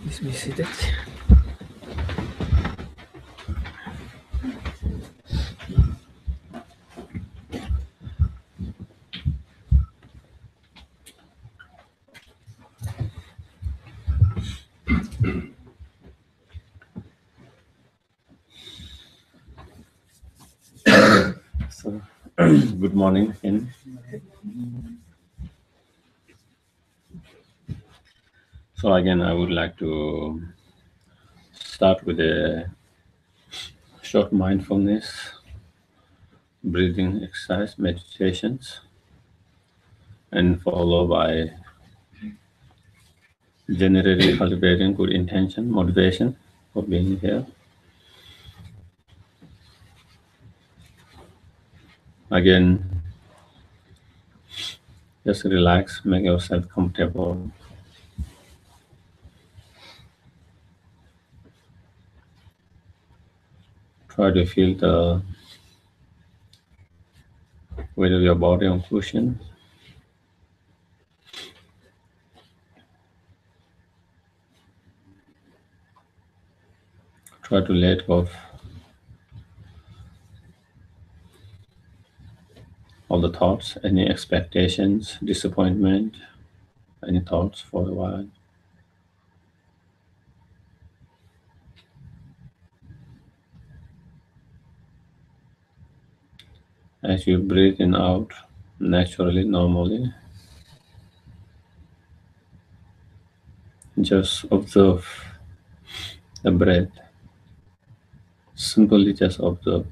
Please be seated. So, good morning again. So again, I would like to start with a short mindfulness, breathing exercise, meditations, and follow by generally cultivating good intention, motivation for being here. Again, just relax, make yourself comfortable. Try to feel the weight of your body on cushion. Try to let go of all the thoughts, any expectations, disappointment, any thoughts for a while. As you breathe in out naturally, normally, just observe the breath. Simply just observe.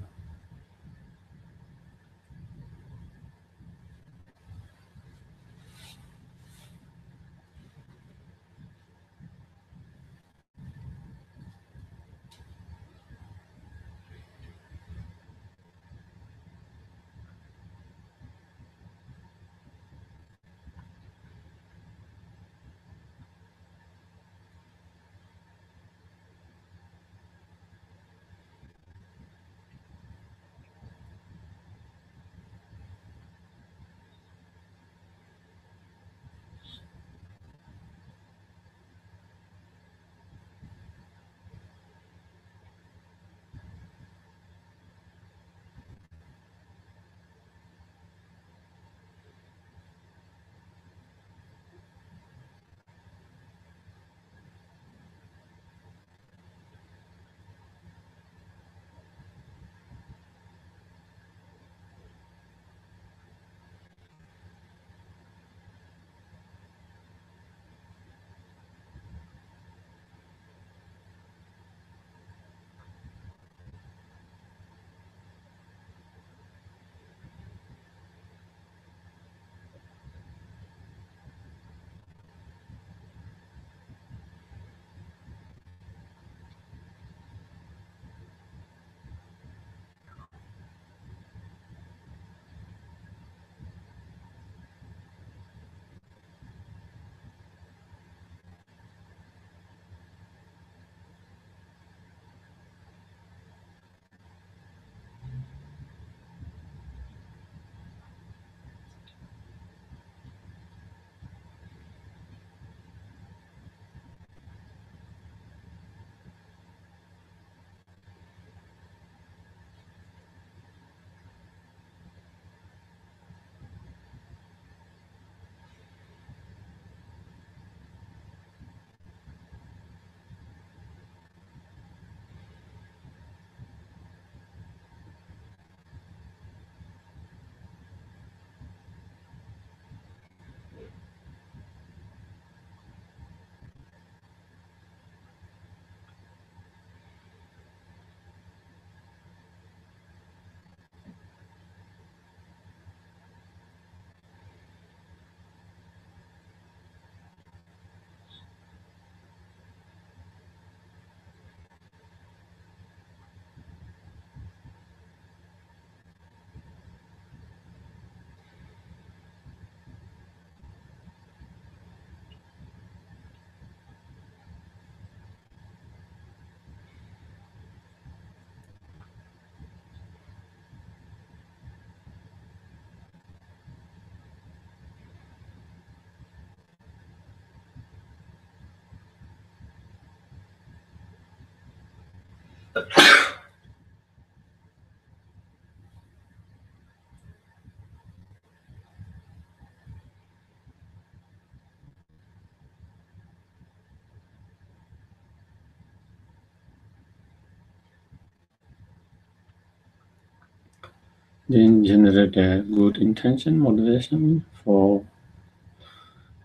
Then generate a good intention motivation. For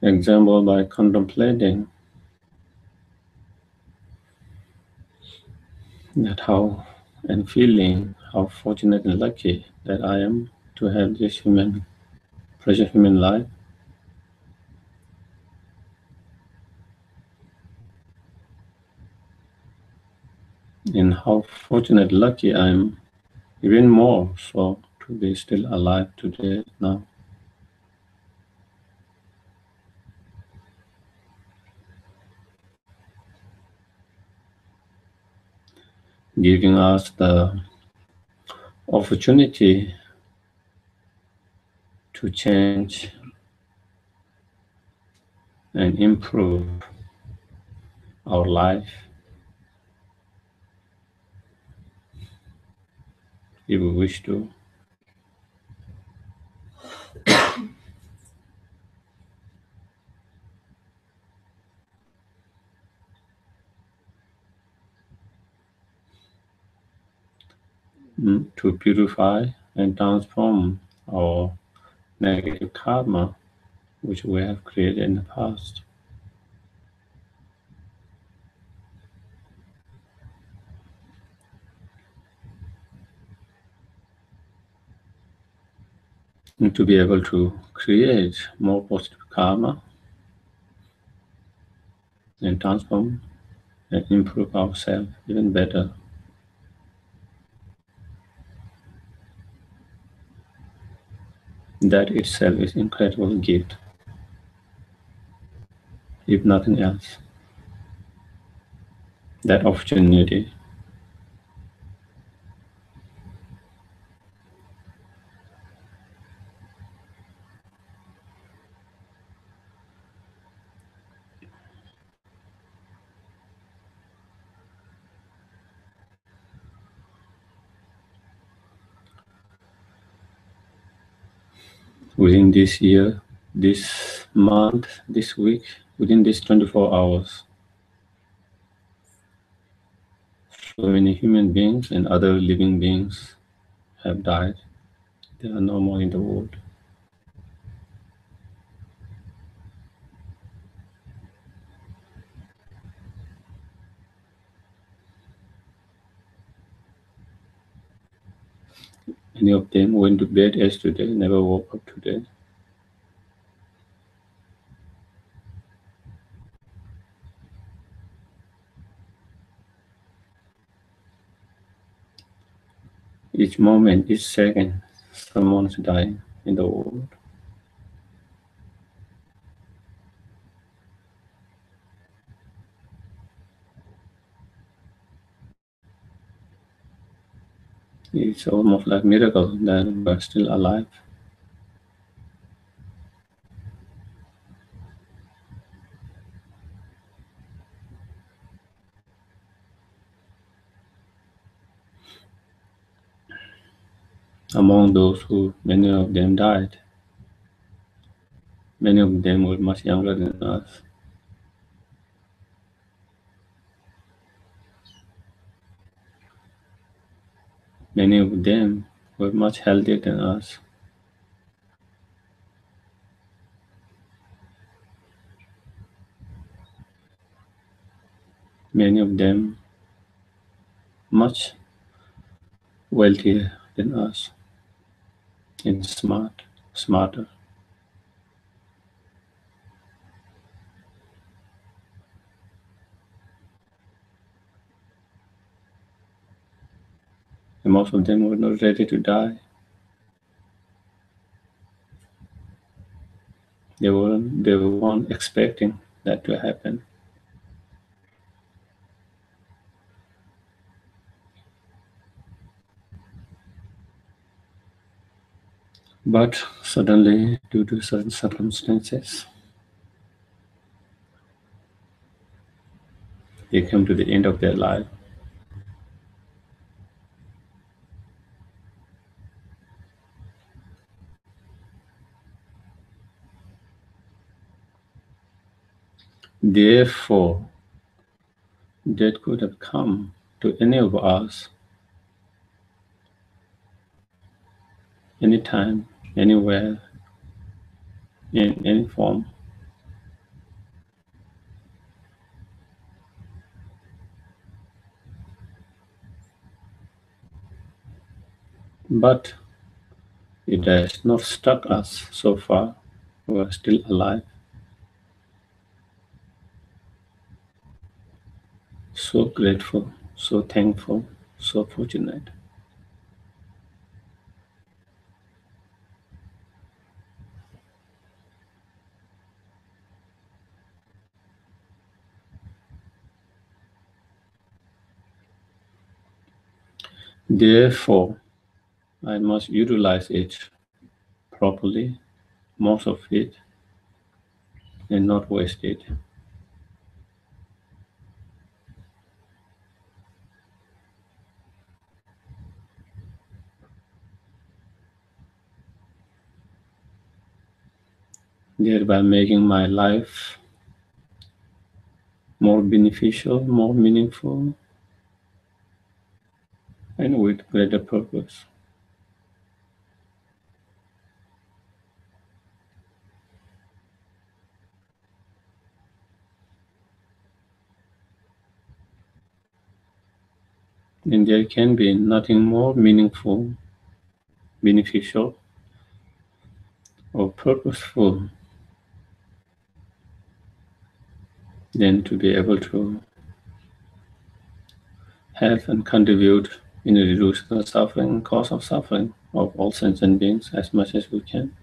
example, by contemplating that how and feeling how fortunate and lucky that I am to have this precious human life, and how fortunate lucky I am, even more so to be still alive today now, giving us the opportunity to change and improve our life if we wish to. To purify and transform our negative karma which we have created in the past. and to be able to create more positive karma and transform and improve ourselves even better. That itself is incredible gift, if nothing else. That opportunity. Within this year, this month, this week, within these 24 hours, so many human beings and other living beings have died. They are no more in the world. Many of them went to bed yesterday, never woke up today. Each moment, each second, someone's dying in the world. It's almost like a miracle that we're still alive. Among those who, many of them died, many of them were much younger than us. Many of them were much healthier than us. Many of them much wealthier than us and smarter. And most of them were not ready to die. They weren't expecting that to happen. But suddenly, due to certain circumstances, they come to the end of their life. Therefore, death could have come to any of us anytime, anywhere, in any form. But it has not struck us so far. We are still alive. So grateful, so thankful, so fortunate. Therefore, I must utilize it properly, most of it, and not waste it. Thereby making my life more beneficial, more meaningful, and with greater purpose. And there can be nothing more meaningful, beneficial, or purposeful, then to be able to help and contribute in reducing the suffering, cause of suffering of all sentient beings as much as we can.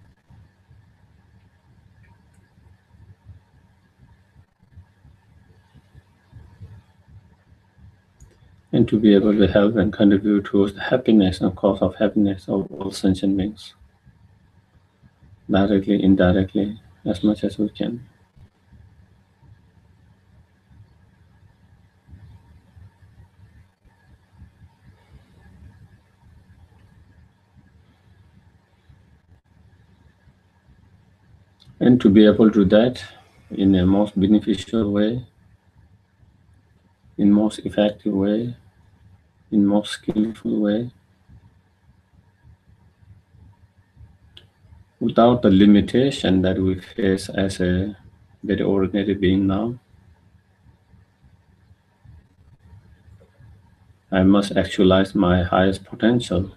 And to be able to help and contribute towards the happiness and cause of happiness of all sentient beings, directly, indirectly, as much as we can. And to be able to do that in a most beneficial way, in most effective way, in most skillful way, without the limitation that we face as a very ordinary being now. I must actualize my highest potential,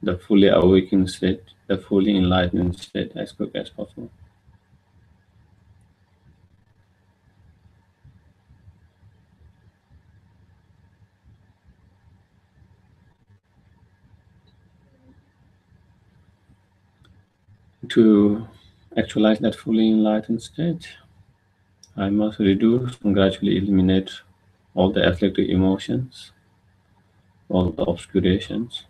the fully awakened state, the fully enlightened state as quick as possible. To actualize that fully enlightened state, I must reduce and gradually eliminate all the afflictive emotions, all the obscurations,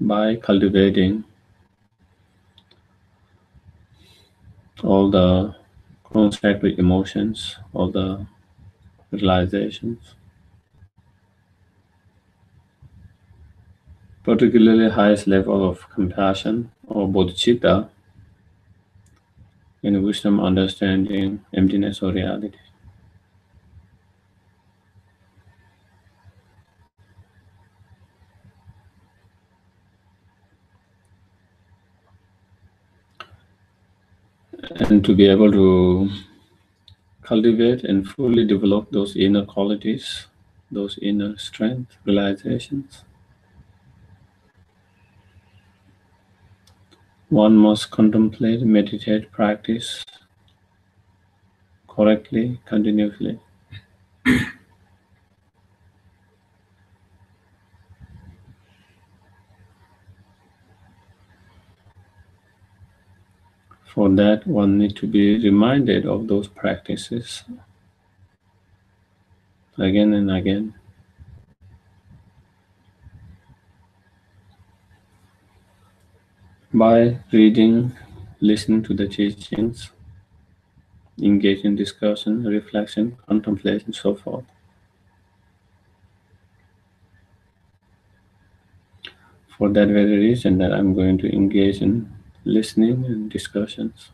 by cultivating all the constructive emotions, all the realizations, particularly highest level of compassion or bodhicitta in wisdom, understanding, emptiness or reality. And to be able to cultivate and fully develop those inner qualities, those inner strength realizations, one must contemplate, meditate, practice correctly, continuously. For that, one needs to be reminded of those practices again and again. By reading, listening to the teachings, engage in discussion, reflection, contemplation, so forth. For that very reason that I'm going to engage in listening and discussions.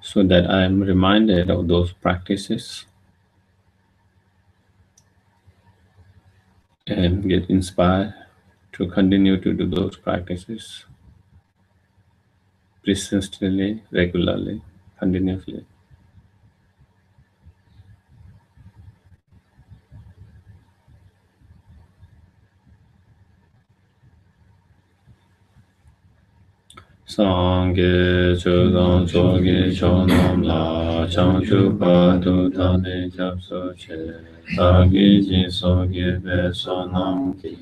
So that I am reminded of those practices and get inspired to continue to do those practices persistently, regularly, continuously. Sangye chudang choge chonam la changchu pa tu tane japso che sagi jin soge be sonam ki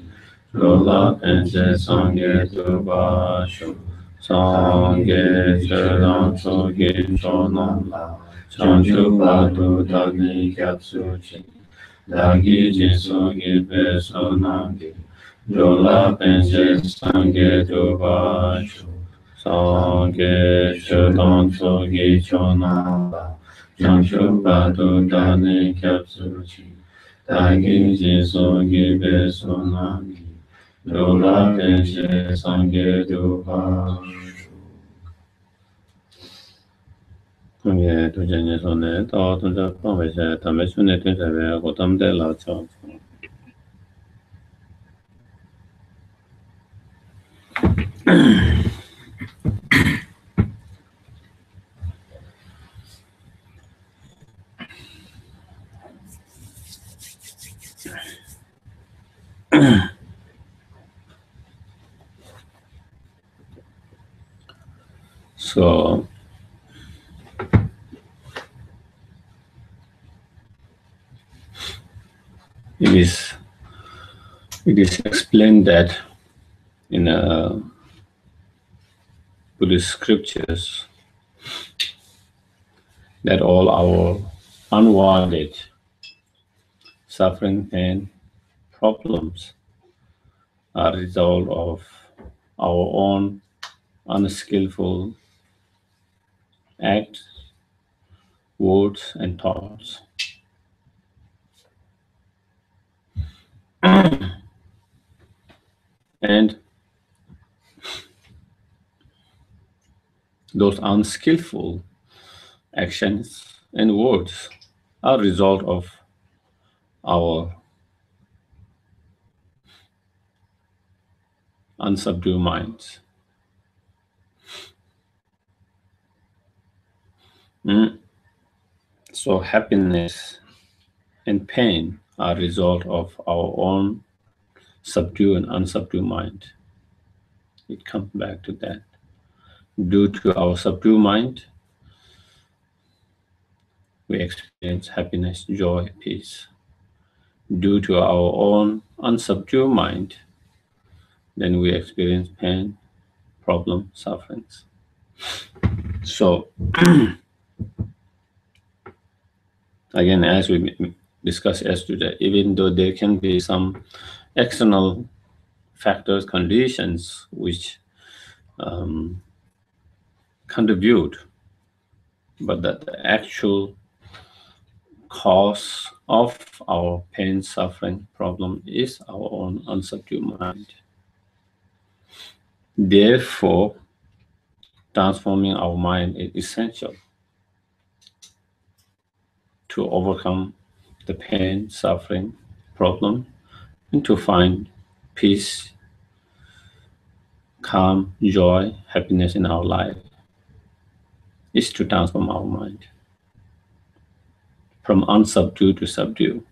lola penche sangye tu ba shu sangye chudang choge chonam la changchu pa tu tane japso che sagi jin soge be sonam ki lola penche sangye tu ba shu Sangye Shudang Sogi Chonam La Changshu Padu Dani Kyapsu Chi Dagi Jin Sogi Be Sonami Lola Tenche Sangye Dupa Sangye Tujanye Sone Tao Tunja Pangwe Che Tame Shune Tunja Ve Gotam De La Chao So it is explained that in Buddhist scriptures that all our unwanted suffering and problems are a result of our own unskillful acts, words, and thoughts. And those unskillful actions and words are a result of our unsubdued minds. So happiness and pain are a result of our own subdued and unsubdued mind. It comes back to that. Due to our subdued mind, we experience happiness, joy, peace. Due to our own unsubdued mind, then we experience pain, problem, sufferings. So, again, as we discussed yesterday, even though there can be some external factors, conditions which contribute, but that the actual cause of our pain, suffering, problem is our own unsubdued mind. Therefore, transforming our mind is essential to overcome the pain, suffering, problem, and to find peace, calm, joy, happiness in our life is to transform our mind from unsubdued to subdue,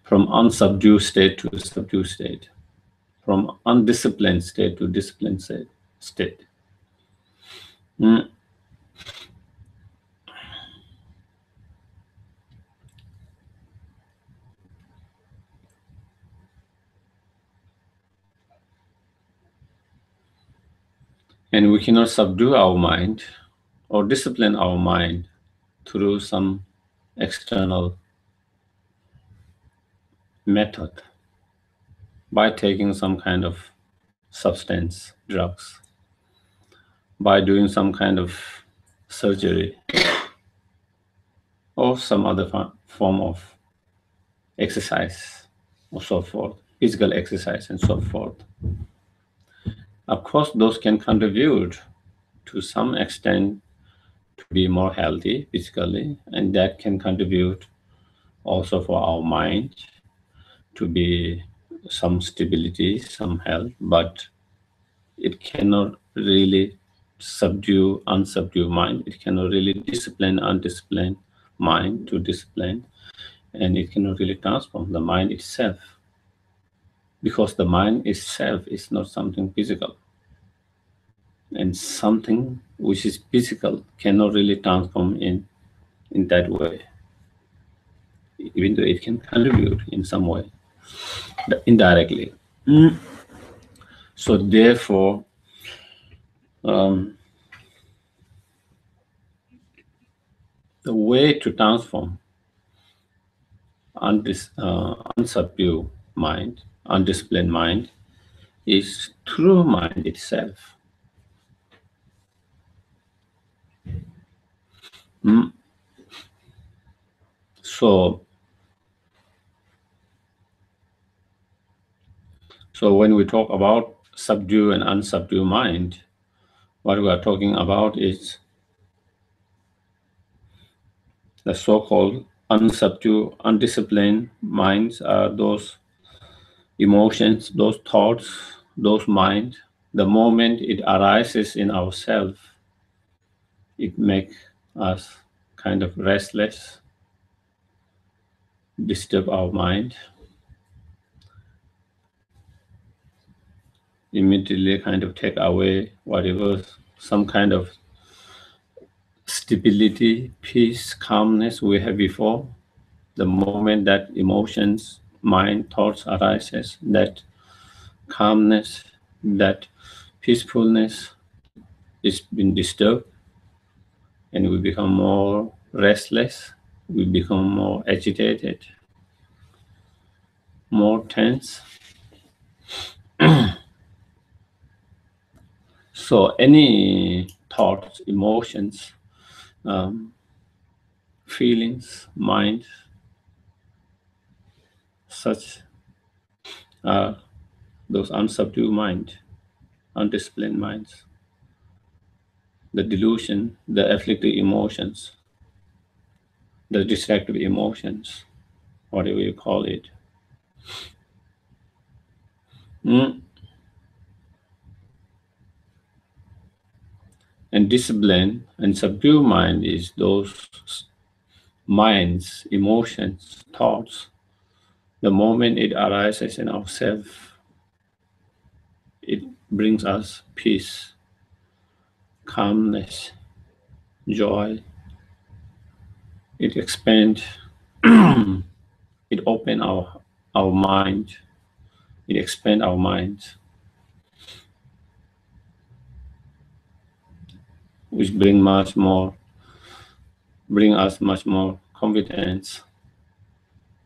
from unsubdued state to subdued state, from undisciplined state to disciplined state. And we cannot subdue our mind or discipline our mind through some external method by taking some kind of substance, drugs, by doing some kind of surgery or some other form of exercise or so forth, physical exercise and so forth. Of course, those can contribute to some extent to be more healthy physically, and that can contribute also for our mind to be some stability, some health, but it cannot really subdue unsubdued mind. It cannot really discipline undisciplined mind to discipline, and it cannot really transform the mind itself, because the mind itself is not something physical, and something which is physical cannot really transform in that way, even though it can contribute in some way indirectly. So therefore, the way to transform unsubdued mind, undisciplined mind, is through mind itself. So when we talk about subdue and unsubdue mind, what we are talking about is the so-called unsubdued, undisciplined minds are those emotions, those thoughts, those minds the moment it arises in ourselves, it makes us kind of restless, disturb our mind, immediately kind of take away whatever, some kind of stability, peace, calmness we had before. The moment that emotions, mind, thoughts arises, that calmness, that peacefulness is been disturbed, and we become more restless, we become more agitated, more tense. So any thoughts, emotions, feelings, mind, such are those unsubdued mind, undisciplined minds, the delusion, the afflicted emotions, the distracted emotions, whatever you call it. And discipline and subdued mind is those minds, emotions, thoughts. The moment it arises in ourselves, it brings us peace, calmness, joy. It expands, it opens our mind, it expands our minds, which bring us much more confidence,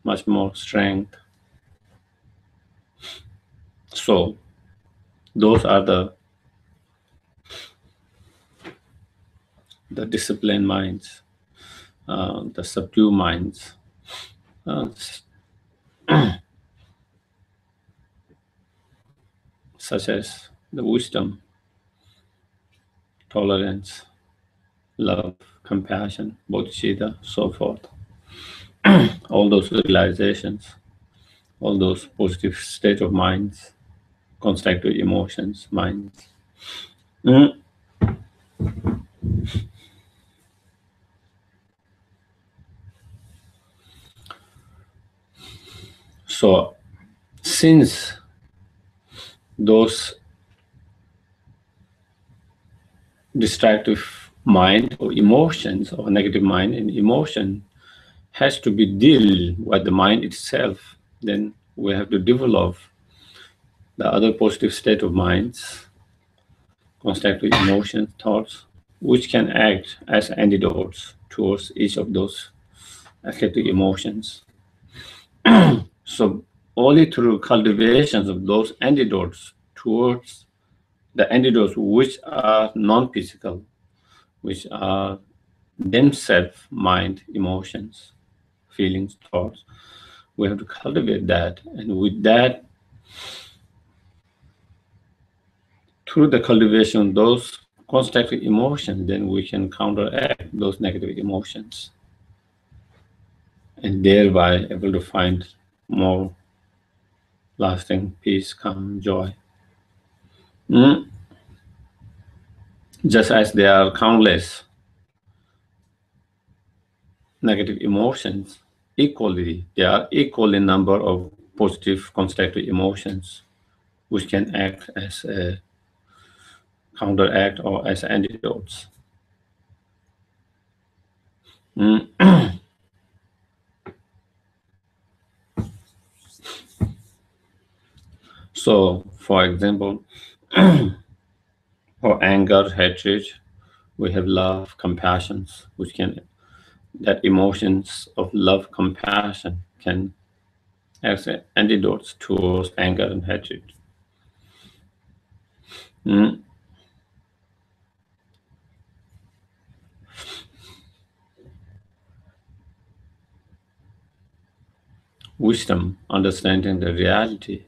much more strength. So those are the disciplined minds, the subdued minds, such as the wisdom, tolerance, love, compassion, bodhicitta, so forth. All those realizations, all those positive state of minds, constructive emotions, minds. So since those destructive mind or emotions or negative mind and emotion has to be dealt with the mind itself, then we have to develop the other positive state of minds, constructive emotions, thoughts, which can act as antidotes towards each of those affected emotions. So only through cultivations of those antidotes towards the antidotes which are non-physical, which are themselves mind, emotions, feelings, thoughts, we have to cultivate that. And with that, through the cultivation of those constructive emotions, then we can counteract those negative emotions and thereby able to find more lasting peace, calm, joy. Just as there are countless negative emotions, equally, there are equal in number of positive constructive emotions which can act as a counteract or as antidotes. So, for example, for anger, hatred, we have love, compassion, which can, that emotions of love, compassion can act as antidotes towards anger and hatred. Wisdom, understanding the reality,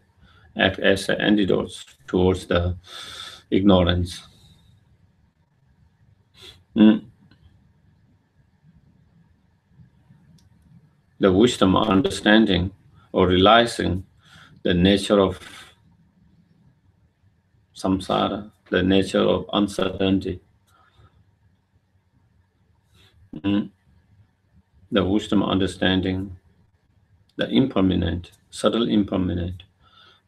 act as antidotes towards the ignorance. The wisdom, understanding or realizing the nature of samsara, the nature of uncertainty. The wisdom understanding the impermanent, subtle impermanent.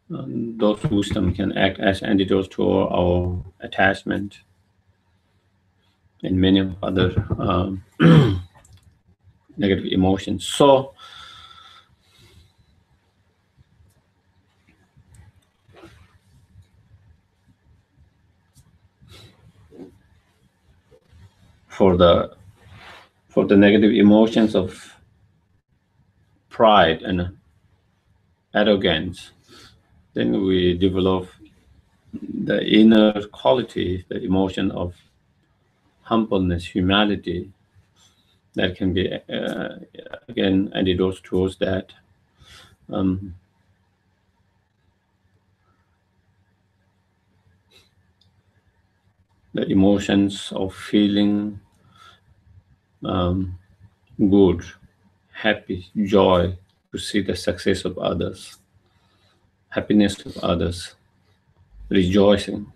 Those wisdom can act as antidotes to our attachment and many other negative emotions. So, for the negative emotions of pride and arrogance, then we develop the inner quality, the emotion of humbleness, humility, that can be, again, antidotes towards that. The emotions of feeling good, happy, joy to see the success of others, happiness of others, rejoicing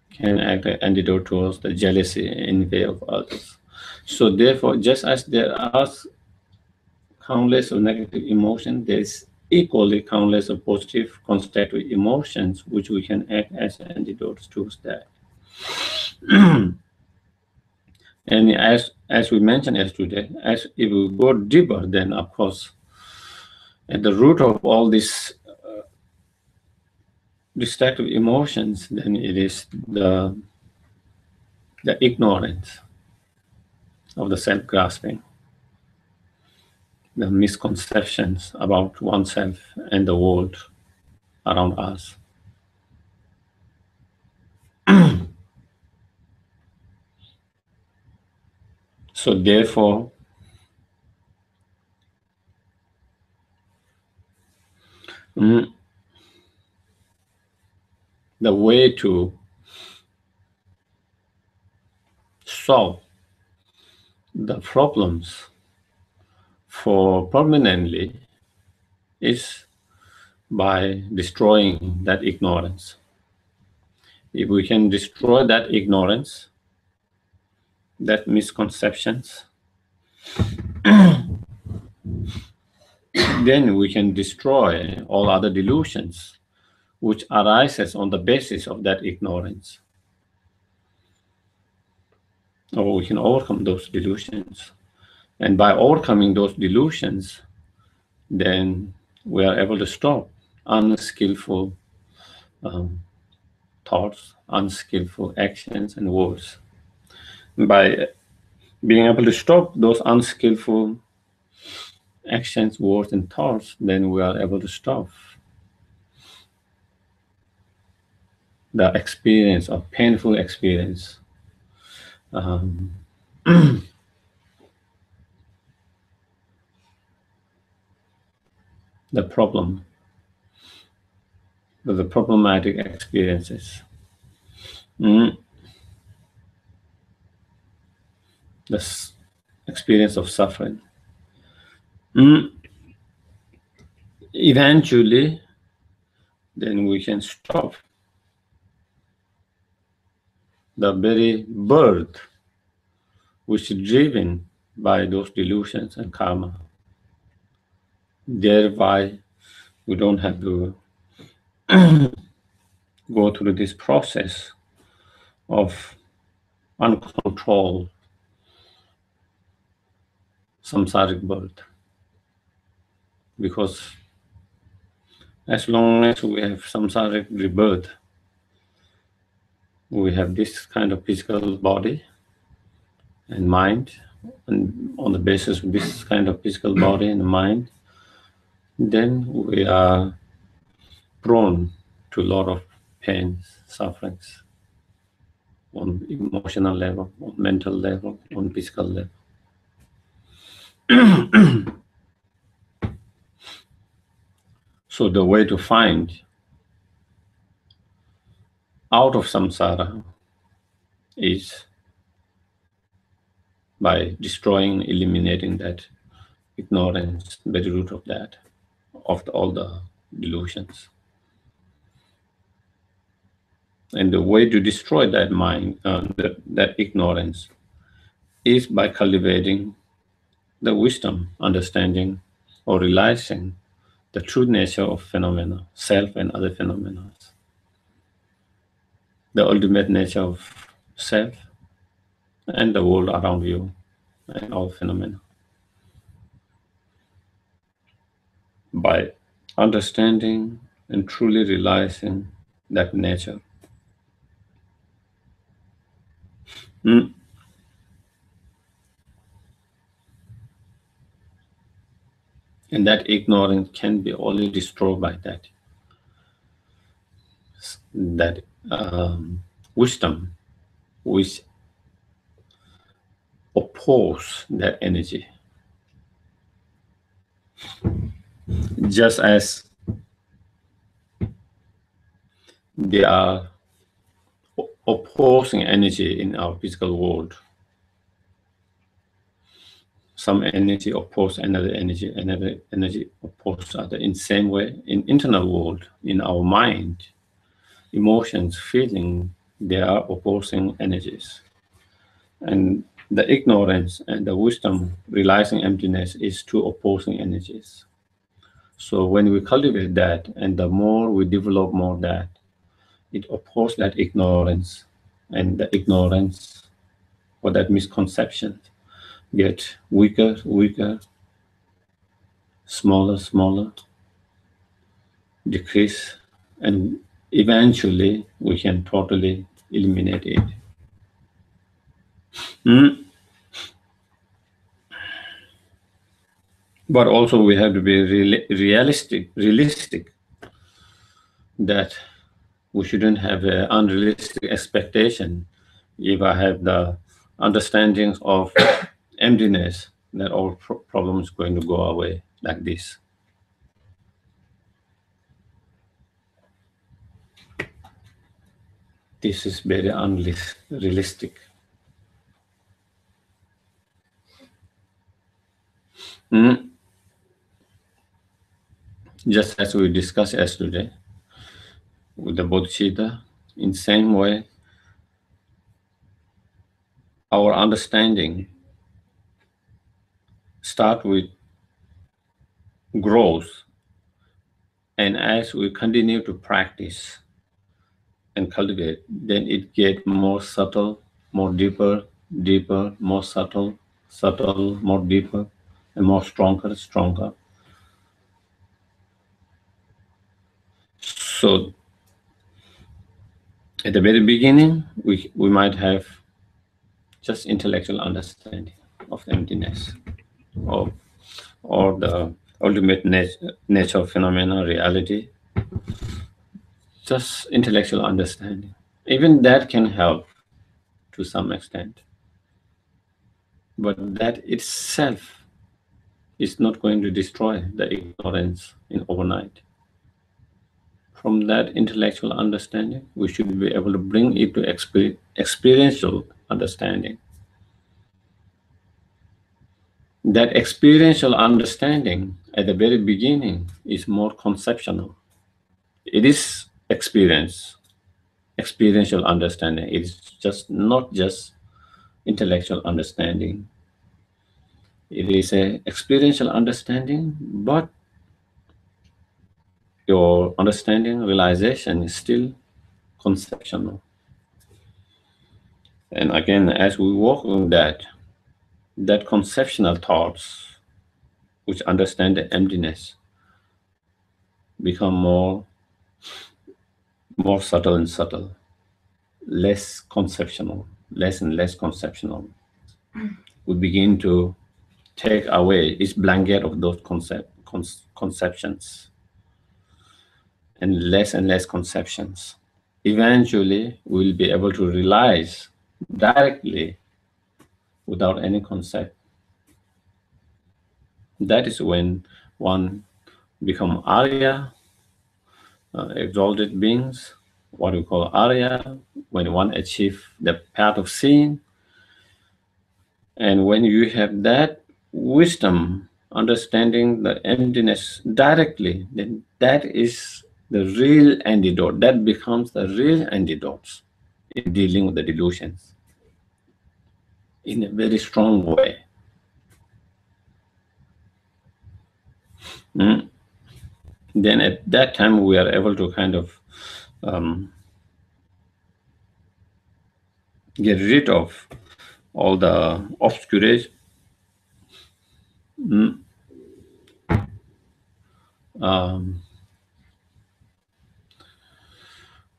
can act as antidote towards the jealousy, envy of others. So therefore, just as there are countless of negative emotions, there is equally countless of positive constructive emotions which we can act as antidotes towards that. And as we mentioned yesterday, as if we go deeper, then of course, at the root of all these destructive emotions, then it is the ignorance of the self-grasping, the misconceptions about oneself and the world around us. So therefore, the way to solve the problems for permanently is by destroying that ignorance. If we can destroy that ignorance, that misconceptions, then we can destroy all other delusions which arises on the basis of that ignorance. Or we can overcome those delusions. And by overcoming those delusions, then we are able to stop unskillful thoughts, unskillful actions and words. By being able to stop those unskillful actions, words, and thoughts, then we are able to stop the experience of painful experience. The problem, the problematic experiences. This experience of suffering. Eventually, then we can stop the very birth which is driven by those delusions and karma. Thereby, we don't have to go through this process of uncontrolled samsaric birth. Because as long as we have samsaric rebirth, we have this kind of physical body and mind, and on the basis of this kind of physical body and mind, then we are prone to a lot of pains, sufferings on emotional level, on mental level, on physical level. So the way to find out of samsara is by destroying, eliminating that ignorance, the very root of that, of all the delusions. And the way to destroy that mind, that ignorance, is by cultivating the wisdom, understanding, or realizing the true nature of phenomena, self and other phenomena, the ultimate nature of self and the world around you and all phenomena. By understanding and truly realizing that nature. Mm. And that ignorance can be only destroyed by that wisdom which oppose that energy. Just as there are opposing energy in our physical world, some energy oppose another energy oppose other. In same way, in internal world, in our mind, emotions, feeling, they are opposing energies. And the ignorance and the wisdom realizing emptiness is two opposing energies. So when we cultivate that, and the more we develop more that, it opposes that ignorance, and the ignorance or that misconception get weaker, weaker, smaller, smaller, decrease, and eventually we can totally eliminate it. Mm. But also we have to be realistic that we shouldn't have an unrealistic expectation. If I have the understanding of emptiness, that all problems going to go away like this. This is very unrealistic. Mm. Just as we discussed yesterday with the Bodhicitta, in same way, our understanding start with growth, and as we continue to practice and cultivate, then it get more subtle, more deeper, deeper, more subtle, subtle, more deeper, and more stronger, stronger. So at the very beginning, we might have just intellectual understanding of emptiness, or or the ultimate nature of phenomena, reality, just intellectual understanding. Even that can help to some extent. But that itself is not going to destroy the ignorance in overnight. From that intellectual understanding, we should be able to bring it to experiential understanding. That experiential understanding at the very beginning is more conceptual. It is experiential understanding. It is just not just intellectual understanding. It is a experiential understanding, but your understanding, realization is still conceptual. And again, as we work on that conceptual thoughts, which understand the emptiness, become more subtle and subtle, less conceptual, less and less conceptual. We begin to take away its blanket of those conceptions, and less conceptions. Eventually, we'll be able to realize directly without any concept. That is when one become Arya, exalted beings, what we call Arya, when one achieve the path of seeing. And when you have that wisdom, understanding the emptiness directly, then that is the real antidote. That becomes the real antidote in dealing with the delusions in a very strong way. Then at that time, we are able to kind of get rid of all the obscuration,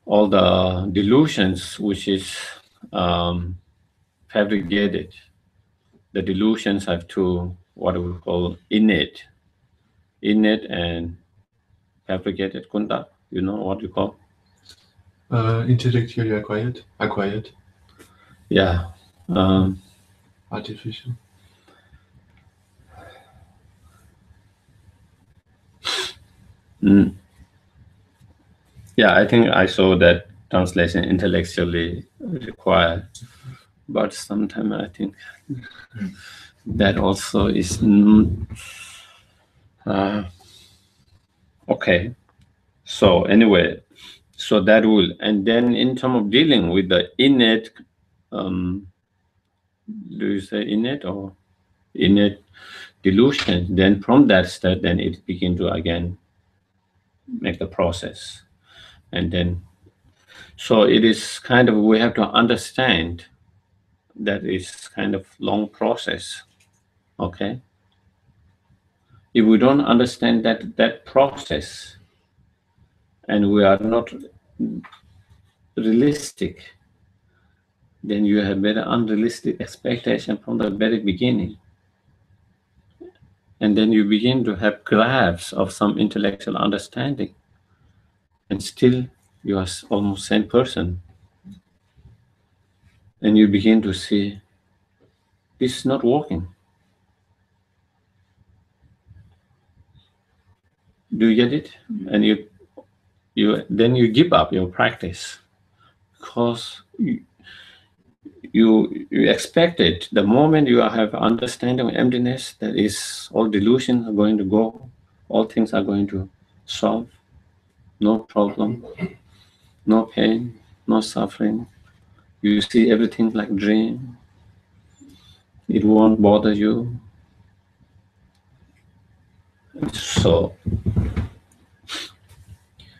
all the delusions which is fabricated. The delusions have two, what we call innate and fabricated. Kunta, you know what you call? Intellectually acquired. Yeah. Artificial. Yeah, I think I saw that translation, intellectually required, but sometimes I think that also is okay. So anyway, so that will, and then in terms of dealing with the innate, do you say innate or innate delusion? Then from that state, then it begin to again make the process, and then so it is kind of, we have to understand that is kind of long process. Okay, if we don't understand that process, and we are not realistic, then you have very unrealistic expectation from the very beginning. And then you begin to have grasp of some intellectual understanding, and still you are almost same person. And you begin to see this is not working. Do you get it? And you give up your practice because you expect it. The moment you have understanding of emptiness, that is all delusions are going to go, all things are going to solve, no problem, no pain, no suffering. You see everything like dream. It won't bother you. So,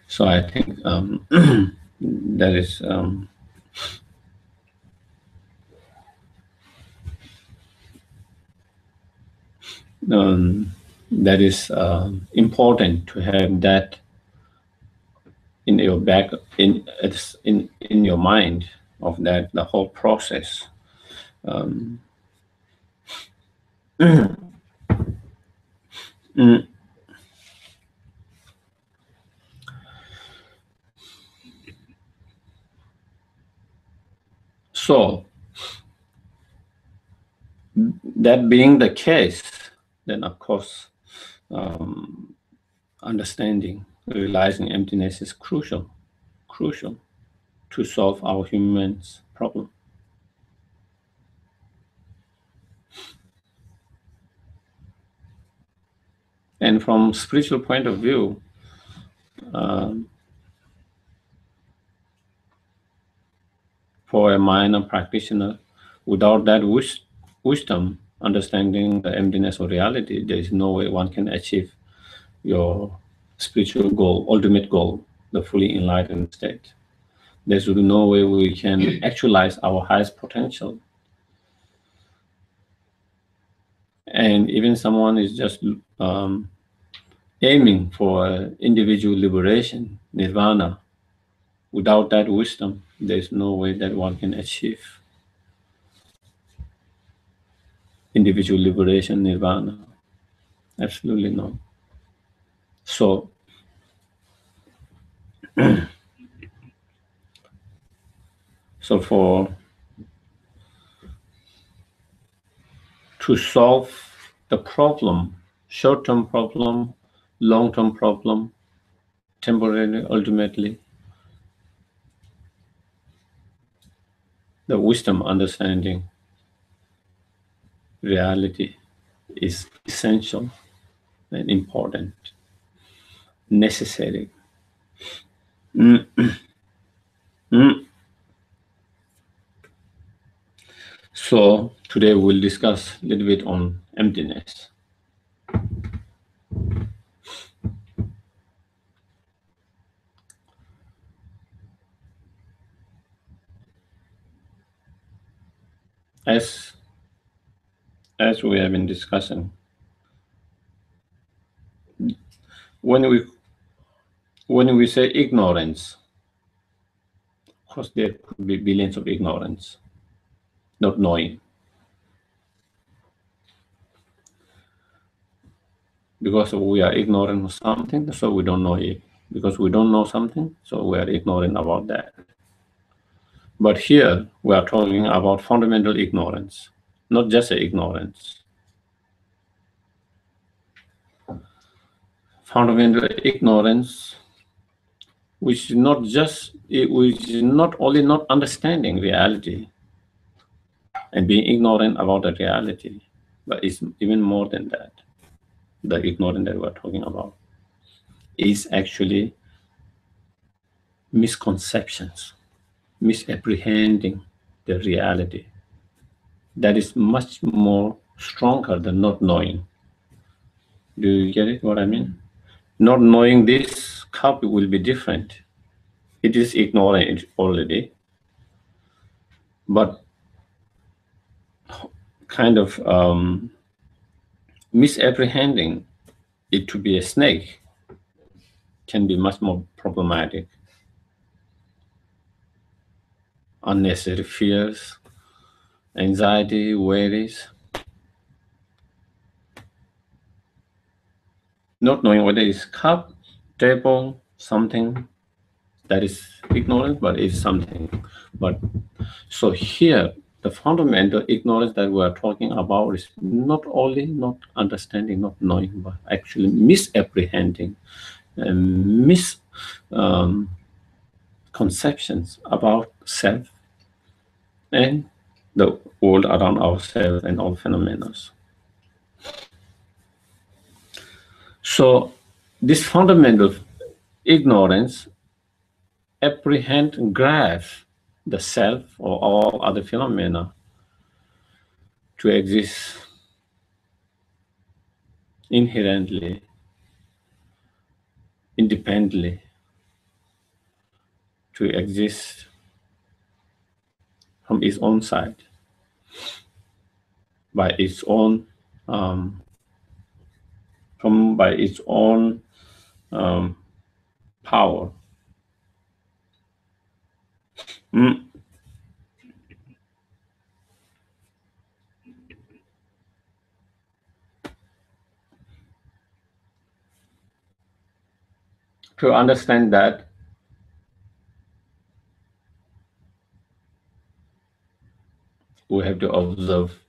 so I think that is that is important to have that in your back, in your mind, of that the whole process. So that being the case, then of course understanding, realizing emptiness is crucial to solve our humans problem. And from spiritual point of view, for a minor practitioner, without that wisdom, understanding the emptiness of reality, there is no way one can achieve your spiritual goal, ultimate goal, the fully enlightened state. There's no way we can actualize our highest potential. And even someone is just aiming for individual liberation, nirvana, without that wisdom, there's no way that one can achieve individual liberation, nirvana. Absolutely no. So, so to solve the problem, short-term problem, long-term problem, temporarily, ultimately, the wisdom understanding reality is essential and important, necessary. Mm, mm. So today we'll discuss a little bit on emptiness. As we have been discussing, when we say ignorance, of course there could be billions of ignorance, not knowing. Because we are ignorant of something, so we don't know it. Because we don't know something, so we are ignorant about that. But here we are talking about fundamental ignorance, not just ignorance. Fundamental ignorance, which is not only not understanding reality and being ignorant about the reality, but it's even more than that. The ignorance that we're talking about is actually misconceptions, misapprehending the reality. That is much more stronger than not knowing. Do you get it, what I mean? Not knowing this cup will be different. It is ignoring it already, but kind of misapprehending it to be a snake can be much more problematic. Unnecessary fears, anxiety, worries. Not knowing whether it's cup, table, something that is ignorant, but it's something. But so here, the fundamental ignorance that we are talking about is not only not understanding, not knowing, but actually misapprehending and misconceptions about self and the world around ourselves and all phenomena. So this fundamental ignorance apprehend and grasp the self or all other phenomena to exist inherently, independently, to exist from its own side, by its own, by its own power. Mm. To understand that, we have to observe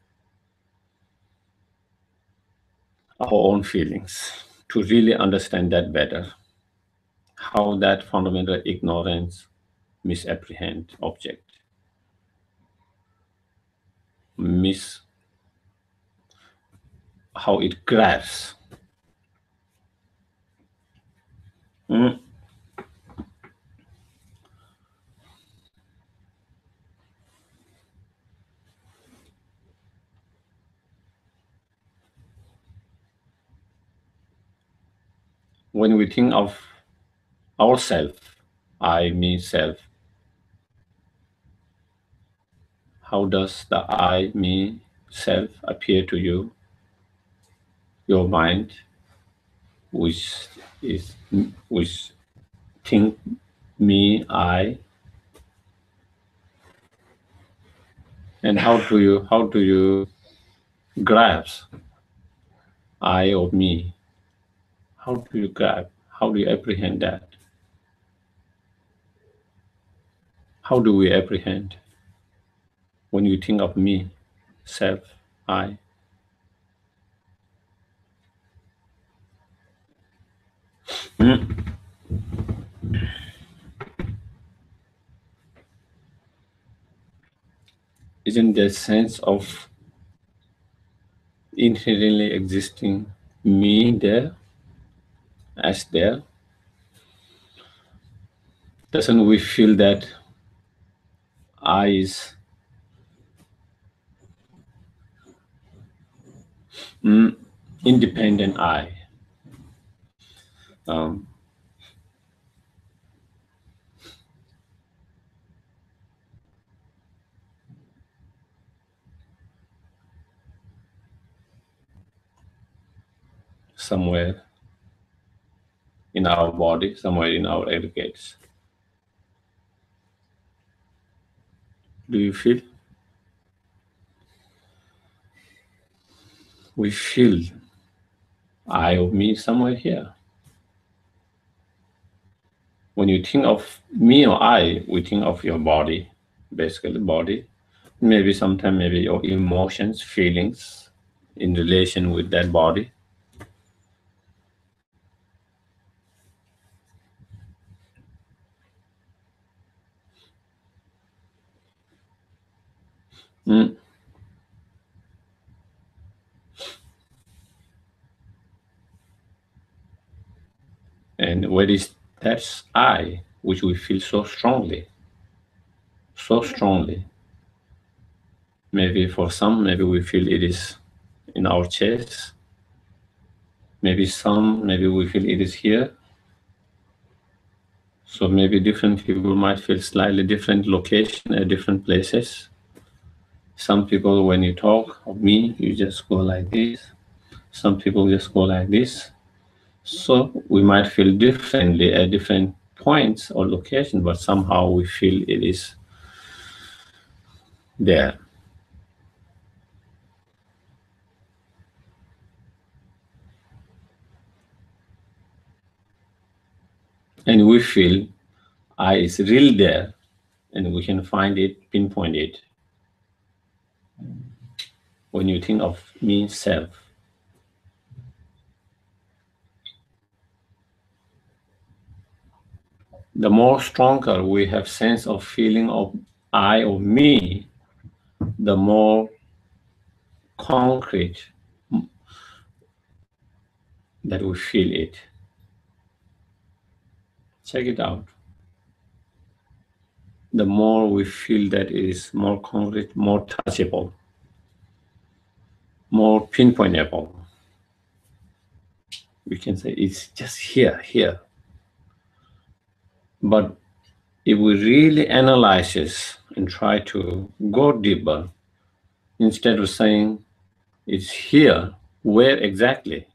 our own feelings to really understand that better, how that fundamental ignorance misapprehend object, how it grabs. Mm. When we think of ourself, I, me, self, how does the I, me, self appear to you? Your mind, which think me, I, and how do you grasp I or me? How do you grasp? How do you apprehend that? How do we apprehend when you think of me, self, I? Mm. Isn't there a sense of inherently existing me there, as there? Doesn't we feel that I is independent I? Somewhere in our body, somewhere in our aggregates. Do you feel? We feel I or me somewhere here. When you think of me or I, we think of your body, basically body. Maybe sometimes maybe your emotions, feelings in relation with that body. And where is that I, which we feel so strongly? So strongly. Maybe for some, maybe we feel it is in our chest. Maybe we feel it is here. So maybe different people might feel slightly different location at different places. Some people, when you talk of me, you just go like this. Some people just go like this. So we might feel differently at different points or location, but somehow we feel it is there. And we feel I is real there, and we can find it, pinpoint it. When you think of me, self, the more stronger we have sense of feeling of I or me, the more concrete that we feel it. Check it out. The more we feel that it is more concrete, more touchable, more pinpointable. We can say it's just here. But if we really analyze this and try to go deeper, instead of saying it's here, where exactly?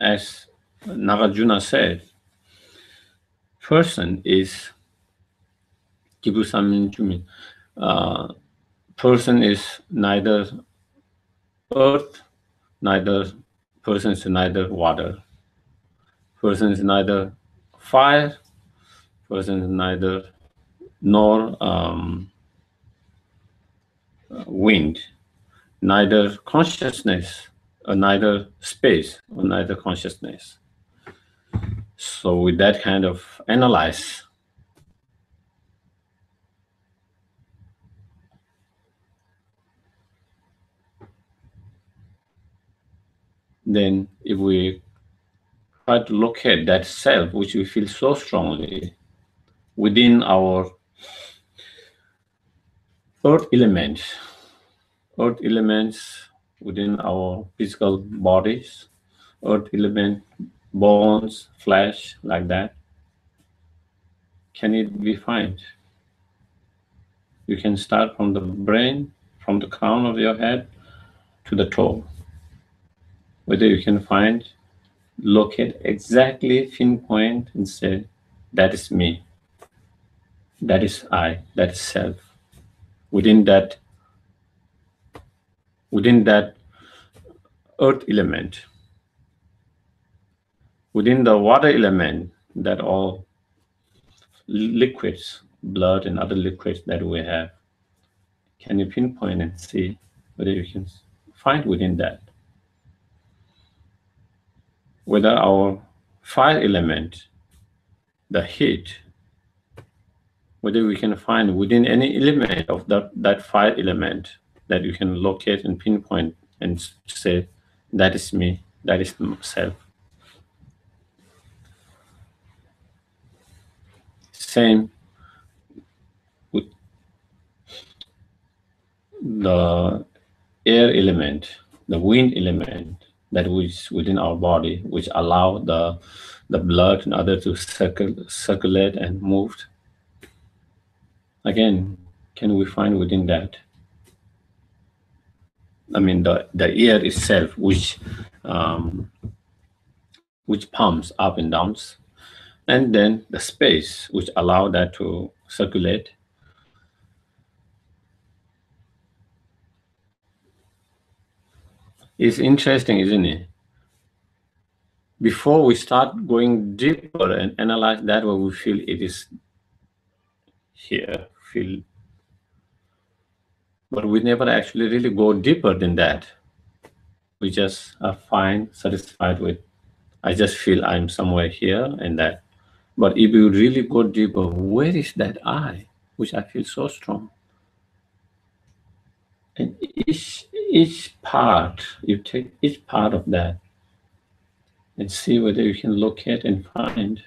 As Nagarjuna said, person is person is neither earth, neither person is neither water, person is neither fire, person is neither nor wind, neither consciousness, or neither space, or neither consciousness. So with that kind of analyze, then if we try to locate that self, which we feel so strongly within our earth elements within our physical bodies, earth element, bones, flesh, like that, can it be found? You can start from the brain, from the crown of your head to the toe. Whether you can find, locate exactly, pinpoint, and say, that is me, that is I, that is self. Within that earth element, within the water element, that all liquids, blood and other liquids that we have, can you pinpoint and see whether you can find within that? Whether our fire element, the heat, whether we can find within any element of that fire element that you can locate and pinpoint and say, that is me, that is self. same with the air element, the wind element that is within our body, which allow the blood and other to circulate and move. Again, can we find within that? I mean, the air itself, which pumps up and downs, and then the space which allow that to circulate. It's interesting, isn't it? Before we start going deeper and analyze that, what we feel it is here, but we never actually really go deeper than that. We just are fine, satisfied with, I just feel I'm somewhere here and that. But if you really go deeper, where is that I, which I feel so strong? And each part, you take each part of that and see whether you can locate and find.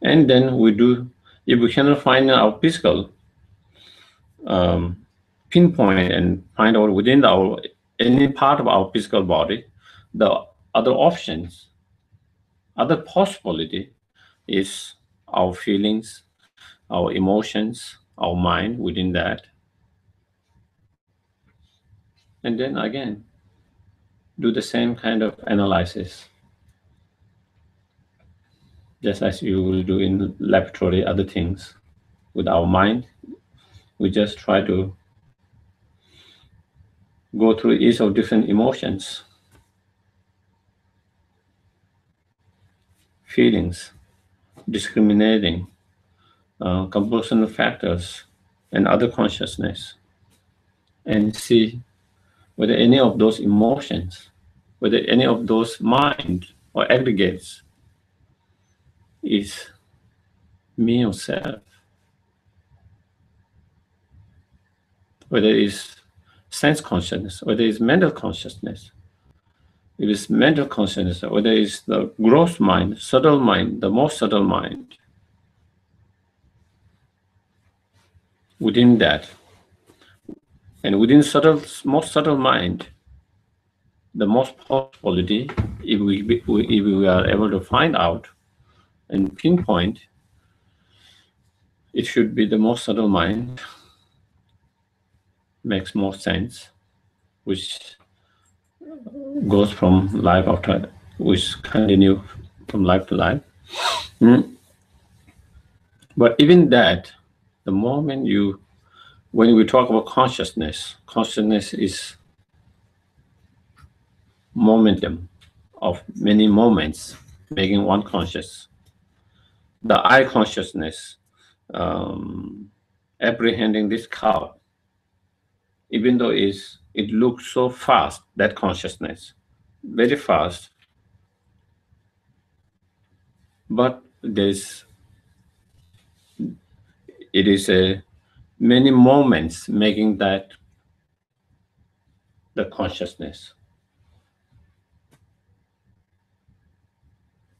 And then we do, if we cannot find our physical, pinpoint and find out within any part of our physical body, the other options, other possibility is our feelings, our emotions, our mind within that. And then again, do the same kind of analysis, just as you will do in laboratory, other things. With our mind, we just try to go through each of different emotions, feelings, discriminating, compulsion factors, and other consciousness, and see whether any of those emotions, whether any of those mind or aggregates is me or self, whether it's sense consciousness, whether it's mental consciousness. If it's mental consciousness, whether it's the gross mind, subtle mind, the most subtle mind, within that, and within most subtle mind, the most possibility, if we are able to find out and pinpoint, it should be the most subtle mind, makes more sense, which goes from life after, which continue from life to life. But even that, the moment when we talk about consciousness, consciousness is momentum of many moments making one conscious. The I consciousness, apprehending this cow, even though it looks so fast, that consciousness, very fast, but it is many moments making that the consciousness.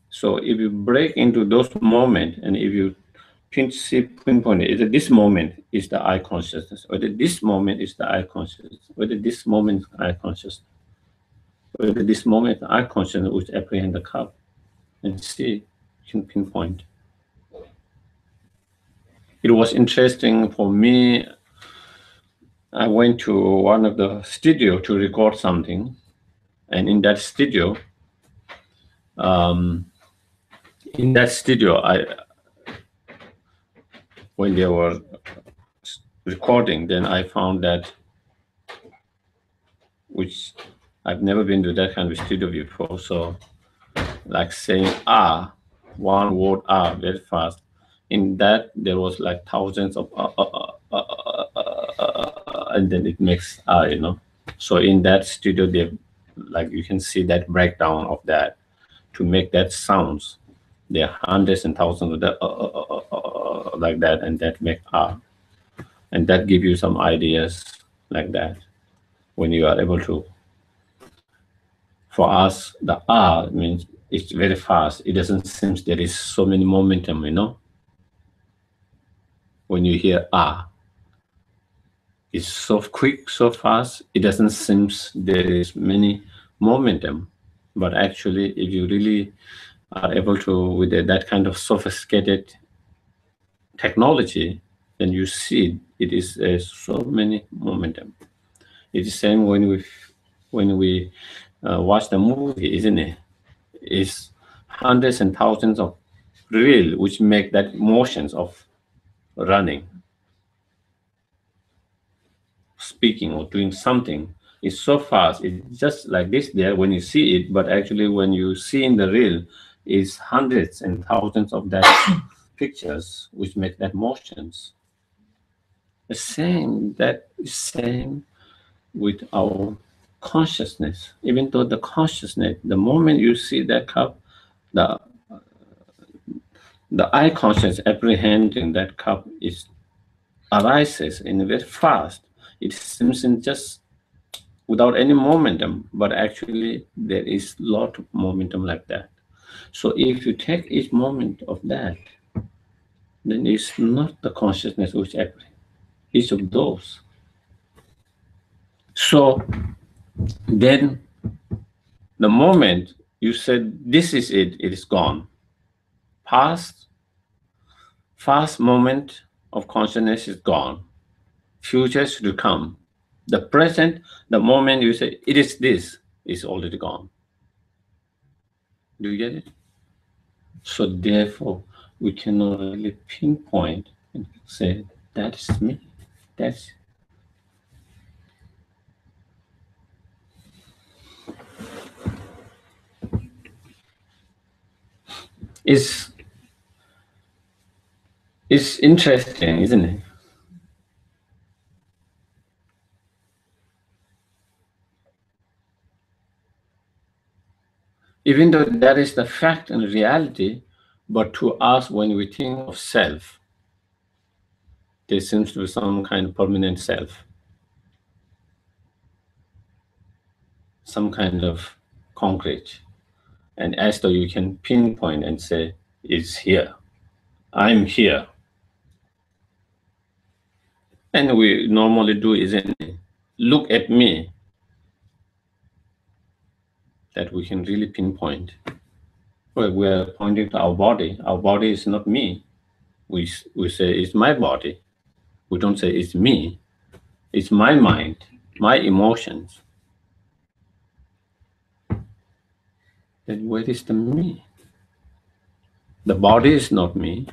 So if you break into those moments, and if you pinpoint it, either this moment is the I consciousness, whether this moment is the I consciousness, whether this moment is I consciousness, whether this moment I consciousness which apprehend the cup, and see, you can pinpoint. It was interesting for me. I went to one of the studio to record something, and in that studio, when they were recording, then I found that, which I've never been to that kind of studio before. So, like saying one word very fast. In that, there was like thousands of and then it makes So in that studio, they, like, you can see that breakdown of that to make that sounds. There are hundreds and thousands of that like that, and that make and that give you some ideas like that when you are able to For us, the R means it's very fast. It doesn't seem there is so many momentum, you know. When you hear R, it's so quick, so fast. It doesn't seem there is many momentum. But actually, if you really are able to, with that kind of sophisticated technology, then you see it is so many momentum. It's the same when we watch the movie, isn't it? It's hundreds and thousands of reel which make that motions of running, speaking, or doing something. It's so fast. It's just like this there when you see it, but actually when you see in the reel, is hundreds and thousands of that pictures which make that motions. The same with our consciousness. Even though the consciousness, the moment you see that cup, the eye conscious apprehending that cup is arises in very fast. It seems in just without any momentum, but actually there is lot of momentum like that. So if you take each moment of that, then it's not the consciousness which each of those. So then the moment you said this is it, it is gone. Past, fast moment of consciousness is gone. Future is to come. The present, the moment you say it is this, is already gone. Do you get it? So therefore, we cannot really pinpoint and say that is me. That's it's interesting, isn't it? Even though that is the fact and reality, but to us, when we think of self, there seems to be some kind of permanent self, some kind of concrete. And as though you can pinpoint and say, it's here, I'm here. And we normally do, isn't it? Look at me, that we can really pinpoint. Well, we're pointing to our body. Our body is not me. We say it's my body. We don't say it's me. It's my mind, my emotions. Then where is the me? The body is not me.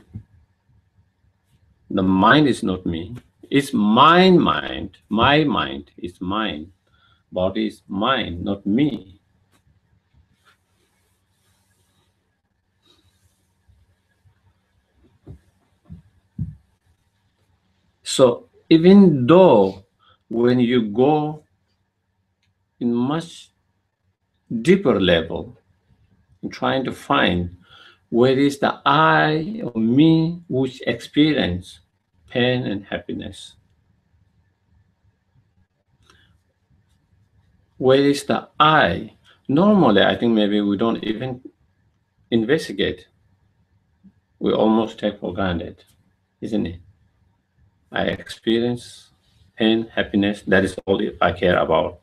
The mind is not me. It's my mind. My mind is mine. Body is mine, not me. So even though when you go in much deeper level, trying to find where is the I or me which experience pain and happiness. Where is the I? Normally, I think maybe we don't even investigate. We almost take for granted, isn't it? I experience pain, happiness, that is all I care about.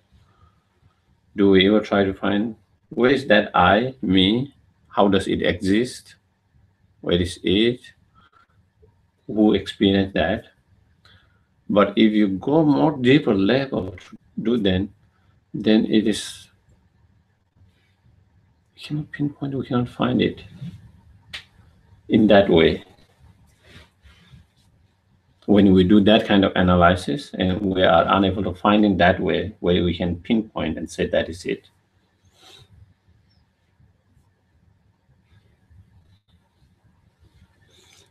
Do we ever try to find where is that I, me? How does it exist? Where is it? Who experienced that? But if you go more deeper level to do then it is, we cannot pinpoint, we cannot find it in that way. When we do that kind of analysis and we are unable to find in that way where we can pinpoint and say that is it.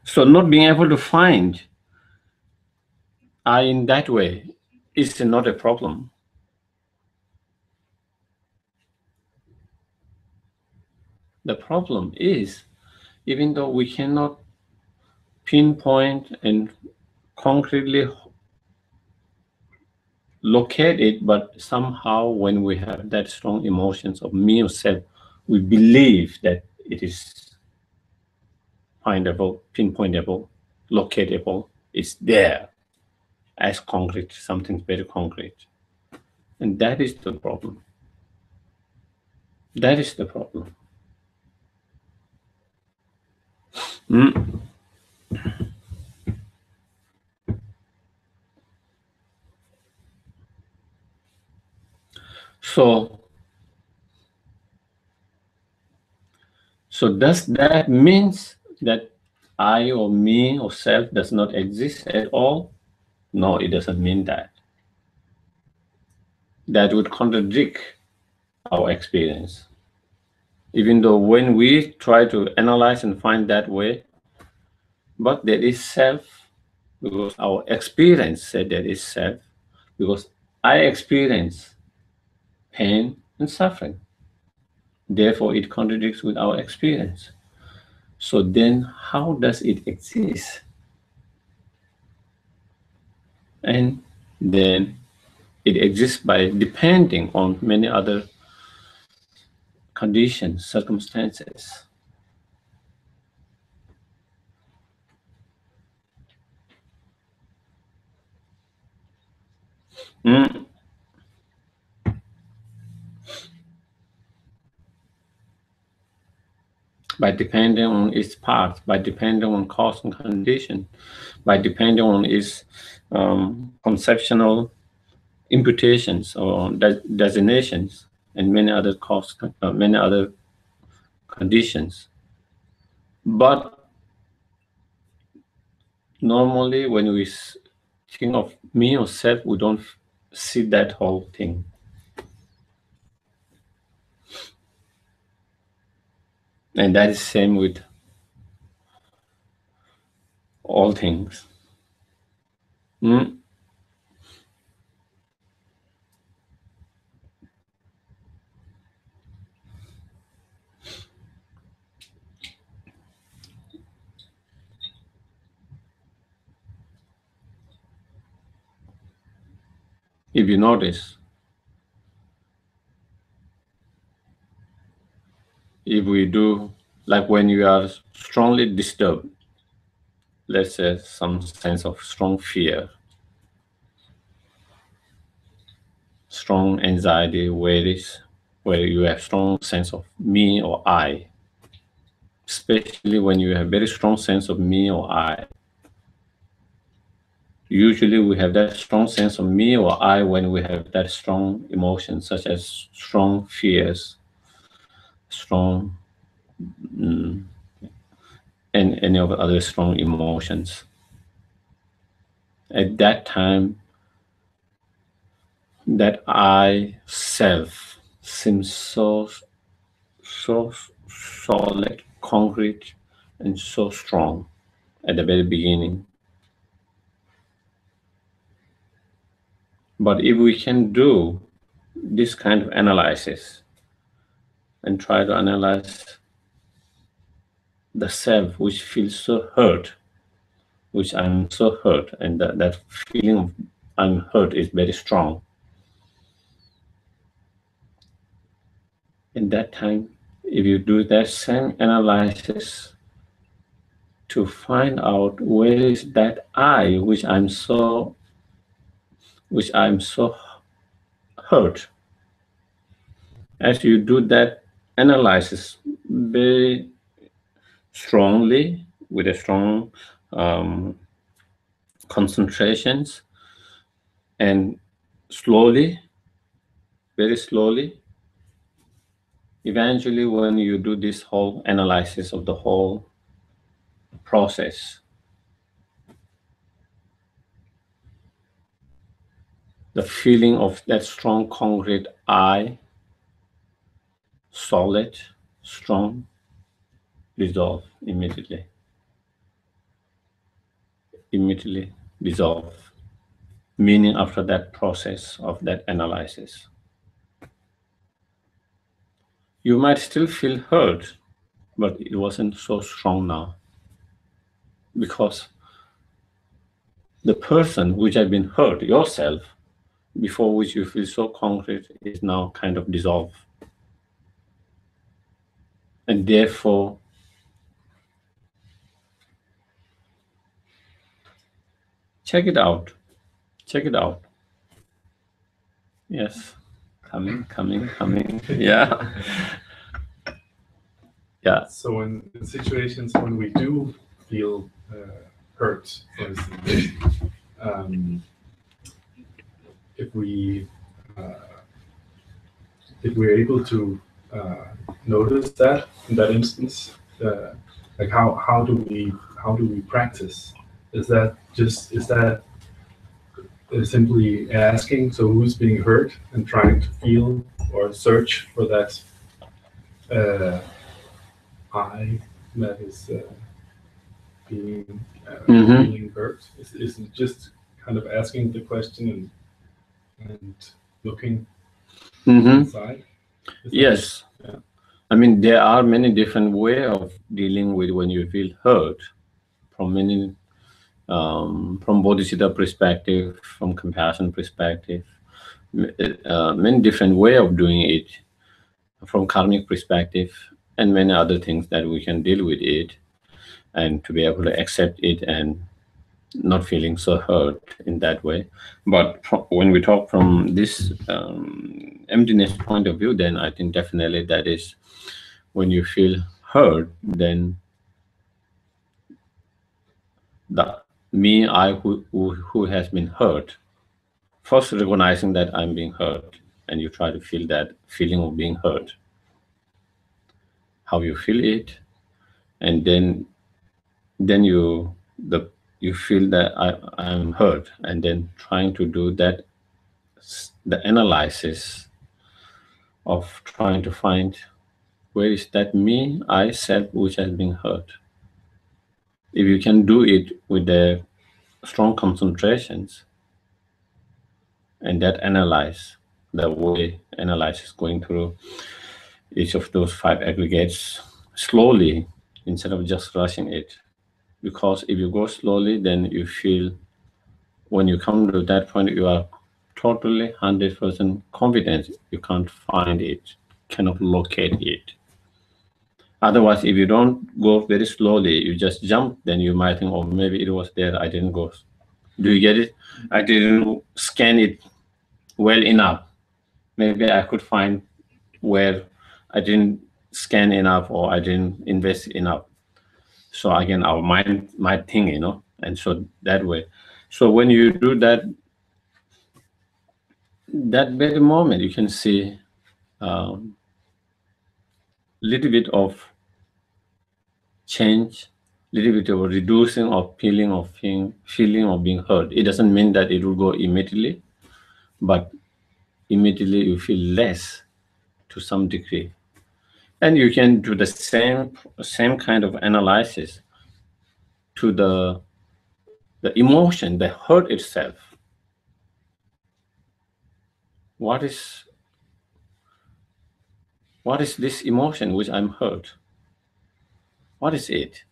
So not being able to find I in that way is not a problem. The problem is, even though we cannot pinpoint and concretely locate it, but somehow when we have that strong emotions of me or self, we believe that it is findable, pinpointable, locatable, it's there as concrete, something very concrete. And that is the problem. That is the problem. Mm. So does that means that I or me or self does not exist at all? No, it doesn't mean that. That would contradict our experience. Even though when we try to analyze and find that way, but there is self, because our experience said there is self, because I experience pain and suffering. Therefore, it contradicts with our experience. So then how does it exist? And then it exists by depending on many other conditions, circumstances. Mm. By depending on its parts, by depending on cause and condition, by depending on its conceptual imputations or designations, and many other many other conditions. But normally, when we think of me or self, we don't see that whole thing. And that is same with all things. Mm. If you notice, if we do, like when you are strongly disturbed, let's say some sense of strong fear, strong anxiety, worries, where you have strong sense of me or I, especially when you have very strong sense of me or I. Usually we have that strong sense of me or I when we have that strong emotions, such as strong fears, strong, and any of the other strong emotions. At that time, that I self seems so solid, concrete, and so strong at the very beginning. But if we can do this kind of analysis and try to analyze the self which feels so hurt, which I'm so hurt, and that feeling of I'm hurt is very strong. In that time, if you do that same analysis to find out where is that I which I'm so hurt, as you do that analysis very strongly with a strong concentrations and slowly, very slowly, eventually when you do this whole analysis of the whole process, the feeling of that strong concrete I, solid, strong, dissolve immediately. Immediately dissolve. Meaning after that process of that analysis, you might still feel hurt, but it wasn't so strong now, because the person which had been hurt, yourself, before which you feel so concrete, is now kind of dissolved. And therefore, check it out. Check it out. Yes. Coming. Yeah. Yeah. So in situations when we do feel hurt, for instance, if we're able to notice that in that instance, like how do we practice? Is that simply asking, so who's being hurt, and trying to feel or search for that I that is being feeling hurt? Is it just kind of asking the question and looking inside? Yes. Yeah. I mean, there are many different ways of dealing with when you feel hurt, from many, from Bodhisattva perspective, from compassion perspective, many different way of doing it, from karmic perspective, and many other things that we can deal with it, and to be able to accept it and not feeling so hurt in that way. But when we talk from this emptiness point of view, then I think definitely that is when you feel hurt, then the me, I who has been hurt, first recognizing that I'm being hurt, and you try to feel that feeling of being hurt, how you feel it, and then you feel that I'm hurt, and then trying to do that, the analysis of trying to find where is that me, I, self, which has been hurt. If you can do it with the strong concentrations, and that analyze the way analysis going through each of those 5 aggregates slowly instead of just rushing it. Because if you go slowly, then you feel, when you come to that point, you are totally 100% confident you can't find it, cannot locate it. Otherwise, if you don't go very slowly, you just jump, then you might think, oh, maybe it was there, I didn't go. Do you get it? I didn't scan it well enough. Maybe I could find where I didn't scan enough, or I didn't invest enough. So again, our mind might think, and so that way. So when you do that, that very moment, you can see little bit of change, little bit of reducing of feeling of being hurt. It doesn't mean that it will go immediately, but immediately you feel less to some degree. And you can do the same kind of analysis to the emotion, the hurt itself. What is this emotion which I'm hurt? What is it?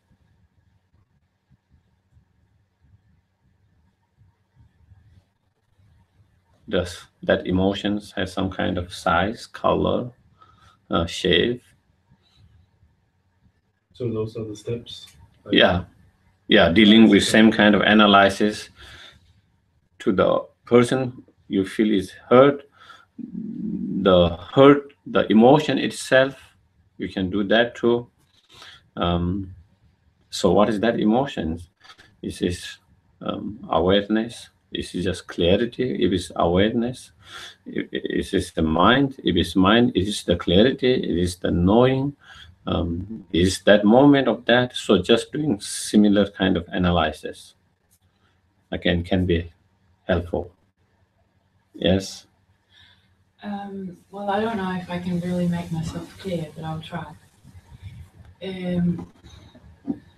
Does that emotions have some kind of size, color, shape? So those are the steps. Yeah, dealing with same kind of analysis to the person you feel is hurt, the emotion itself, you can do that too. So what is that emotion? Is this awareness? Is it just clarity? If it's awareness, is this the mind? If it's mind, it is the clarity, it is the knowing, is that moment of that. So just doing similar kind of analysis again can be helpful. Yes. Well, I don't know if I can really make myself clear, but I'll try.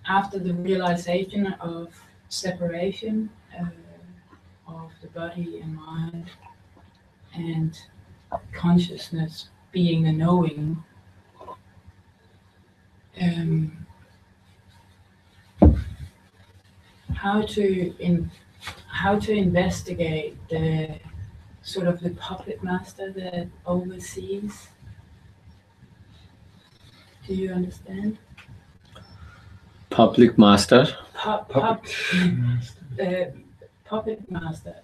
After the realization of separation of the body and mind, and consciousness being the knowing, how to investigate the sort of the puppet master that oversees. Do you understand? Public master. Puppet master.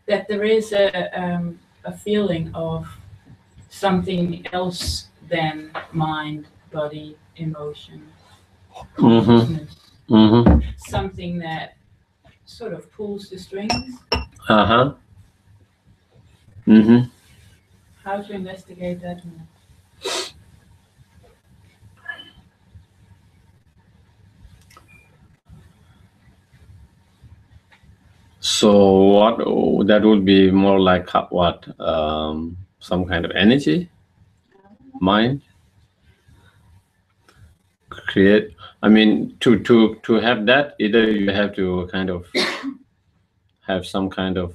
That there is a feeling of something else than mind, body, emotion, consciousness. Mm-hmm. Something that sort of pulls the strings. Uh-huh. Mm-hmm. How to investigate that more? So what, that would be more like what? Some kind of energy, mind, create. I mean, to have that, either you have to kind of have some kind of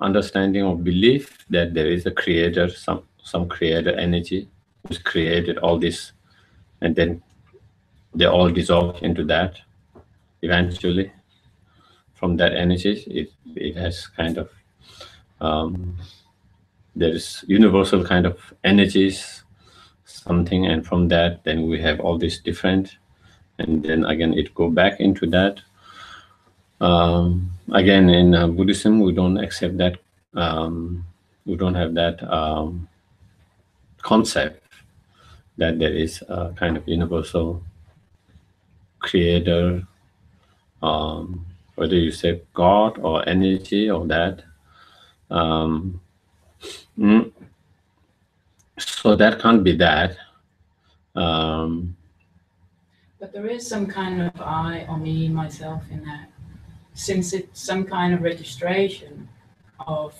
understanding or belief that there is a creator, some creator energy who's created all this, and then they all dissolve into that eventually. From that energy, it has kind of there's universal kind of energies, something, and from that then we have all these different, and then again it go back into that. Again, in Buddhism, we don't accept that. We don't have that concept that there is a kind of universal creator, whether you say God or energy or that. So that can't be that. But there is some kind of I or me, myself in that, since it's some kind of registration of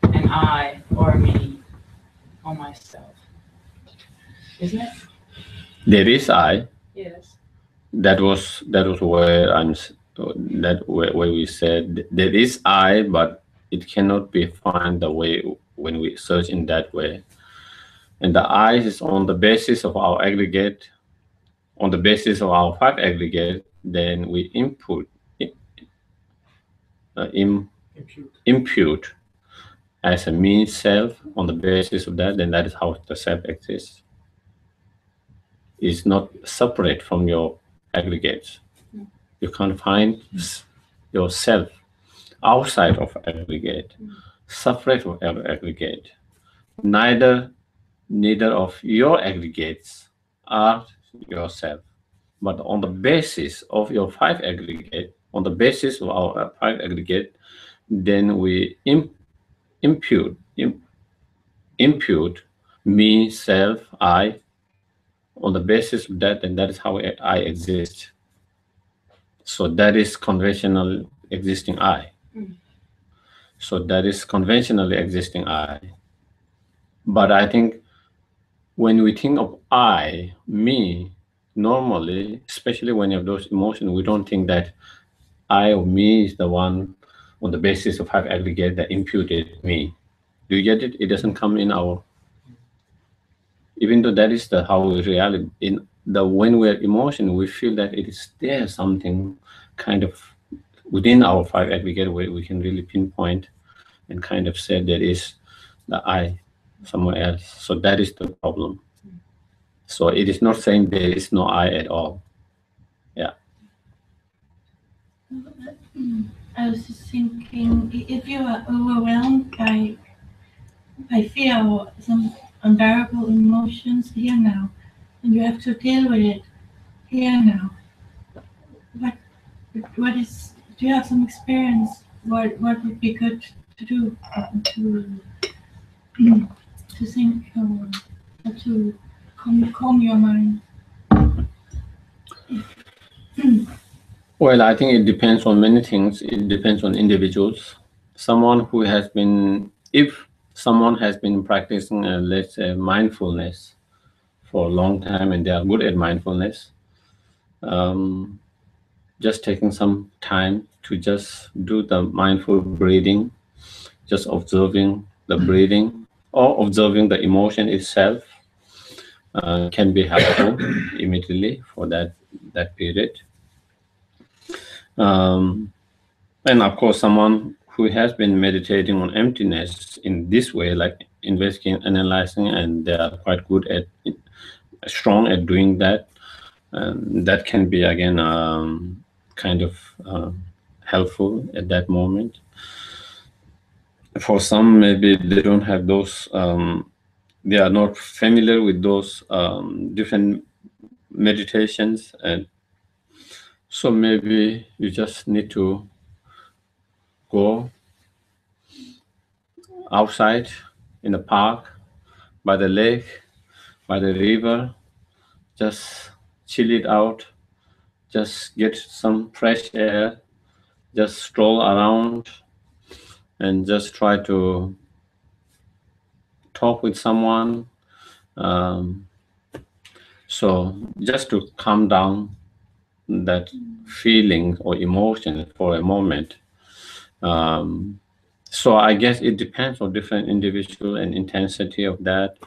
an I or a me or myself, isn't it? There is I. Yes. That was where where we said there is I, but it cannot be found the way when we search in that way. And the I is on the basis of our aggregate, on the basis of our 5 aggregate. Then we impute as a me self on the basis of that. Then that is how the self exists. It's not separate from your aggregates. You can't find yourself outside of aggregate, separate from aggregate. Neither of your aggregates are yourself, but on the basis of your 5 aggregate, on the basis of our 5 aggregate, then we impute me, self, I. On the basis of that, and that is how I exist. So that is conventional existing I. So that is conventionally existing I. But I think when we think of I, me, normally, especially when you have those emotions, we don't think that I or me is the one on the basis of 5 aggregate that imputed me. Do you get it? It doesn't come in our, even though that is how we reality, when we're emotion, we feel that it is there something kind of within our 5 aggregate where we can really pinpoint and kind of say there is the I somewhere else. So that is the problem. So it is not saying there is no I at all. Yeah. I was just thinking, if you are overwhelmed by fear or some unbearable emotions here now, and you have to deal with it here now, what is? Do you have some experience? What would be good to do to think or to calm your mind? Well, I think it depends on many things. It depends on individuals. Someone who has been, if someone has been practicing, let's say, mindfulness for a long time and they are good at mindfulness, just taking some time to just do the mindful breathing, just observing the breathing or observing the emotion itself can be helpful immediately for that period. And of course, someone who has been meditating on emptiness in this way, like investigating, analyzing, and they are quite good at strong at doing that. That can be again kind of helpful at that moment. For some, maybe they don't have those, they are not familiar with those different meditations, and so maybe you just need to go outside in the park, by the lake, by the river, just chill it out, just get some fresh air, just stroll around, and just try to talk with someone. So just to calm down that feeling or emotion for a moment. So I guess it depends on different individual and intensity of that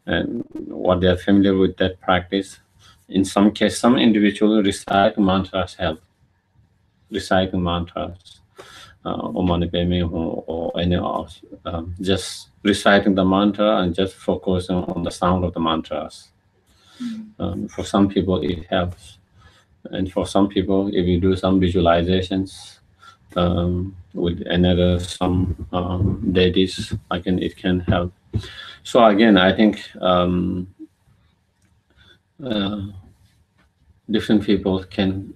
and what they're familiar with that practice. In some case, some individuals recite mantras help. Reciting mantras, Om Mani Padme Hum, or any else. Just reciting the mantra and just focusing on the sound of the mantras. For some people, it helps. And for some people, if you do some visualizations with another, some deities, it can help. So again, I think different people can,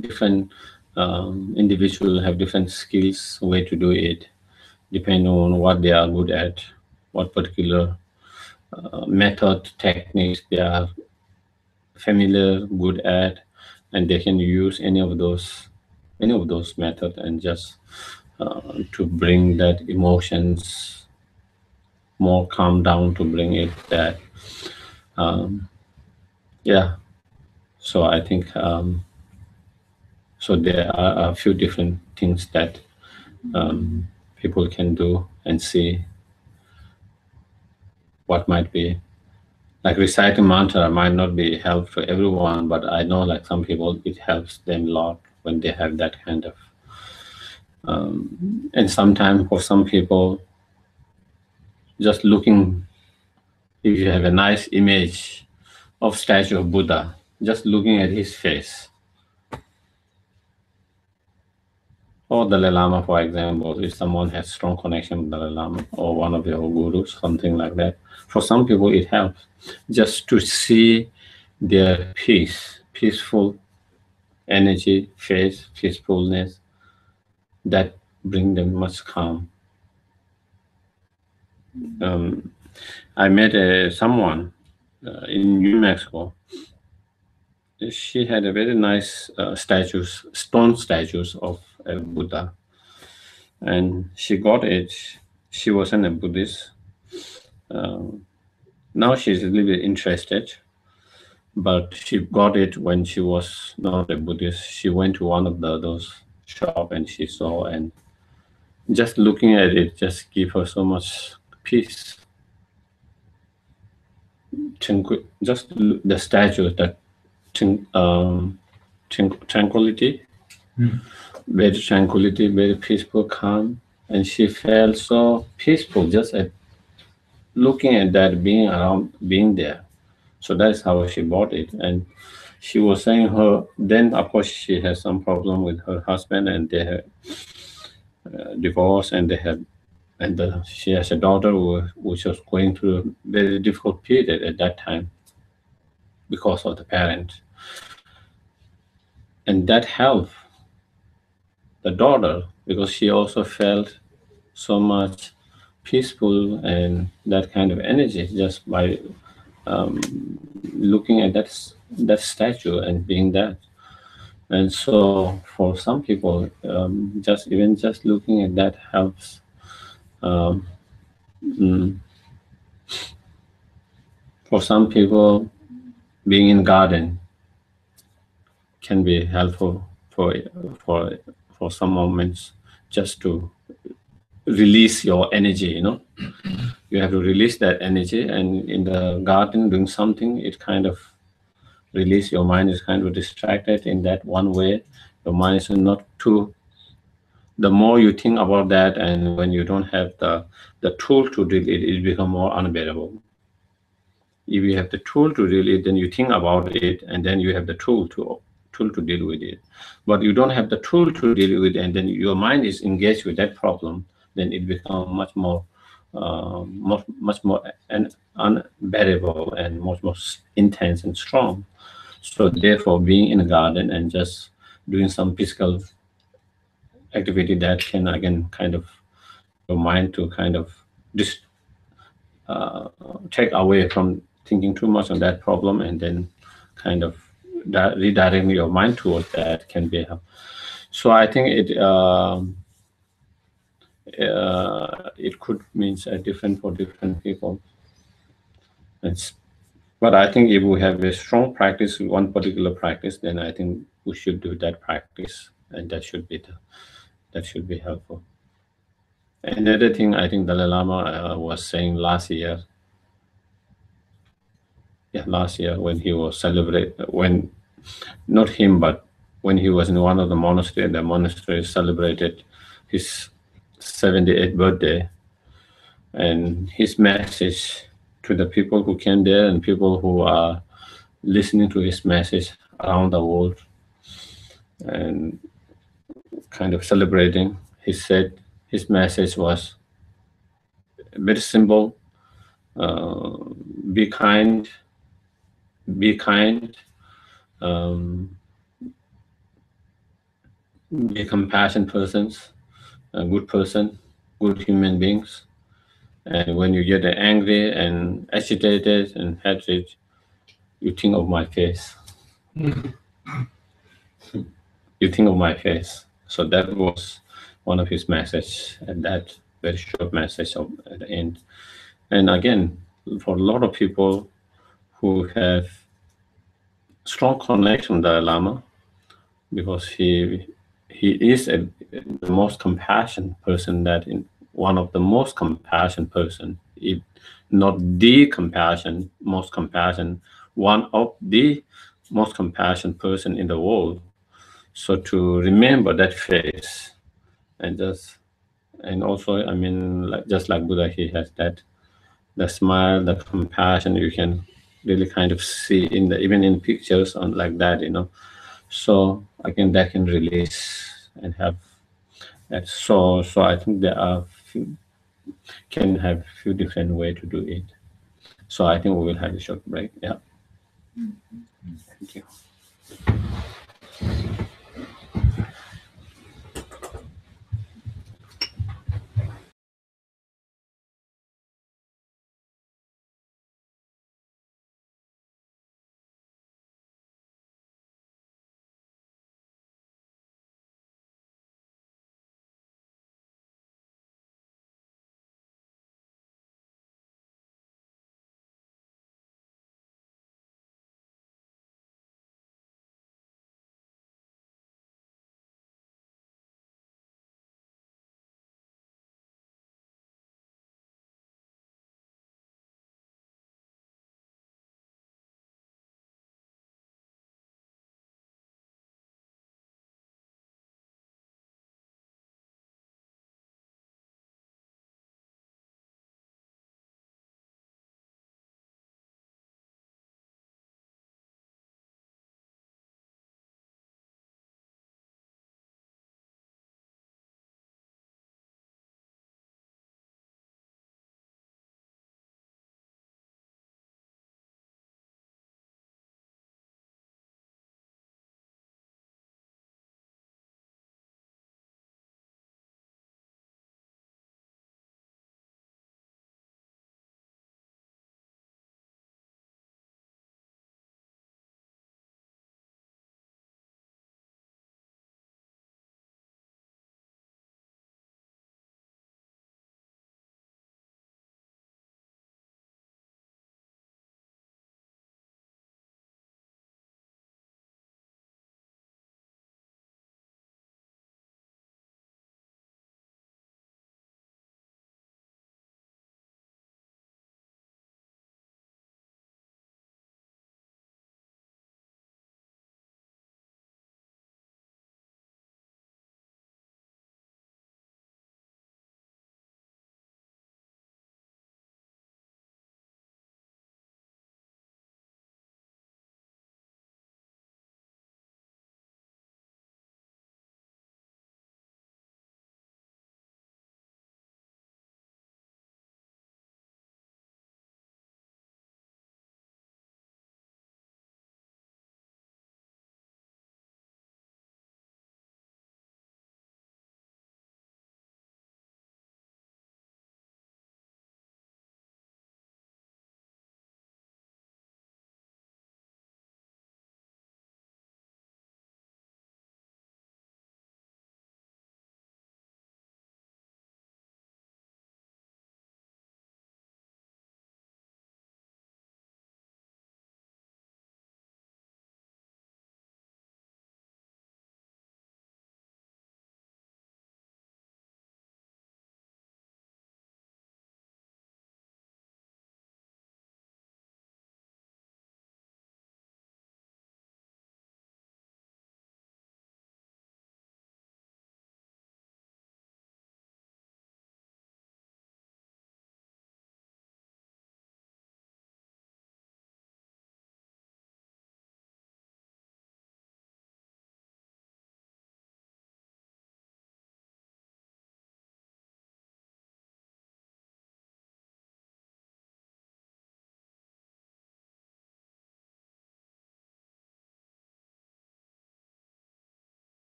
different individuals have different skills, way to do it, depending on what they are good at, what particular method, techniques they are familiar, good at, and they can use any of those methods and just to bring that emotions more calm down, to bring it that yeah. So I think so there are a few different things that people can do and see what might be. Like reciting mantra might not be help for everyone, but I know like some people, it helps them a lot when they have that kind of, and sometimes for some people, just looking, if you have a nice image of statue of Buddha, just looking at his face, or Dalai Lama, for example, if someone has strong connection with Dalai Lama or one of your gurus, something like that. For some people, it helps just to see their peaceful energy, face, peacefulness, that bring them much calm. I met someone in New Mexico. She had a very nice stone statues of a Buddha, and she got it. She wasn't a Buddhist. Now she's a little bit interested, but she got it when she was not a Buddhist. She went to one of those shop and she saw, and just looking at it just give her so much peace. Just the statue, that tranquility, very tranquility, very peaceful, calm, and she felt so peaceful just at looking at that, being around, being there. So that's how she bought it. And she was saying then of course she has some problem with her husband, and they have divorced, and they had, and she has a daughter which was going through a very difficult period at that time because of the parents. And that helped the daughter because she also felt so much peaceful and that kind of energy just by looking at that statue and being that. And so for some people, just looking at that helps. For some people, being in garden can be helpful for some moments, just to release your energy. You have to release that energy, and in the garden doing something, it kind of release. Your mind is kind of distracted in that one way. Your mind is not too the more you think about that, and when you don't have the tool to deal it, it becomes more unbearable. If you have the tool to deal it, then you think about it, and then you have the tool to deal with it. But you don't have the tool to deal with it, and then your mind is engaged with that problem, then it becomes much more unbearable and much more intense and strong. So therefore, being in a garden and just doing some physical activity that can again kind of your mind to kind of just take away from thinking too much on that problem, and then kind of redirecting your mind towards that can be help. So I think it could means different for different people. It's, but I think if we have a strong practice, one particular practice, then I think we should do that practice, and that should be helpful. Another thing I think Dalai Lama was saying last year, when he was when not him, but when he was in one of the monastery celebrated his 78th birthday, and his message to the people who came there and people who are listening to his message around the world and kind of celebrating. He said his message was very simple: be kind, be kind, um, be compassionate persons, a good person, good human beings. And when you get angry and agitated and hatred, you think of my face. You think of my face. So that was one of his message, and that very short message at the end. And again, for a lot of people who have strong connection with Dalai Lama, because he is the most compassionate person, that in one of the most compassionate person, if not the most compassion, one of the most compassionate person in the world. So to remember that face, and also, I mean, like just like Buddha, he has that the smile, the compassion you can really kind of see in the even in pictures on like that, So again, that can release and have that. So I think there are can have few different way to do it. So I think we will have a short break. Yeah. Thank you.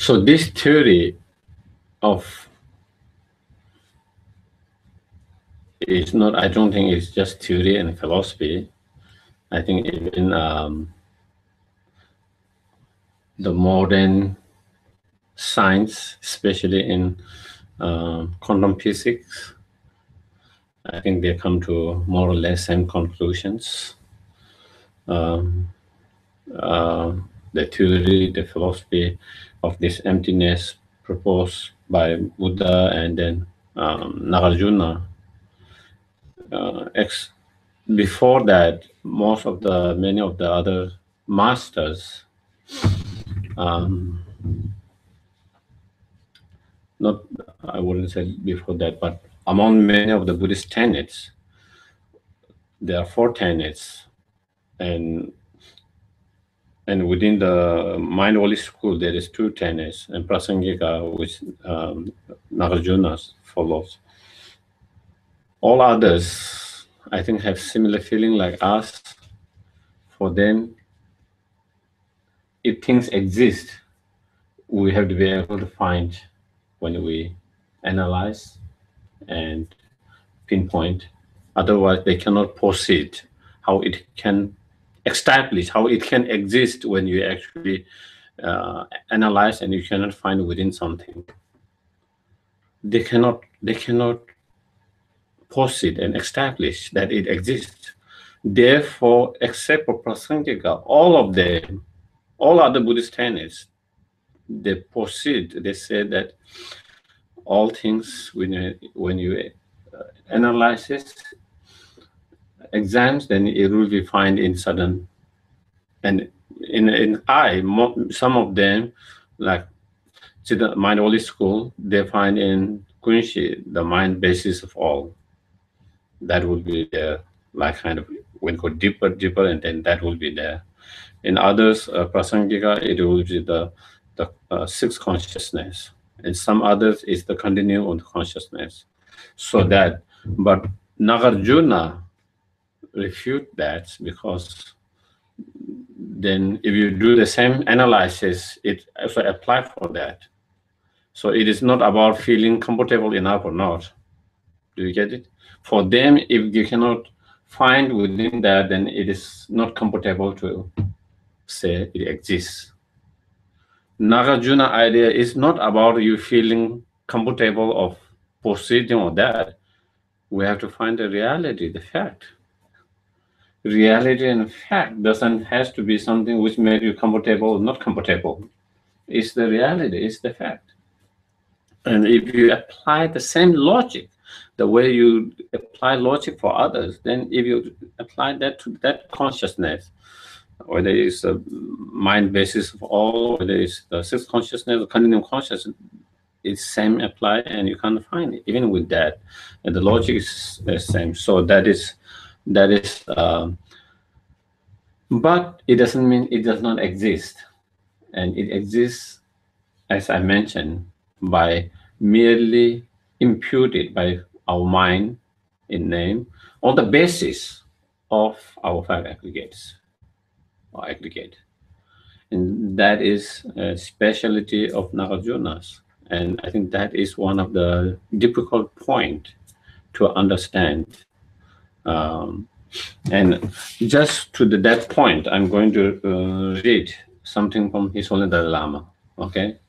So this theory of is not, I don't think it's just theory and philosophy. I think even the modern science, especially in quantum physics, I think they come to more or less same conclusions. The theory, the philosophy of this emptiness proposed by Buddha and then Nagarjuna. Before that, many of the other masters, not, I wouldn't say before that, but among many of the Buddhist tenets, there are 4 tenets, and within the Mind-Only school, there is 2 tenets, and Prasangika, which Nagarjuna follows. All others, I think, have similar feeling like us. For them, if things exist, we have to be able to find when we analyze and pinpoint. Otherwise, they cannot proceed how it can establish, how it can exist when you actually analyze and you cannot find within something. They cannot proceed and establish that it exists. Therefore, except for Prasangika, all of them, all other Buddhist tenets, they proceed, they say that all things, when you analyze it, exams, then it will be found in sudden. And in some of them, like the Mind-Only school, they find in Kunshi the mind basis of all. That will be there, like kind of when go deeper, and then that will be there. In others, Prasangika, it will be the sixth consciousness. And some others is the continuum of the consciousness. So that, but Nagarjuna refute that, because then if you do the same analysis, it also apply for that. So it is not about feeling comfortable enough or not. Do you get it? For them, if you cannot find within that, then it is not comfortable to say it exists. Nagarjuna idea is not about you feeling comfortable of proceeding or that. We have to find the reality, the fact. Reality and fact has to be something which made you comfortable or not comfortable. It's the reality, it's the fact. And if you apply the same logic, the way you apply logic for others, then if you apply that to that consciousness, whether it's a mind basis of all, whether it's the sixth consciousness or continuum consciousness, it's same apply, and you can't find it. Even with that, and the logic is the same. So that is, but it doesn't mean it does not exist, and it exists, as I mentioned, by merely imputed by our mind in name on the basis of our 5 aggregates or aggregate. And that is a specialty of Nagarjuna's. And I think that is one of the difficult points to understand. And just to that point, I'm going to read something from His Holiness Dalai Lama, okay?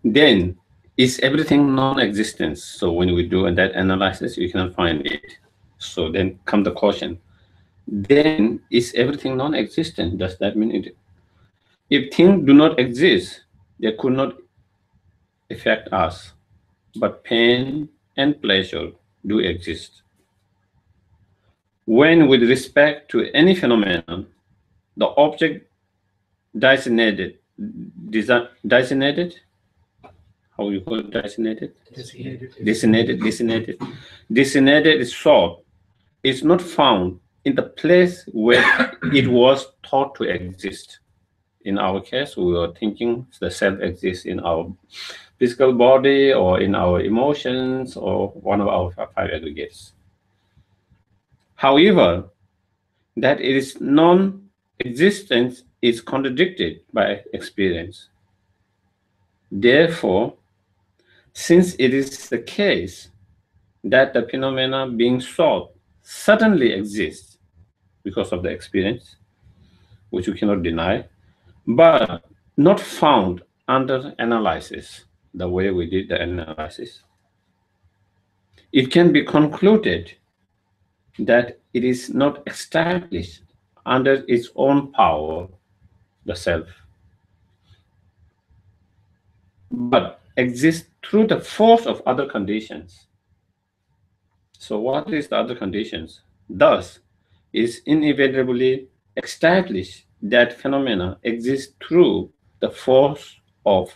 Then, is everything non-existence? So when we do that analysis, you cannot find it. So then come the question. Then, is everything non-existent? Does that mean it? If things do not exist, they could not affect us. But pain and pleasure do exist. When, with respect to any phenomenon, the object designated, how you call it, designated is sought, is not found in the place where it was thought to exist. In our case, we were thinking the self exists in our physical body or in our emotions or one of our 5 aggregates. However, that it is existence is contradicted by experience. Therefore, since it is the case that the phenomena being sought certainly exists because of the experience, which we cannot deny, but not found under analysis, the way we did the analysis, it can be concluded that it is not established under its own power, the self, but exists through the force of other conditions. So what is the other conditions? Thus, is inevitably established that phenomena exist through the force of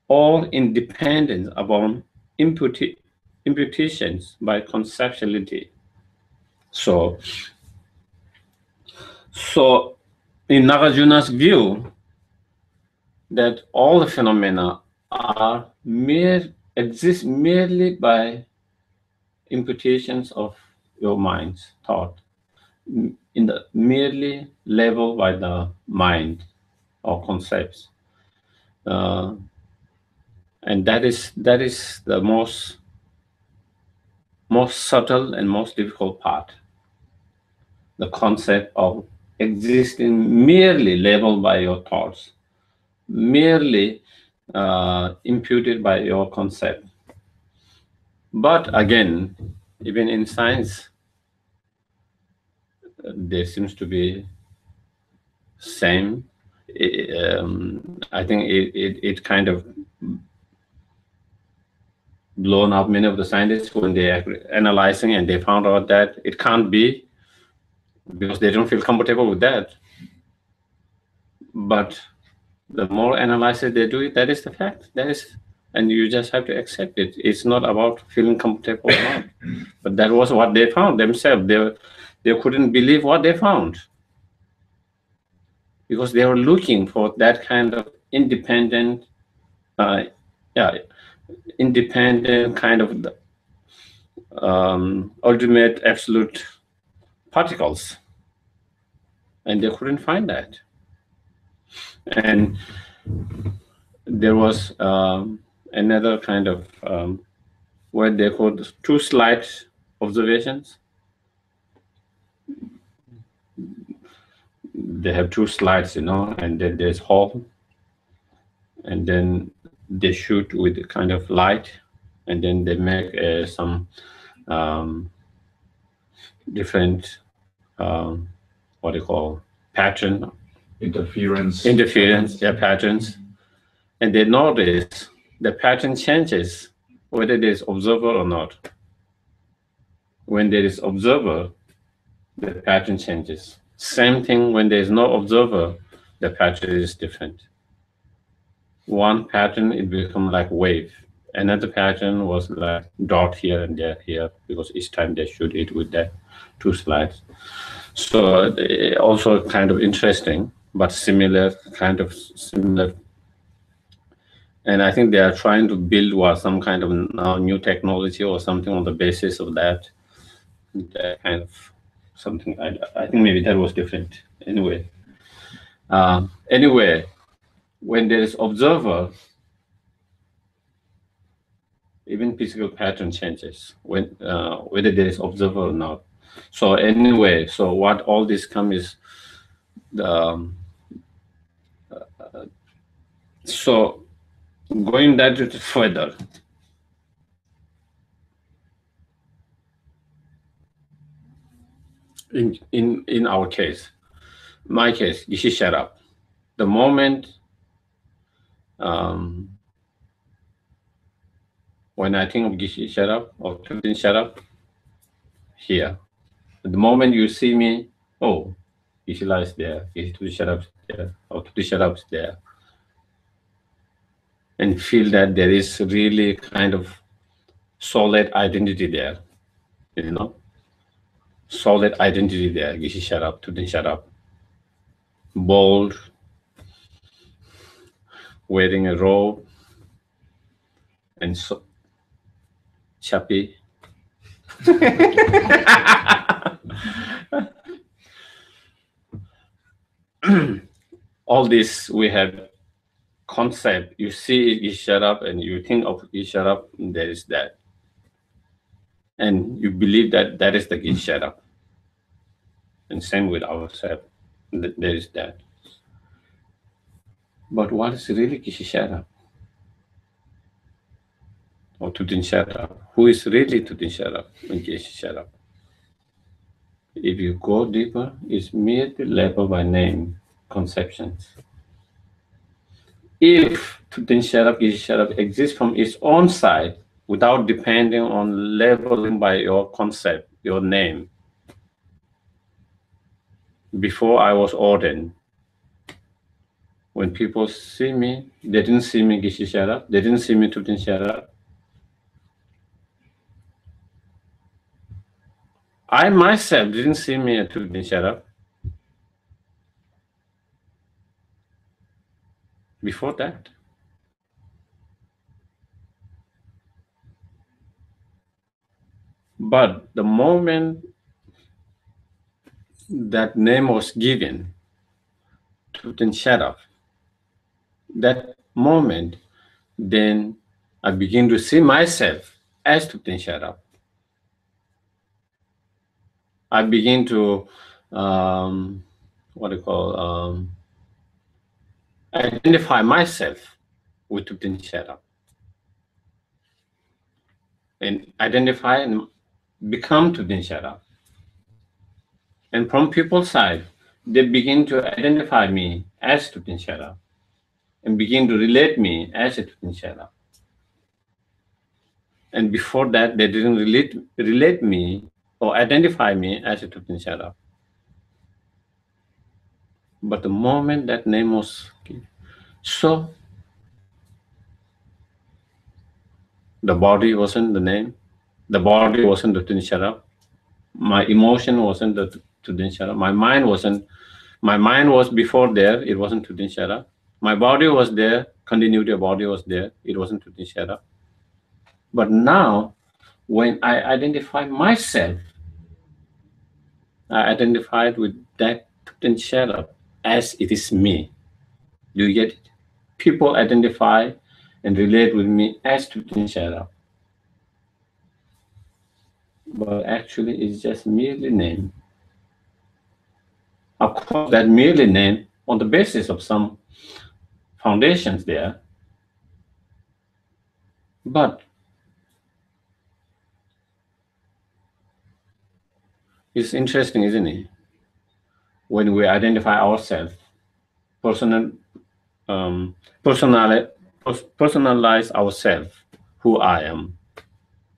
all independence upon imputations by conceptuality. So in Nagarjuna's view, that all the phenomena exist merely by imputations of your mind's thought, in the merely level by the mind or concepts, and that is the most subtle and most difficult part. The concept of existing merely leveled by your thoughts, merely imputed by your concept. But again, even in science, there seems to be same. I think it kind of blown up many of the scientists when they are analyzing, and they found out that it can't be, because they don't feel comfortable with that. But the more analysis they do it, that is the fact. That is, and you just have to accept it. It's not about feeling comfortable or not. But that was what they found themselves. They couldn't believe what they found, because they were looking for that kind of independent, independent kind of ultimate absolute particles, and they couldn't find that. And there was another kind of what they called two slide observations. They have two slides, and then there's hole, and then they shoot with kind of light, and then they make some different what do you call pattern, interference, patterns, and they notice the pattern changes whether there's observer or not. When there is observer, the pattern changes. Same thing when there is no observer, the pattern is different. One pattern, it becomes like wave. Another pattern was like dot here and there here, because each time they shoot it with that two slides. So also kind of interesting, but similar. And I think they are trying to build some kind of new technology or something on the basis of that kind of something. I think maybe that was different. Anyway, when there is observer, even physical pattern changes when whether there is observer or not. So anyway, so what all this comes is the so going that further. In our case, my case, Geshe Sharap, the moment when I think of Geshe Sharap or Thubten Sharap, here, the moment you see me, oh, Geshe La is there, Geshe Thubten Sharap is there, or Thubten Sharap is there, and feel that there is really kind of solid identity there, solid identity there, Geshe Sharap, Thubten Sharap, bold, wearing a robe, and so chappy. all this we have concept. You see Isharab and you think of Isharab, there is that. And you believe that that is the Isharab. And same with ourselves, there is that. But what is really Isharab? Or Tutin Sharab? Who is really Tutin Sharab and Sharab? If you go deeper, it's merely level by name conceptions. If Tutin Sharab, Sharab exists from its own side without depending on labeling by your concept, your name, before I was ordained, when people see me, they didn't see me Gishi Sharab, they didn't see me Tutin Sharab. I myself didn't see me at Tutin Sharab. Before that. But the moment that name was given to Tutin Sharab, that moment, then I begin to see myself as Tutin Sharab. I begin to, identify myself with Tutin Sharab. And identify and become Tutin Sharab. And from people's side, they begin to identify me as Tutin Sharab and begin to relate me as a Tutin Sharab. And before that, they didn't relate me or identify me as a Tutin Sharab. But the moment that name was given, so the body wasn't the name, the body wasn't the Tutin Sharab, my emotion wasn't the Tutin Sharab, my mind was before there, it wasn't Tutin Sharab, my body was there, continuity of body was there, it wasn't Tutin Sharab. But now, when I identify myself, I identified with that Tutin Sharab as it is me. Do you get it? People identify and relate with me as Tutin Sharab. But actually, it's just merely name. Of course, that merely name on the basis of some foundations there. But it's interesting, isn't it? When we identify ourselves, personalize ourselves, who I am,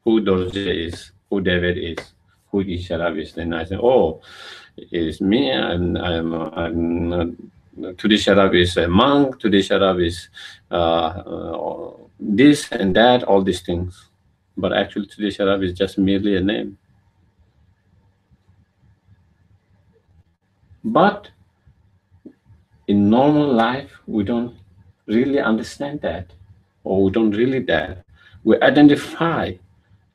who Dorje is, who David is, who Isharab is. Then I say, oh, it's me, I'm Tutin Sharab is a monk, Tutin Sharab is this and that, all these things. But actually, Tutin Sharab is just merely a name. But in normal life, we don't really understand that, or we don't really that. We identify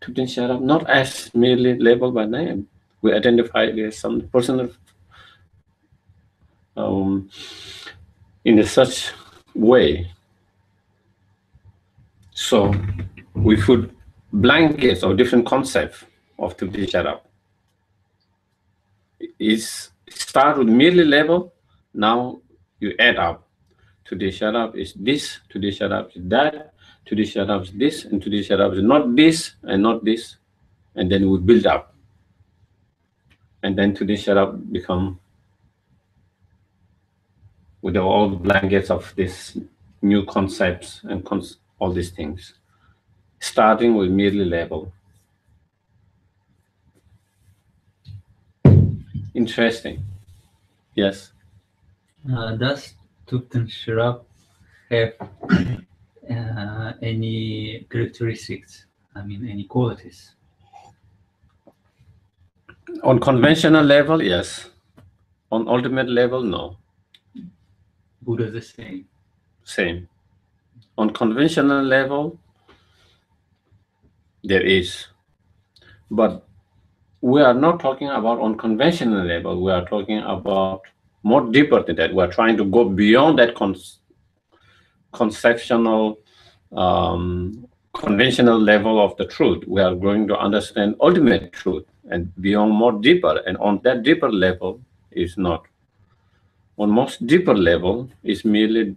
Tutin Sharab not as merely labeled by name. We identify it as some personal, in a such way. So we put blankets of different concepts of Tutin Sharab. It's start with merely label. Now you add up. Tutin Sharab is this, Tutin Sharab is that, Tutin Sharab is this, and Tutin Sharab is not this and not this. And then we build up. And then Tutin Sharab become with all the blankets of these new concepts and all these things. Starting with merely label. Interesting. Yes. Does Tutin Sharab have any characteristics? I mean, any qualities? On conventional level, yes. On ultimate level, no. Buddha the same. Same. On conventional level, there is. But we are not talking about on conventional level. We are talking about more deeper than that. We're trying to go beyond that conceptual, conventional level of the truth. We are going to understand ultimate truth and beyond, more deeper. And on that deeper level is not. On most deeper level is merely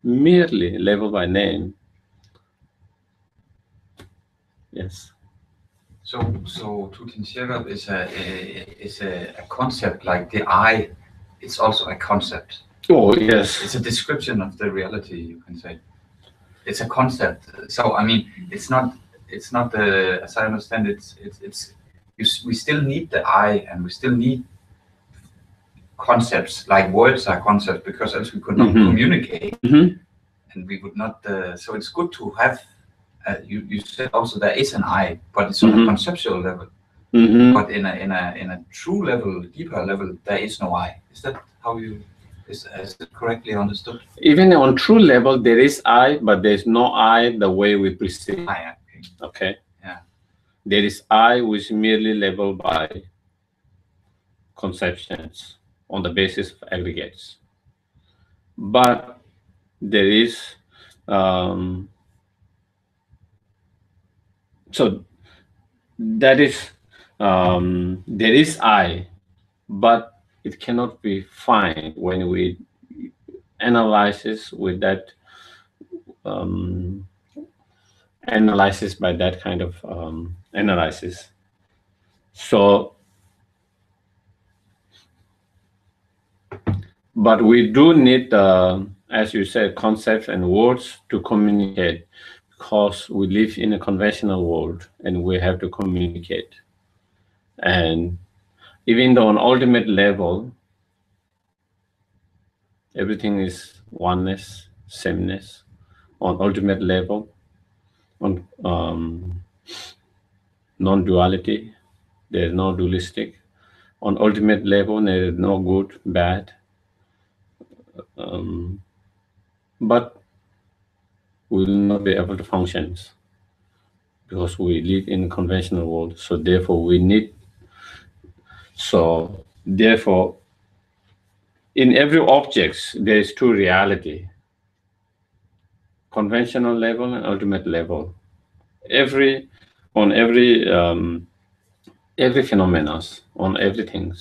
level by name. Yes. So Tutin is a concept like the I. It's also a concept. Oh yes. It's a description of the reality, you can say. It's a concept. So I mean, it's not the, as I understand it, we still need the I, and we still need concepts, like words are concepts, because else we could not communicate, and we would not. So it's good to have. You said also there is an I, but it's on a conceptual level. But in a true level, deeper level, there is no I. Is that how you? Is it correctly understood? Even on true level, there is I, but there is no I the way we perceive. Okay. Yeah. There is I, which is merely labeled by conceptions on the basis of aggregates. But there is so that is there is I, but it cannot be fine when we analyze with that analysis by that kind of analysis. So, but we do need, as you said, concepts and words to communicate, because we live in a conventional world and we have to communicate. And even though on ultimate level, everything is oneness, sameness, on ultimate level, on non-duality, there is no dualistic. On ultimate level, there is no good, bad. But we will not be able to function because we live in a conventional world. So therefore, we need. So therefore, in every object, there is two reality: conventional level and ultimate level. On every phenomena, on everything,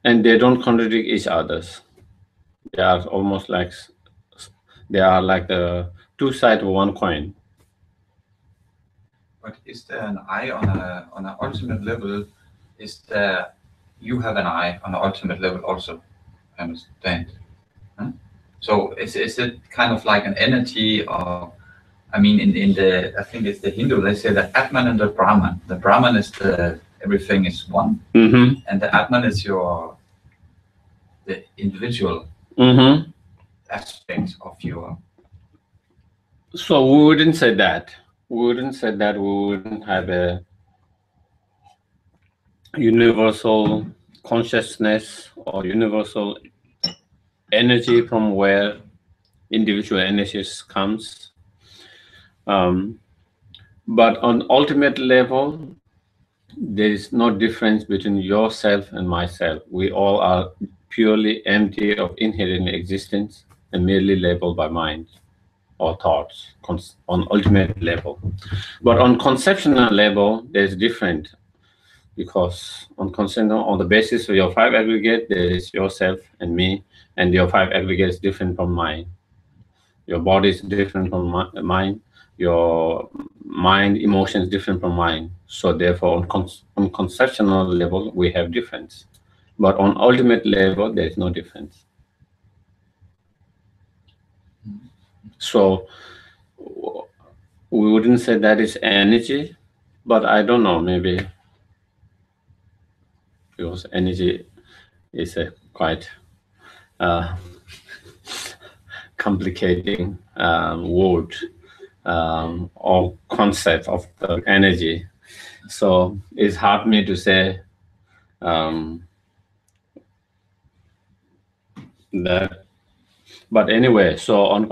and they don't contradict each others. They are almost like the two sides of one coin. But is there an I on an ultimate level? Is there, you have an I on an ultimate level also? I understand. Huh? So is it kind of like an energy, or I mean, in the, I think it's the Hindu, they say the Atman and the Brahman. The Brahman is everything is one, and the Atman is the individual aspect of your. So we wouldn't say that. We wouldn't say that. We wouldn't have a universal consciousness or universal energy from where individual energies comes. But on ultimate level, there is no difference between yourself and myself. We all are purely empty of inherent existence and merely labeled by mind or thoughts on ultimate level. But on conceptual level, there's different, because on the basis of your five aggregate, there is yourself and me, and your five aggregates different from mine. Your body is different from mine. Your mind, emotions different from mine. So therefore, on conceptual level, we have difference. But on ultimate level, there is no difference. So we wouldn't say that is energy, but I don't know, maybe because energy is a quite complicating word or concept of the energy. So it's hard for me to say that. But anyway, so on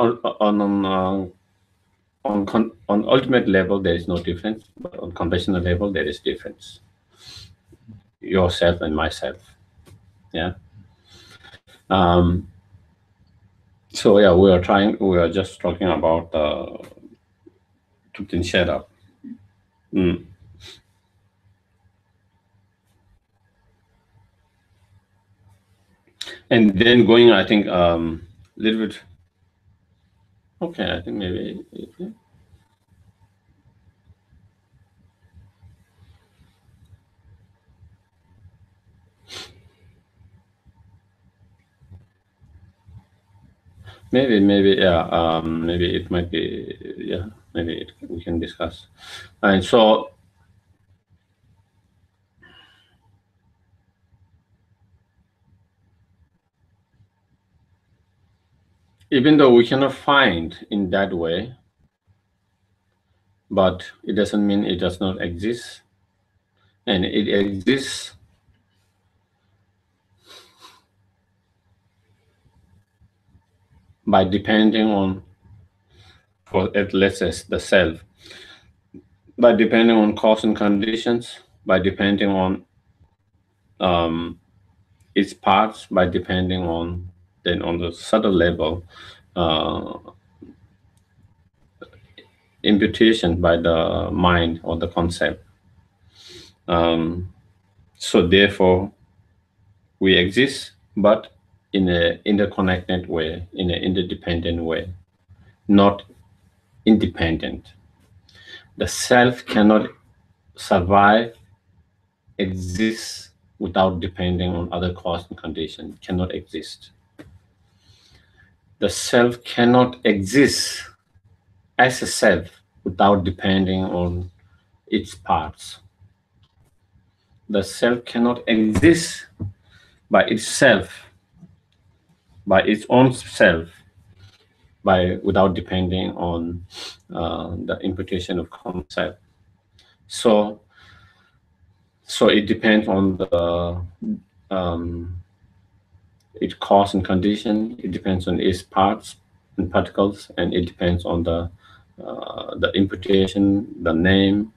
ultimate level, there is no difference, but on conventional level, there is difference. Yourself and myself, yeah. So yeah, we are just talking about Tupten Sherab. And then going, I think, little bit. Okay, I think maybe. Maybe, yeah. Maybe it might be, yeah. Maybe we can discuss. And so, even though we cannot find in that way, but it doesn't mean it does not exist, and it exists by depending on, let's say, the self, by depending on cause and conditions, by depending on its parts, by depending on, then on the subtle level, imputation by the mind or the concept. So therefore, we exist, but in an interconnected way, in an interdependent way, not independent. The self cannot survive, exist without depending on other cause and condition. It cannot exist. The self cannot exist as a self without depending on its parts. The self cannot exist by itself, by its own self, without depending on the imputation of concept. So it depends on the its cause and condition. It depends on its parts and particles, and it depends on the imputation, the name.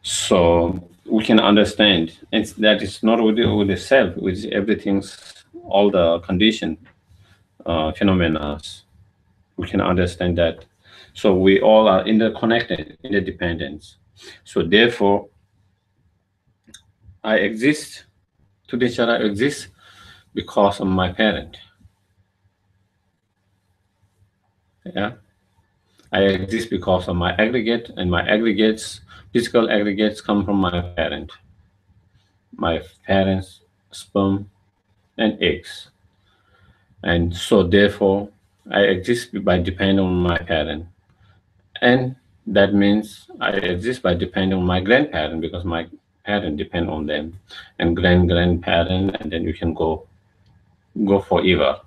So we can understand, and that is not with the self, with everything's, all the condition phenomena. We can understand that. So we all are interconnected, interdependent. So therefore, I exist, Tudeshara exists because of my parent. Yeah, I exist because of my aggregate, and my aggregates, physical aggregates, come from my parent. My parents' sperm and eggs. And so therefore, I exist by depending on my parent. And that means I exist by depending on my grandparent, because my parent depend on them, and grandparent, and then you can go forever.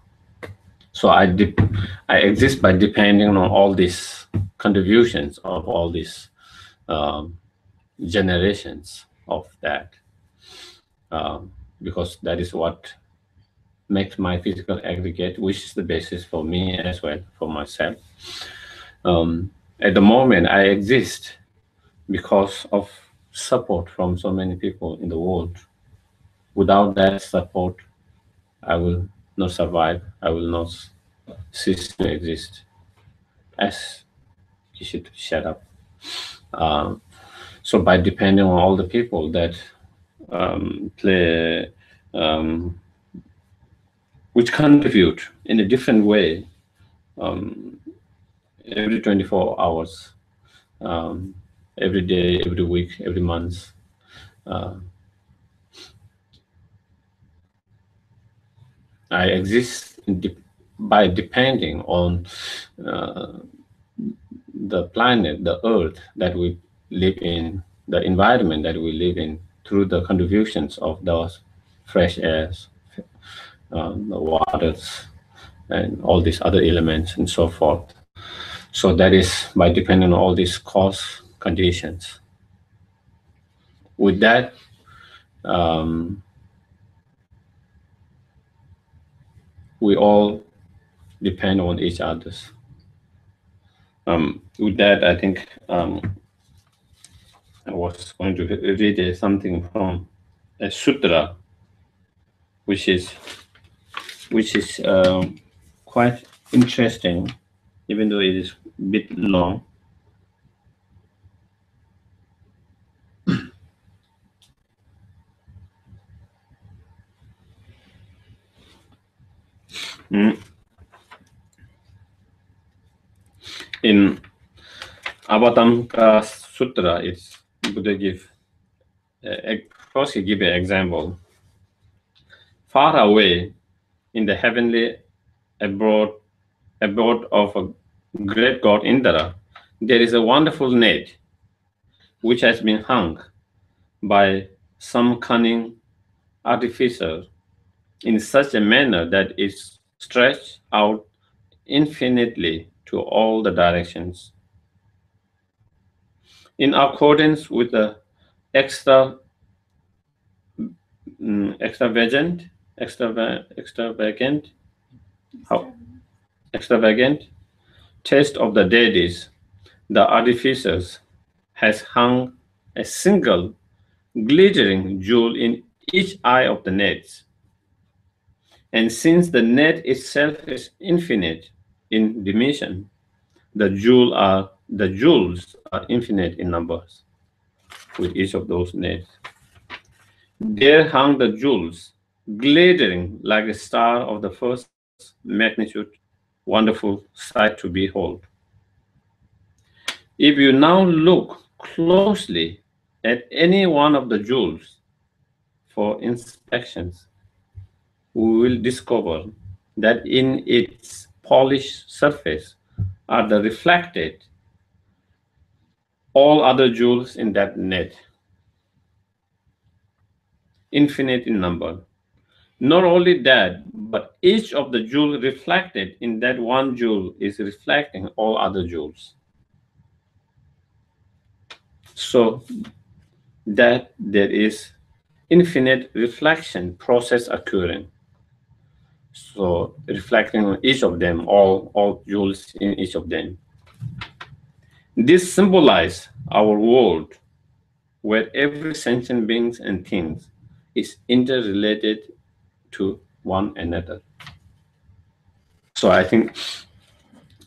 So I exist by depending on all these contributions of all these generations of that, because that is what makes my physical aggregate, which is the basis for me as well, for myself. At the moment, I exist because of support from so many people in the world. Without that support, I will not survive. I will not cease to exist. As you should shut up. So by depending on all the people that play, which contribute in a different way, every 24 hours, every day, every week, every month. I exist by depending on the planet, the earth that we live in, the environment that we live in, through the contributions of those fresh airs, the waters, and all these other elements and so forth. So that is by depending on all these cause conditions. With that, we all depend on each other's. With that, I think I was going to read something from a sutra, which is which is quite interesting, even though it is a bit long. In Avatamsaka Sutra, it's Buddha first he give an example. Far away in the heavenly abode of a great god Indra, there is a wonderful net which has been hung by some cunning artificer in such a manner that it stretched out infinitely to all the directions. In accordance with the extravagant taste of the deities, the artificers has hung a single glittering jewel in each eye of the nets. And since the net itself is infinite in dimension, the jewels are infinite in numbers with each of those nets. There hung the jewels, glittering like a star of the first magnitude, wonderful sight to behold. If you now look closely at any one of the jewels for inspections, we will discover that in its polished surface are the reflected all other jewels in that net, infinite in number. Not only that, but each of the jewels reflected in that one jewel is reflecting all other jewels. So that there is infinite reflection process occurring. So reflecting on each of them, all jewels in each of them. This symbolizes our world where every sentient being and things is interrelated to one another. So I think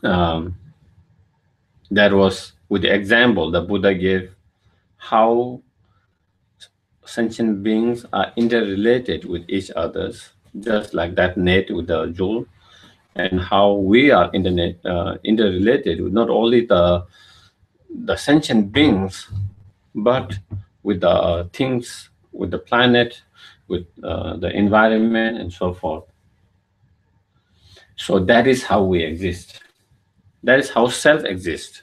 that was with the example that Buddha gave, how sentient beings are interrelated with each other, just like that net with the jewel, and how we are interrelated with not only the sentient beings, but with the things, with the planet, with the environment, and so forth. So that is how we exist. That is how self exists.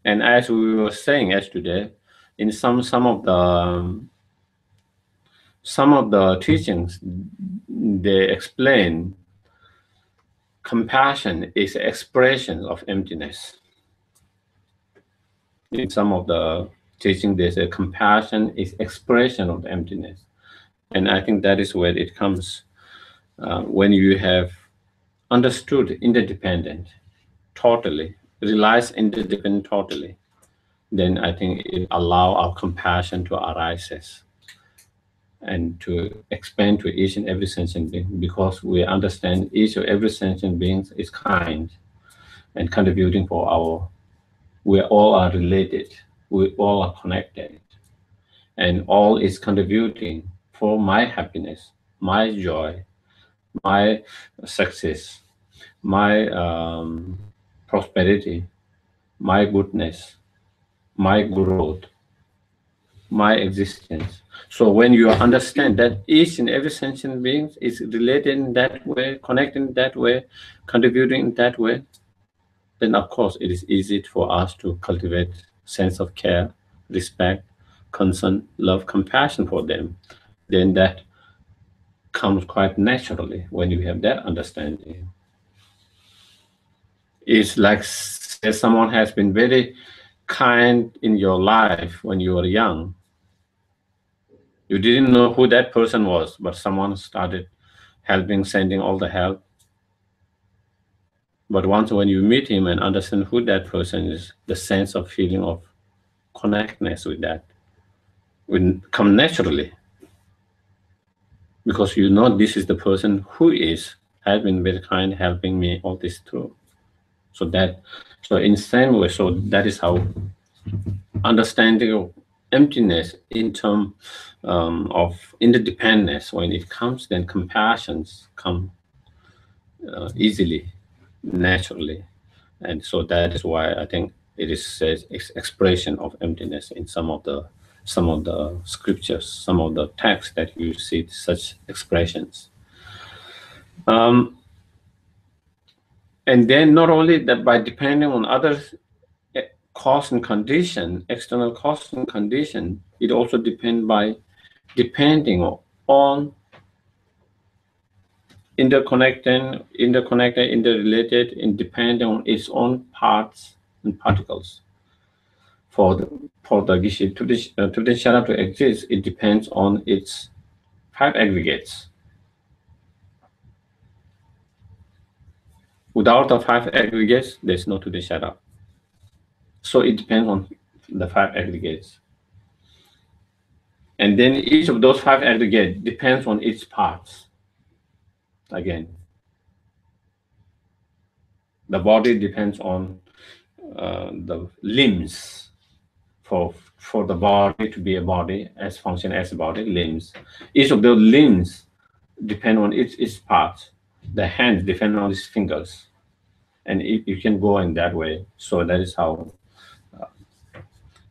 And as we were saying yesterday, in some of the teachings, they explain compassion is an expression of emptiness. In some of the teaching, they say compassion is expression of emptiness. And I think that is where it comes. When you have understood interdependent totally, realize interdependent totally, then I think it allows our compassion to arise and to expand to each and every sentient being, because we understand each and every sentient being is kind and contributing for our, we all are related, we all are connected, and all is contributing for my happiness, my joy, my success, my prosperity, my goodness, my growth, my existence. So when you understand that each and every sentient being is related in that way, connecting that way, contributing in that way, then of course it is easy for us to cultivate sense of care, respect, concern, love, compassion for them. Then that comes quite naturally when you have that understanding. It's like someone has been very kind in your life when you were young. You didn't know who that person was, but someone started helping, sending all the help. But once when you meet him and understand who that person is, the sense of feeling of connectedness with that will come naturally. because you know this is the person who has been very kind, helping me all this through. So in same way, so that is how understanding of emptiness in terms of interdependence. When it comes, then compassions come easily, naturally, and so that is why I think it is expression of emptiness in some of the scriptures, some of the texts that you see such expressions. And then not only that, by depending on others' cause and condition, external cause and condition, it also depending on interconnected, interrelated, and depending on its own parts and particles. For the Geshe Tudenshara to exist, it depends on its 5 aggregates. Without the 5 aggregates, there's no Tudenshara. So it depends on the 5 aggregates. And then each of those 5 aggregates depends on its parts. Again, the body depends on the limbs. For the body to be a body, as function as a body, limbs. Each of those limbs depend on its parts. The hands depend on its fingers. And you can go in that way. So that is how.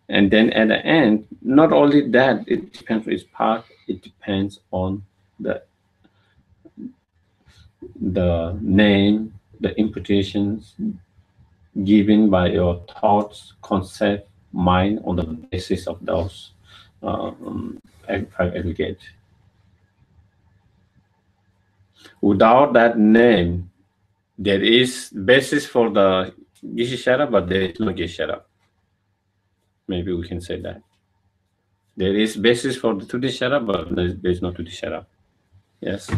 And then at the end, not only that, it depends on its part, it depends on the name, the implications given by your thoughts, concept, mind on the basis of those 5 aggregates. Without that name, there is basis for the Geshe-shara, but there is no Geshe-shara. Maybe we can say that. There is basis for the Tudenshara, but there is no Tudenshara. Yes.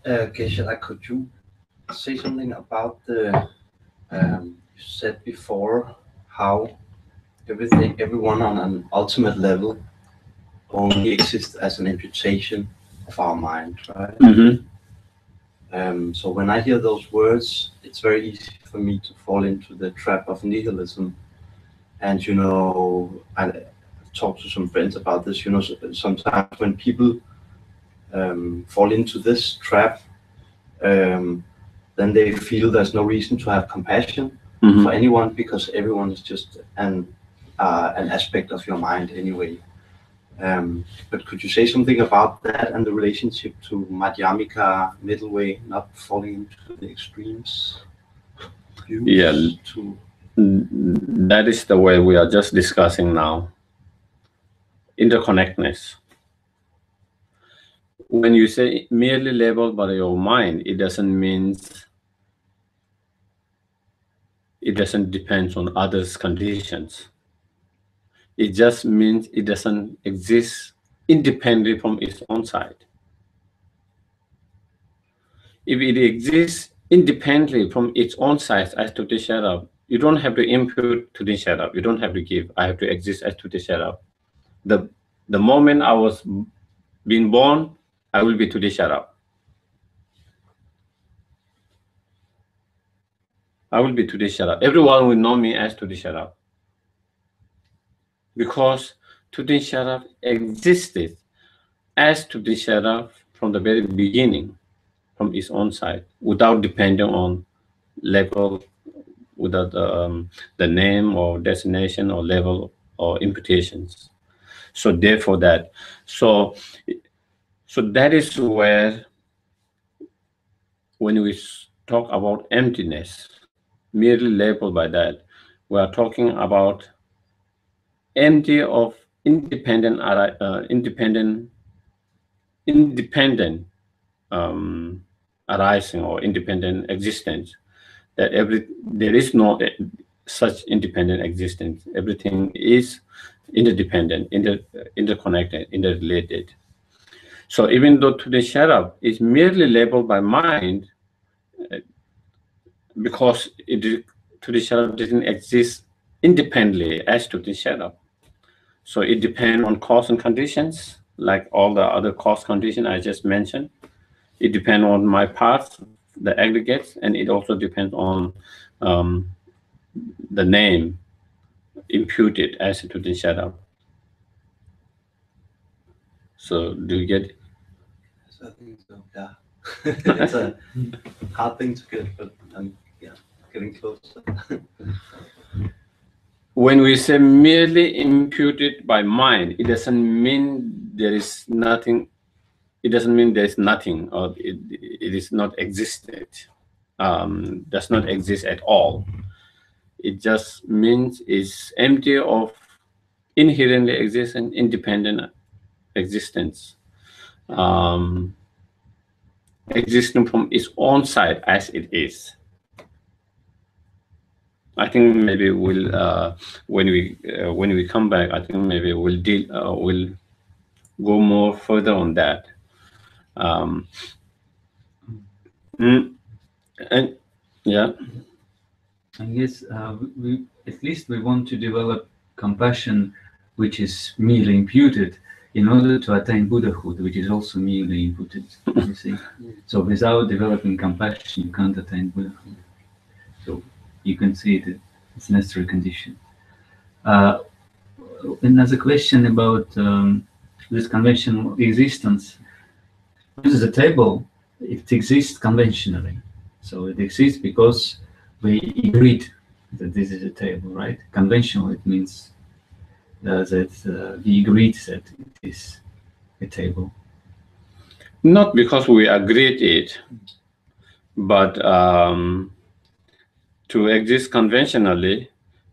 Geshe-la, could you say something about the you said before how everyone on an ultimate level only exists as an imputation of our mind, right? Mm-hmm. So when I hear those words, it's very easy for me to fall into the trap of nihilism. And, you know, I talked to some friends about this, you know, sometimes when people fall into this trap, then they feel there's no reason to have compassion for anyone, because everyone is just an aspect of your mind anyway. But could you say something about that and the relationship to Madhyamika, middle way, not falling into the extremes? Yeah, that is the way we are just discussing now. Interconnectedness. When you say merely labeled by your mind, it doesn't mean it doesn't depend on others' conditions. It just means it doesn't exist independently from its own side. If it exists independently from its own side as Tudenshara, you don't have to input Tudenshara. You don't have to give. I have to exist as Tudenshara. The moment I was being born, I will be Tudenshara. I will be Tudenshara. Everyone will know me as Tudenshara. Because Tudenshara existed as Tudenshara from the very beginning, from its own side, without depending on level, without the name or destination or level or imputations. So therefore that, so that is where, when we talk about emptiness, merely labeled by that, we are talking about empty of independent arising or independent existence. That there is no such independent existence. Everything is interdependent, interconnected, interrelated. So even though Tudenshara is merely labeled by mind, because Tudenshara didn't exist independently as Tudenshara. So it depends on cause and conditions, like all the other cause condition I just mentioned. It depends on my parts, the aggregates, and it also depends on the name imputed as to the shadow. So do you get it? I think so, yeah. It's a hard thing to get, but I'm getting closer. When we say merely imputed by mind, it doesn't mean there is nothing. It doesn't mean there is nothing, or it is not existed. Does not exist at all. It just means it's empty of inherently existent, independent existence, existing from its own side as it is. I think maybe we'll when we come back, I think maybe we'll go more further on that. And yeah, I guess we at least we want to develop compassion, which is merely imputed, in order to attain Buddhahood, which is also merely imputed. You see, so without developing compassion, you can't attain Buddhahood. So you can see that it's a necessary condition. Another question about this conventional existence. This is a table. It exists conventionally. So it exists because we agreed that this is a table, right? Conventional, it means that we agreed that it is a table. not because we agreed it, but to exist conventionally,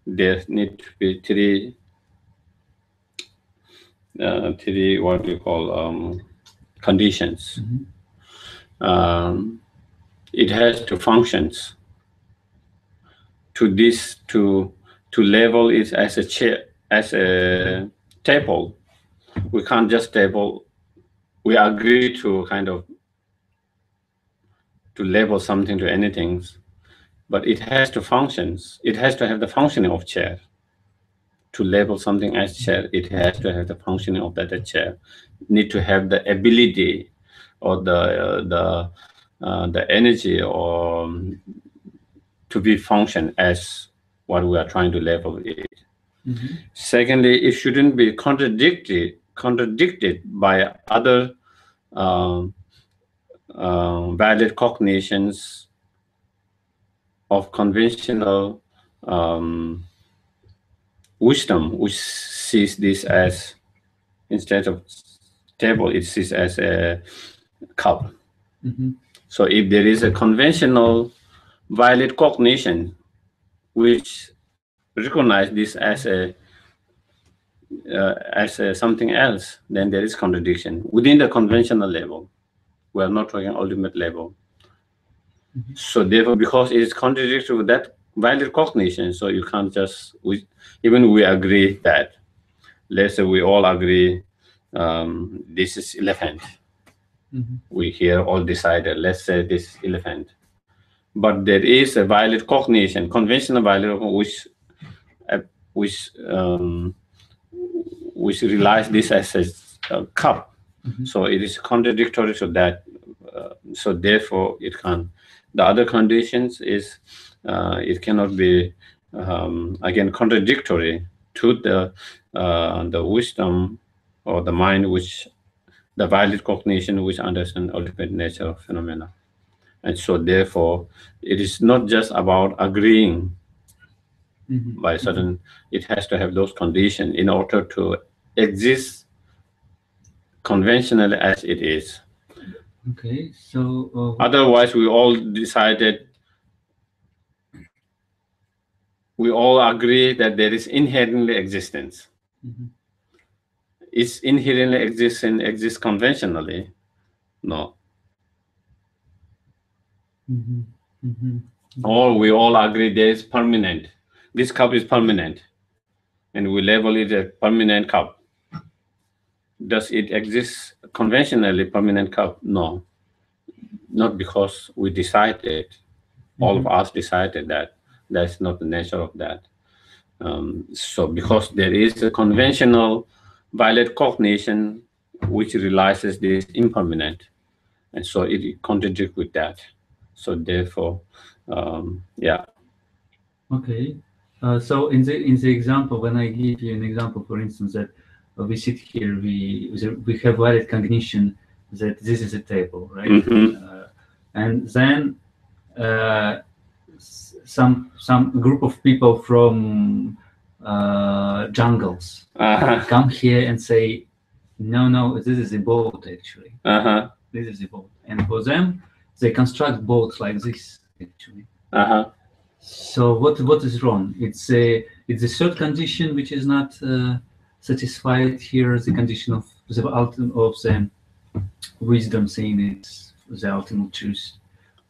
there need to be three what we call conditions. It has to functions. To label it as a chair, as a table. We can't just table. We agree to kind of to label something to anything, but it has to functions. It has to have the functioning of chair. To label something as chair, it has to have the functioning of that chair. Need to have the ability or the energy or to be function as what we are trying to label it. Secondly, it shouldn't be contradicted by other valid cognitions of conventional wisdom, which sees this as, instead of table, it sees as a cup. So if there is a conventional valid cognition which recognize this as a something else, then there is contradiction within the conventional level. We are not talking ultimate level. So therefore, because it is contradictory with that valid cognition, so you can't just even we agree that, let's say we all agree this is elephant. We here all decided, let's say this elephant. But there is a valid cognition, conventional valid, which relies this as a cup. So it is contradictory to that. So therefore, it can. The other conditions is it cannot be again contradictory to the wisdom or the mind, which the valid cognition which understands ultimate nature of phenomena. And so therefore, it is not just about agreeing by certain, it has to have those conditions in order to exist conventionally as it is. Okay, so otherwise we all decided, we all agree that there is inherently existence. Is inherently exists conventionally? No. Or we all agree there is permanent. This cup is permanent, and we label it a permanent cup. Does it exist conventionally, permanent cup? No. Not because we decided, all of us decided that. That's not the nature of that. So because there is a conventional valid cognition which realizes this impermanent, and so it contradicts with that. So therefore, yeah. Okay. So in the example, when I give you an example, for instance, that we sit here, we have valid cognition that this is a table, right? Mm-hmm. And then some group of people from jungles come here and say, no, this is a boat actually. This is a boat, and for them, they construct boats like this actually. So what is wrong? It's the third condition which is not satisfied here. The condition of the wisdom saying it's the ultimate truth,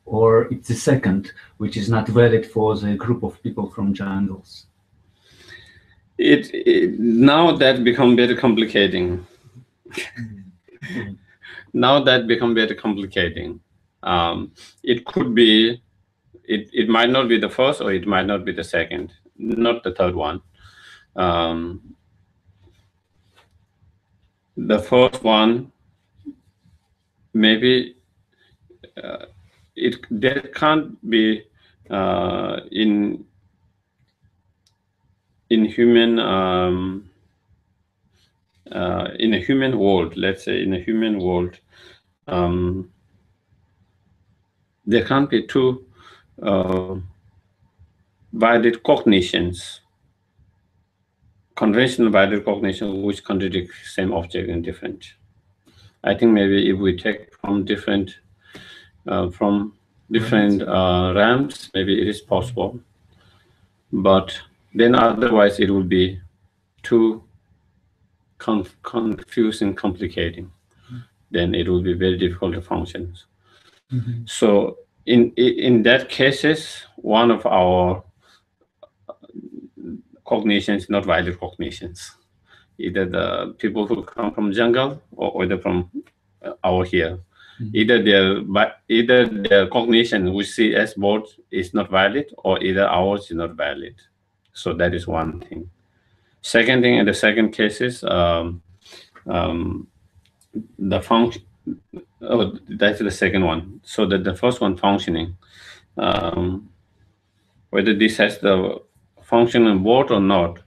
or it's the second which is not valid for the group of people from jungles. Now that become very complicating. Now that become very complicating. It could be. It might not be the first, or it might not be the second, not the third one. The first one, maybe there can't be in human in a human world. Let's say in a human world, there can't be two valid cognitions, conventional valid cognition, which contradict same object in different. I think maybe if we take from different realms, maybe it is possible. But then otherwise it will be too confusing, complicating. Then it will be very difficult to function. So in that cases, one of our cognitions, not valid cognitions, either the people who come from jungle or either from our here, either their cognition we see as both is not valid, or either ours is not valid. So that is one thing. Second thing, in the second cases, the function. Oh, that's the second one. So that the first one, functioning, whether this has the function on board or not,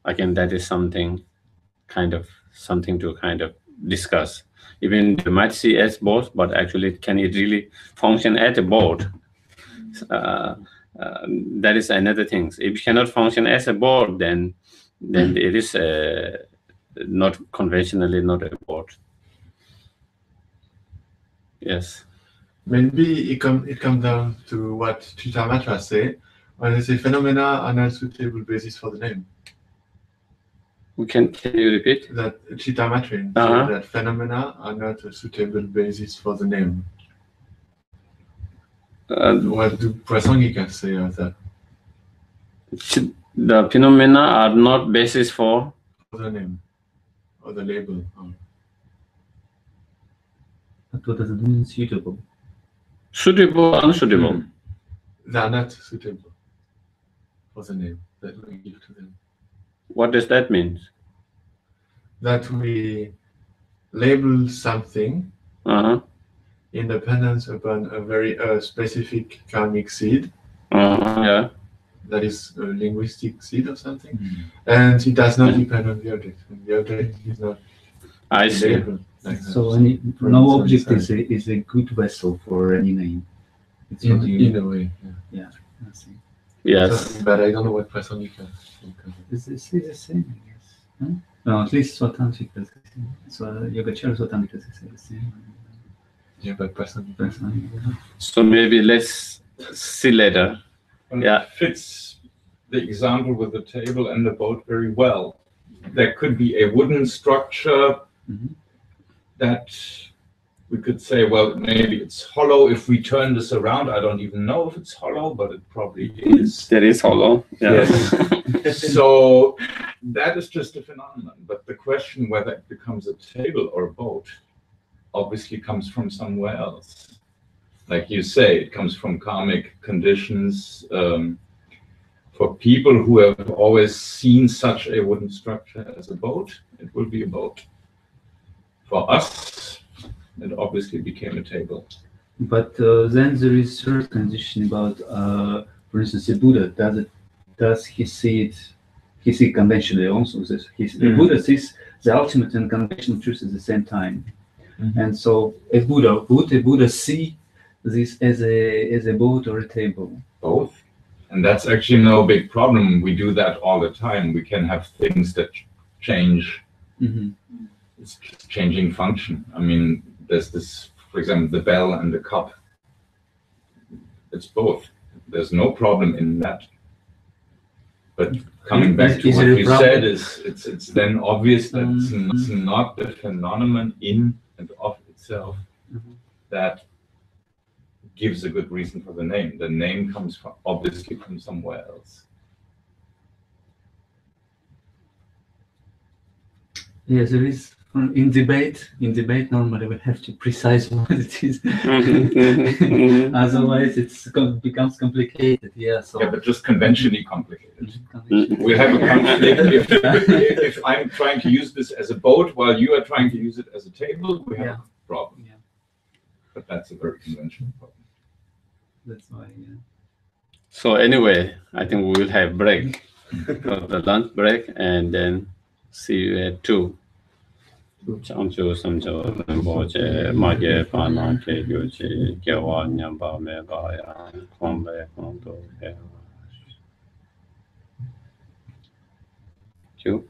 again, that is something to discuss. Even you might see as both, but actually, can it really function as a board? That is another thing. If it cannot function as a board, then it is not conventionally not a board. Yes. Maybe it comes down to what Chittamatra say when they say phenomena are not suitable basis for the name. Can you repeat? That Chittamatra say that phenomena are not a suitable basis for the name. What do Prasangika say of that? The phenomena are not basis for the name or the label. What does it mean, suitable? Suitable, unsuitable. They are not suitable for the name that we give to them. What does that mean? That we label something independent upon a very specific karmic seed. Yeah. That is a linguistic seed or something. And it does not depend on the object. And the object is not labeled. Like so no object is a good vessel for any name. It's in a way. Yeah. I see. Yes. So, but I don't know what Prasangika think of it. It's the same, I guess. Huh? No, at least Swatantrika is the same. So Yogacara Swatantrika is the same. Yeah, but Prasangika. So maybe let's see later. And it fits the example with the table and the boat very well. There could be a wooden structure that we could say, well, maybe it's hollow. If we turn this around, I don't even know if it's hollow, but it probably is. That is hollow. Yeah. Yes. So that is just a phenomenon. But the question whether it becomes a table or a boat obviously comes from somewhere else. Like you say, it comes from karmic conditions. For people who have always seen such a wooden structure as a boat, it will be a boat. for us, it obviously became a table. But then there is third condition about, for instance, the Buddha. Does he see it? He see conventionally also. The Buddha sees the ultimate and conventional truth at the same time. And so, would a Buddha see this as a boat or a table? Both. And that's actually no big problem. We do that all the time. We can have things that change. It's just changing function. I mean, there's this, for example, the bell and the cup. It's both. There's no problem in that. But coming back to what you said, it's then obvious that it's not the phenomenon in and of itself that gives a good reason for the name. The name comes from, obviously, from somewhere else. Yes, there is. In debate, normally we have to precise what it is. Otherwise, it becomes complicated. Yeah. So. Yeah, but just conventionally complicated. We have a conflict if I'm trying to use this as a boat while you are trying to use it as a table. We have a problem. Yeah. But that's a very conventional problem. That's why. Yeah. So anyway, I think we will have break, the lunch break, and then see you at 2. 长久生久能保持马杰法那给有其给我娘把没把呀空白空都给就。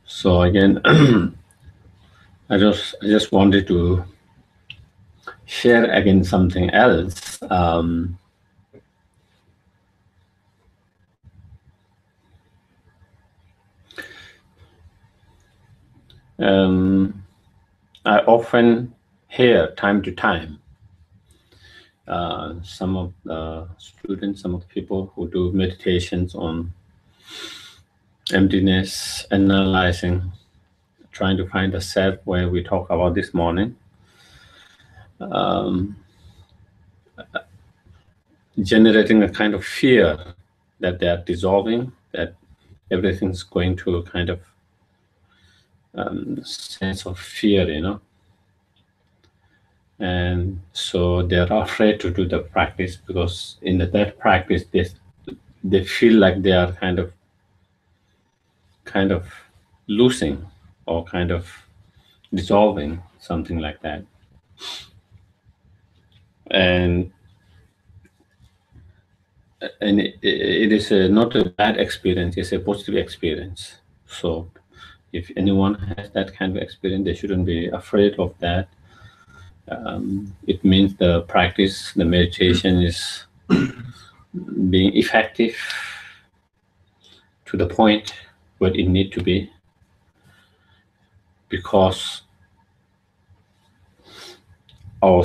So again, I just wanted to share again something else. I often hear time to time some of the students, some of the people who do meditations on emptiness, analyzing, trying to find a self, where we talk about this morning, generating a kind of fear that they are dissolving, that everything's going to a kind of sense of fear, you know. And so they're afraid to do the practice, because in that practice they feel like they are kind of losing or kind of dissolving, something like that. And it is not a bad experience, it's a positive experience. So if anyone has that kind of experience, they shouldn't be afraid of that. It means the practice, the meditation is being effective to the point where it needs to be, because our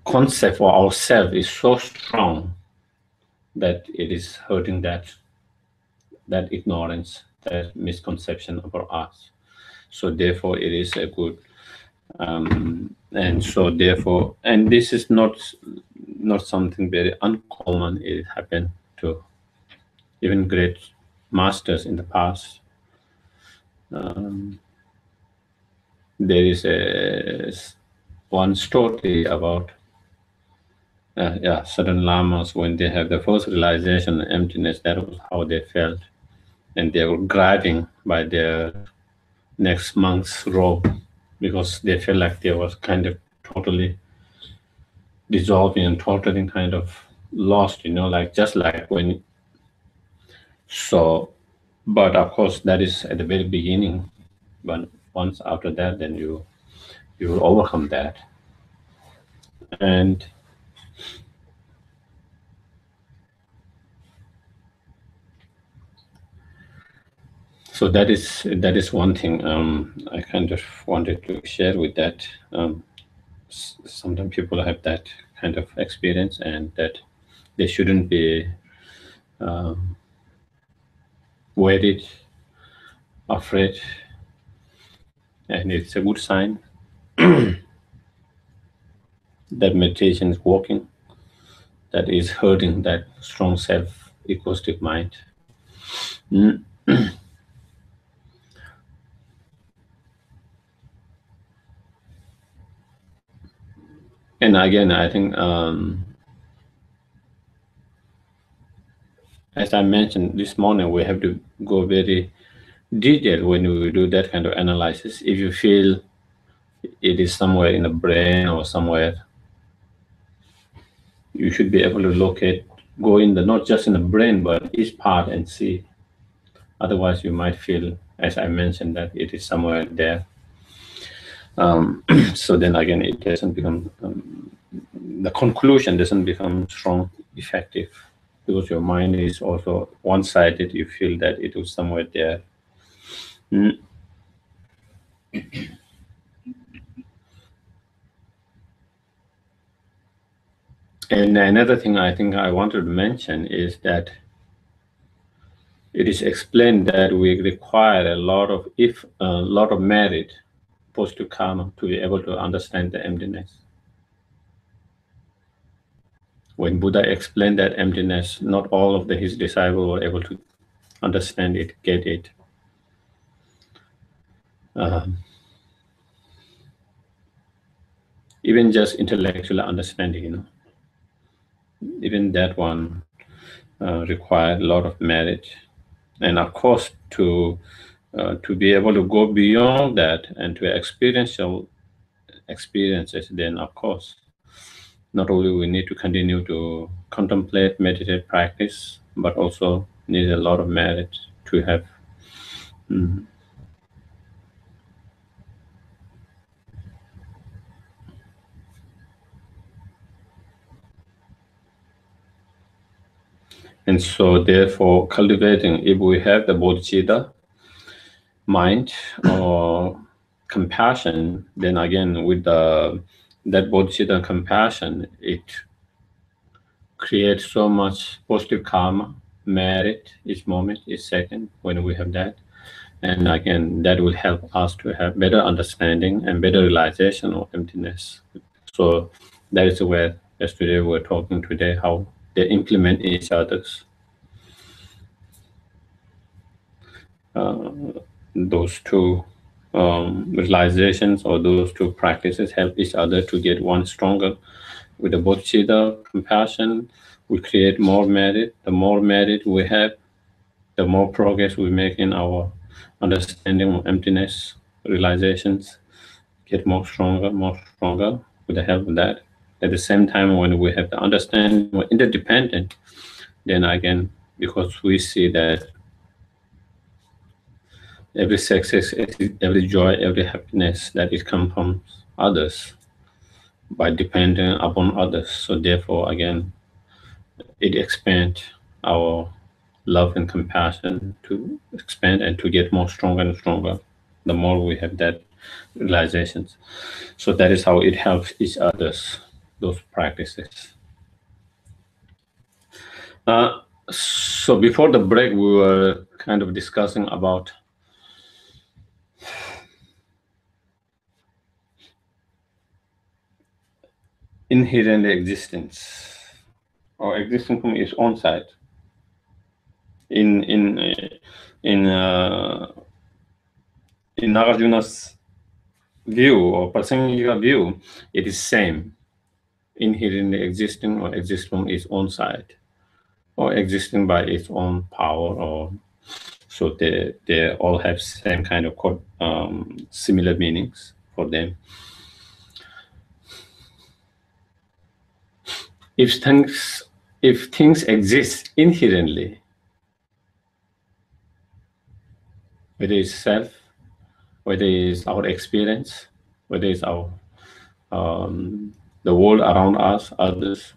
concept for ourselves is so strong that it is hurting that ignorance, that misconception about us. So therefore it is a good and so therefore, and this is not something very uncommon. It happened to even great masters in the past. There is one story about certain lamas, when they have the first realization of emptiness, that was how they felt, and they were grabbing by their next monk's robe, because they felt like they was kind of totally dissolving and totally kind of lost, you know, like just like when. So, but of course that is at the very beginning. But once after that, then you will overcome that. And so that is one thing I kind of wanted to share with that. Sometimes people have that kind of experience, and that they shouldn't be worried, afraid, and it's a good sign that meditation is working, that is hurting that strong self egoistic mind. And again, I think, as I mentioned this morning, we have to go very detailed when we do that kind of analysis. If you feel it is somewhere in the brain or somewhere, you should be able to locate, go in the, not just in the brain, but each part and see. Otherwise, you might feel, as I mentioned, that it is somewhere there. So then again, it doesn't become, the conclusion doesn't become strong, effective, because your mind is also one-sided. You feel that it was somewhere there. And another thing I think I wanted to mention is that it is explained that we require a lot of merit, positive karma, to be able to understand the emptiness. When Buddha explained that emptiness, not all of his disciples were able to understand it, get it. Even just intellectual understanding, you know, even that one require a lot of merit, and of course to be able to go beyond that and to experiential experiences, then of course not only we need to continue to contemplate, meditate, practice, but also need a lot of merit to have. And so therefore cultivating, if we have the bodhicitta mind or compassion, then again with that bodhicitta compassion, it creates so much positive karma, merit each moment, each second when we have that. And again, that will help us to have better understanding and better realization of emptiness. So that is where, as today we're talking today, how they implement each other's. Those two realizations or those two practices help each other to get one stronger. With the bodhicitta, compassion, we create more merit. The more merit we have, the more progress we make in our understanding of emptiness, realizations get more stronger with the help of that. At the same time, when we have the understanding, we're interdependent, then again, because we see that every success, every joy, every happiness that it comes from others by depending upon others. So therefore, again, it expands our love and compassion to expand and to get more stronger and stronger the more we have that realizations. So that is how it helps each others, those practices. So before the break, we were kind of discussing about inherent existence or existing from its own side. In Nagarjuna's view or Prasangika view, it is same, inherently existing or existing from its own side, or existing by its own power, or so they all have same kind of similar meanings for them. If things exist inherently, whether it's self, whether it's our experience, whether it's our the world around us, others,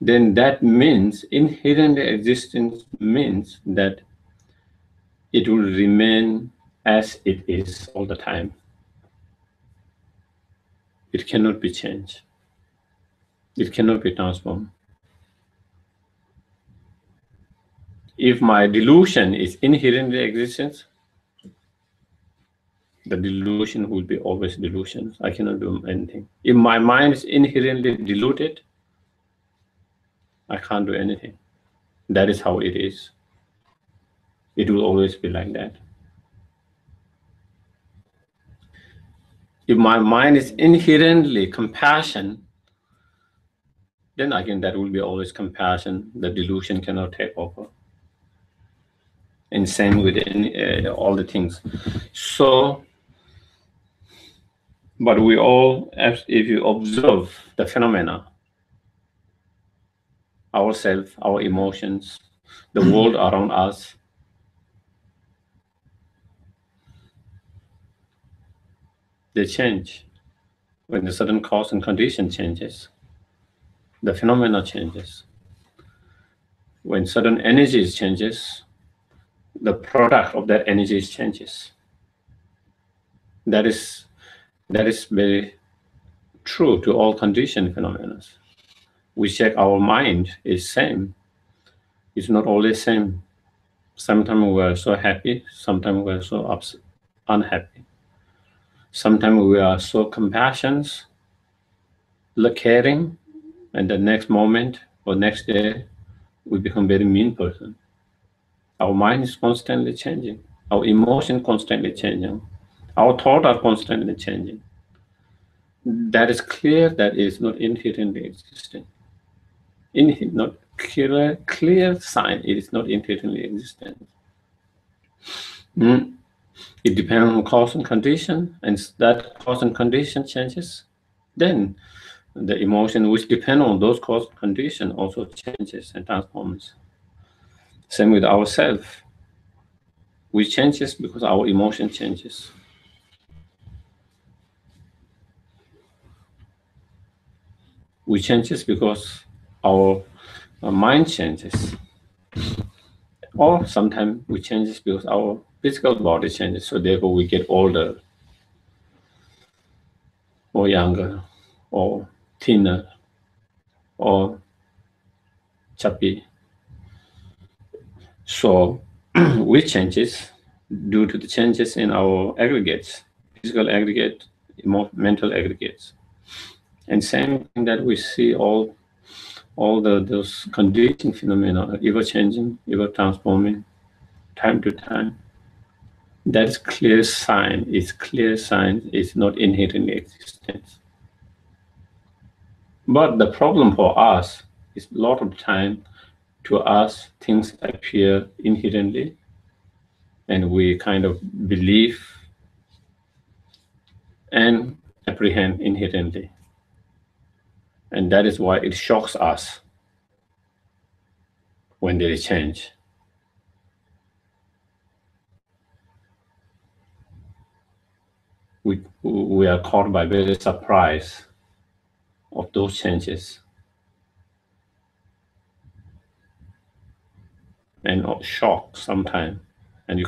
then that means inherent existence means that it will remain as it is all the time. It cannot be changed. It cannot be transformed. If my delusion is inherently existence, the delusion will be always delusion. I cannot do anything. If my mind is inherently deluded, I can't do anything. That is how it is. It will always be like that. If my mind is inherently compassion, then again that will be always compassion. The delusion cannot take over. And same with all the things. So, but we all, if you observe the phenomena, ourselves, our emotions, the world around us, they change. When the sudden cause and condition changes, the phenomena changes. When sudden energy changes, the product of that energy changes. That is very true to all conditioned phenomena. We check our mind is same. It's not always same. Sometimes we are so happy, sometimes we are so unhappy. Sometimes we are so compassionate, caring, and the next moment or next day, we become very mean person. Our mind is constantly changing. Our emotion constantly changing. Our thoughts are constantly changing. That is clear. That is not inherently existing. clear sign it is not inherently existent. It depends on cause and condition, and that cause and condition changes, then the emotion which depend on those cause and condition also changes and transforms. Same with ourselves. We changes because our emotion changes. We changes because our mind changes. Or sometimes we changes because our physical body changes. So therefore we get older, or younger, or thinner, or chubby. So we changes due to the changes in our aggregates, physical aggregate, mental aggregates. And same thing that we see all those conditioning phenomena ever changing, ever transforming, time to time. That's clear sign. It's clear sign. It's not inherently existent. But the problem for us is a lot of time, to us, things appear inherently, and we kind of believe and apprehend inherently. And that is why it shocks us when there is change. We are caught by very surprise of those changes, and shock sometimes, and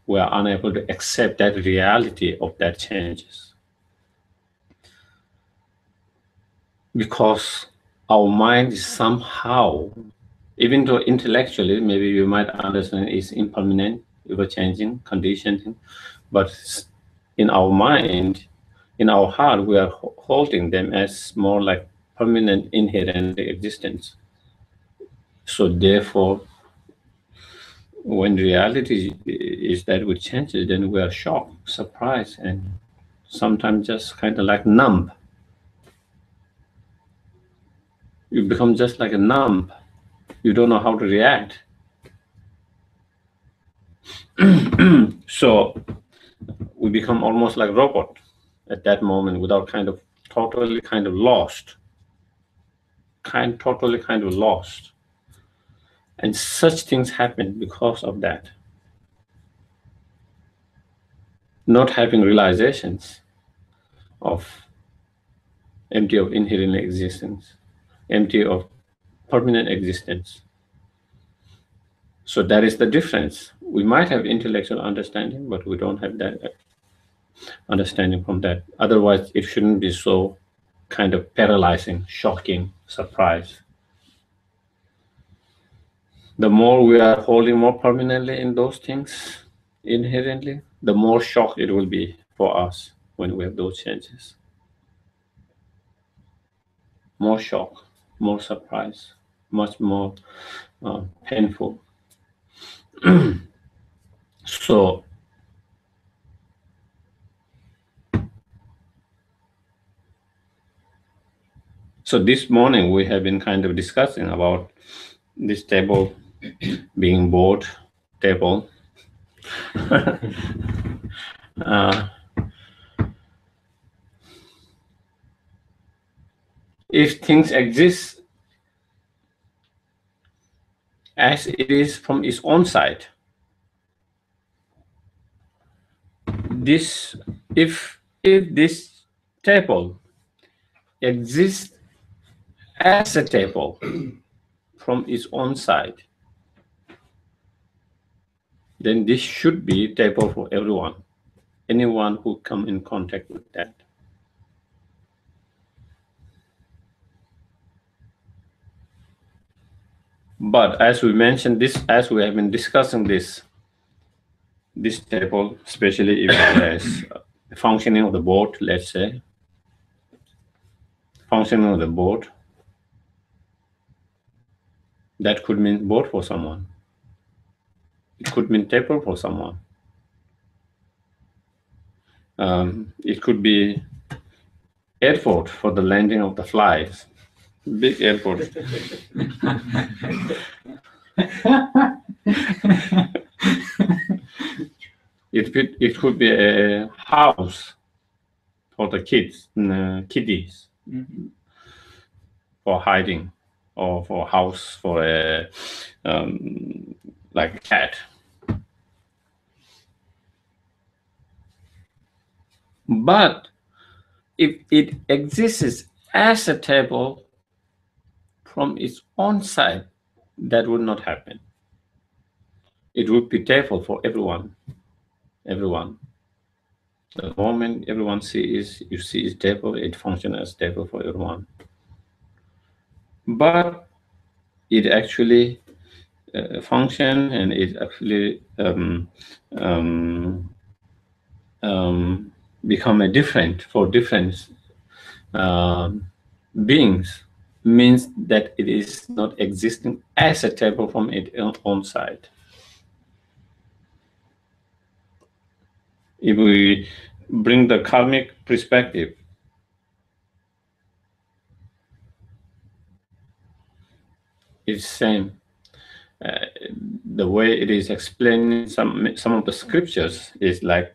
we are unable to accept that reality of that changes, because our mind is somehow, even though intellectually maybe you might understand it's impermanent, ever changing, conditioning, but in our mind, in our heart, we are holding them as more like permanent, inherent existence. So therefore, when reality is that we change it, then we are shocked, surprised, and sometimes just kind of like numb. You become just like a numb. You don't know how to react. So we become almost like robot at that moment, without totally lost. Totally lost. And such things happen because of that. Not having realizations of empty of inherent existence, empty of permanent existence. So that is the difference. We might have intellectual understanding, but we don't have that understanding from that. Otherwise, it shouldn't be so kind of paralyzing, shocking, surprise. The more we are holding more permanently in those things inherently, the more shock it will be for us when we have those changes. More shock, more surprise, much more painful. So this morning we have been kind of discussing about this table being board table. If things exist as it is from its own side, if this table exists as a table from its own side, then this should be a table for everyone, anyone who come in contact with that. But as we mentioned this, as we have been discussing this table, especially if there's functioning of the board, let's say, functioning of the board, that could mean board for someone. It could mean table for someone. It could be airport for the landing of the flights. Big airport. It could be a house for the kids, kiddies, for hiding, or for house for a like a cat. But if it exists as a table from its own side, that would not happen. It would be table for everyone. Everyone. The moment everyone sees, you see its table, it functions as table for everyone. But it actually function, and it actually become a different for different beings, means that it is not existing as a table from its own side. If we bring the karmic perspective, it's same. The way it is explained in some of the scriptures is like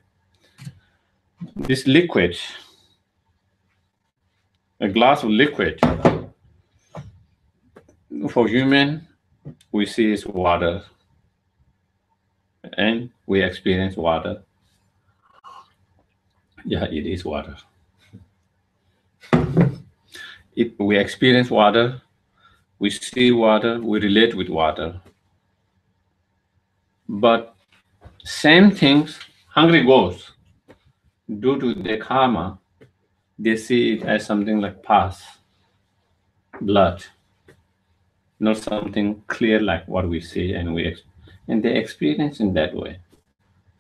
this liquid, a glass of liquid. For human, we see is water, and we experience water. Yeah, it is water. If we experience water, we see water, we relate with water. But same things, hungry ghosts, due to their karma, they see it as something like pus, blood, not something clear like what we see, and they experience in that way.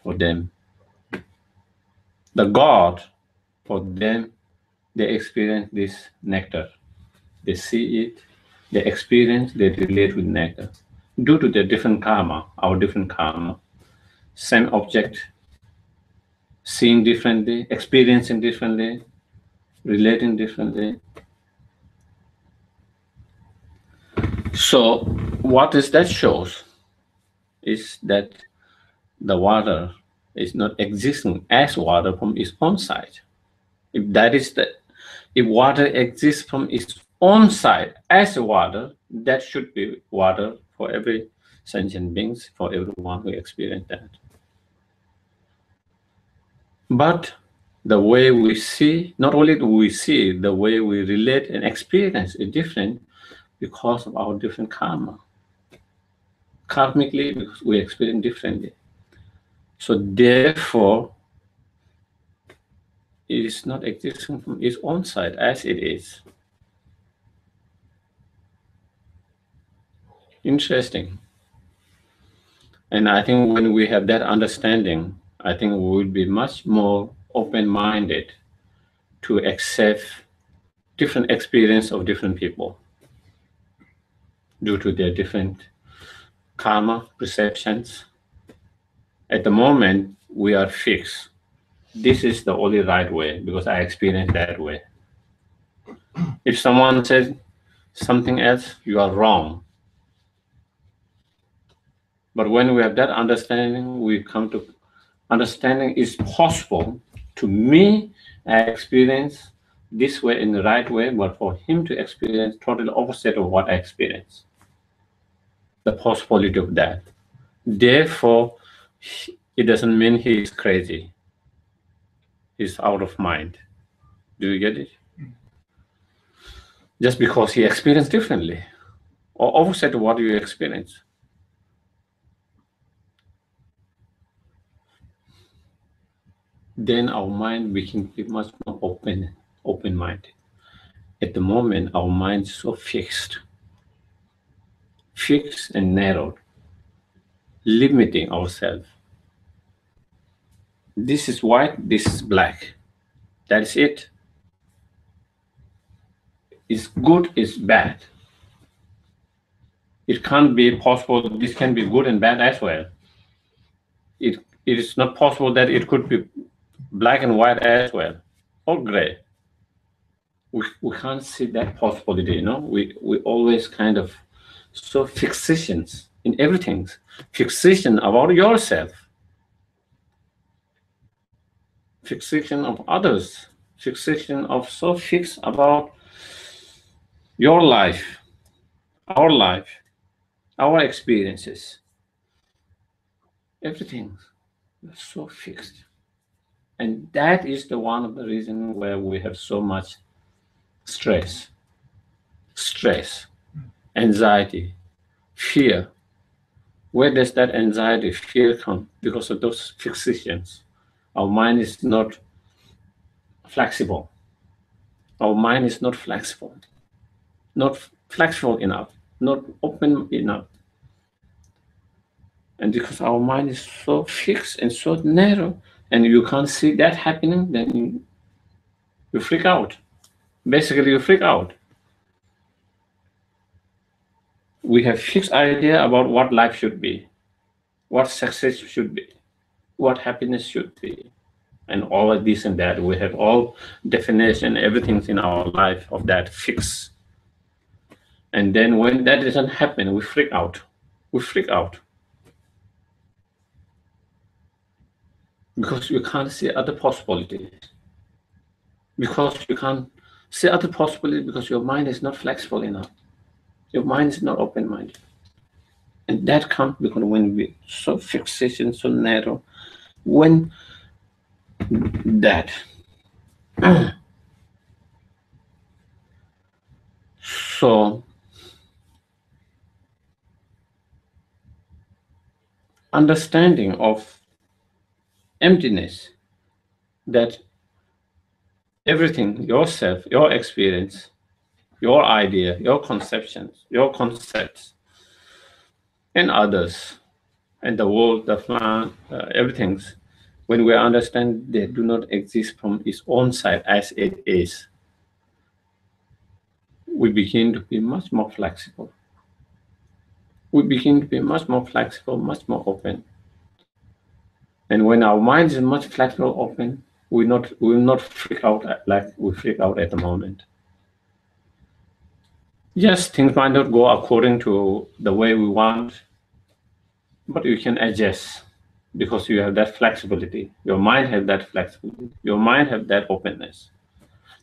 For them, the God, for them, they experience this nectar. They see it, they experience, they relate with nectar. Due to their different karma, our different karma, same object, seeing differently, experiencing differently, relating differently. So what is that shows is that the water is not existing as water from its own side. If water exists from its own side as water, that should be water for every sentient beings, for everyone who experience that. But the way we see, not only do we see, the way we relate and experience is different because of our different karma. Karmically, because we experience differently. So therefore, it is not existing from its own side as it is. Interesting. And I think when we have that understanding, I think we will be much more open-minded to accept different experience of different people due to their different karma perceptions. At the moment, we are fixed. This is the only right way because I experienced that way. If someone says something else, you are wrong. But when we have that understanding, we come to understanding is possible. To me, I experience this way in the right way, but for him to experience totally opposite of what I experience. The possibility of that. Therefore, it doesn't mean he is crazy. He's out of mind. Do you get it? Just because he experienced differently or opposite of what you experience. Then our mind became much more open-minded. At the moment, our mind is so fixed and narrowed, limiting ourselves. This is white, this is black. That is it. It's good, it's bad. It can't be possible, this can be good and bad as well. It is not possible that it could be black and white as well, or gray. we can't see that possibility, you know. We always kind of so fixations in everything, fixation about yourself, fixation of others, fixation of so fixed about your life, our experiences, everything is so fixed. And that is the one of the reasons where we have so much stress, anxiety, fear. Where does that anxiety, fear come? Because of those fixations. Our mind is not flexible. Our mind is not flexible, not flexible enough, not open enough. And because our mind is so fixed and so narrow, and you can't see that happening, then you freak out. Basically, you freak out. We have fixed idea about what life should be, what success should be, what happiness should be, and all of this and that. We have all definition, everything's in our life of that fix. And then when that doesn't happen, we freak out. We freak out. Because you can't see other possibilities. Because you can't see other possibilities because your mind is not flexible enough. Your mind is not open-minded. And that comes because when we so fixation, so narrow, when that so understanding of emptiness, that everything, yourself, your experience, your idea, your conceptions, your concepts, and others, and the world, the plant, everything, when we understand they do not exist from its own side as it is, we begin to be much more flexible. We begin to be much more flexible, much more open. And when our mind is much flexible, open, we will not freak out like we freak out at the moment. Yes, things might not go according to the way we want, but you can adjust because you have that flexibility. Your mind has that flexibility. Your mind has that openness.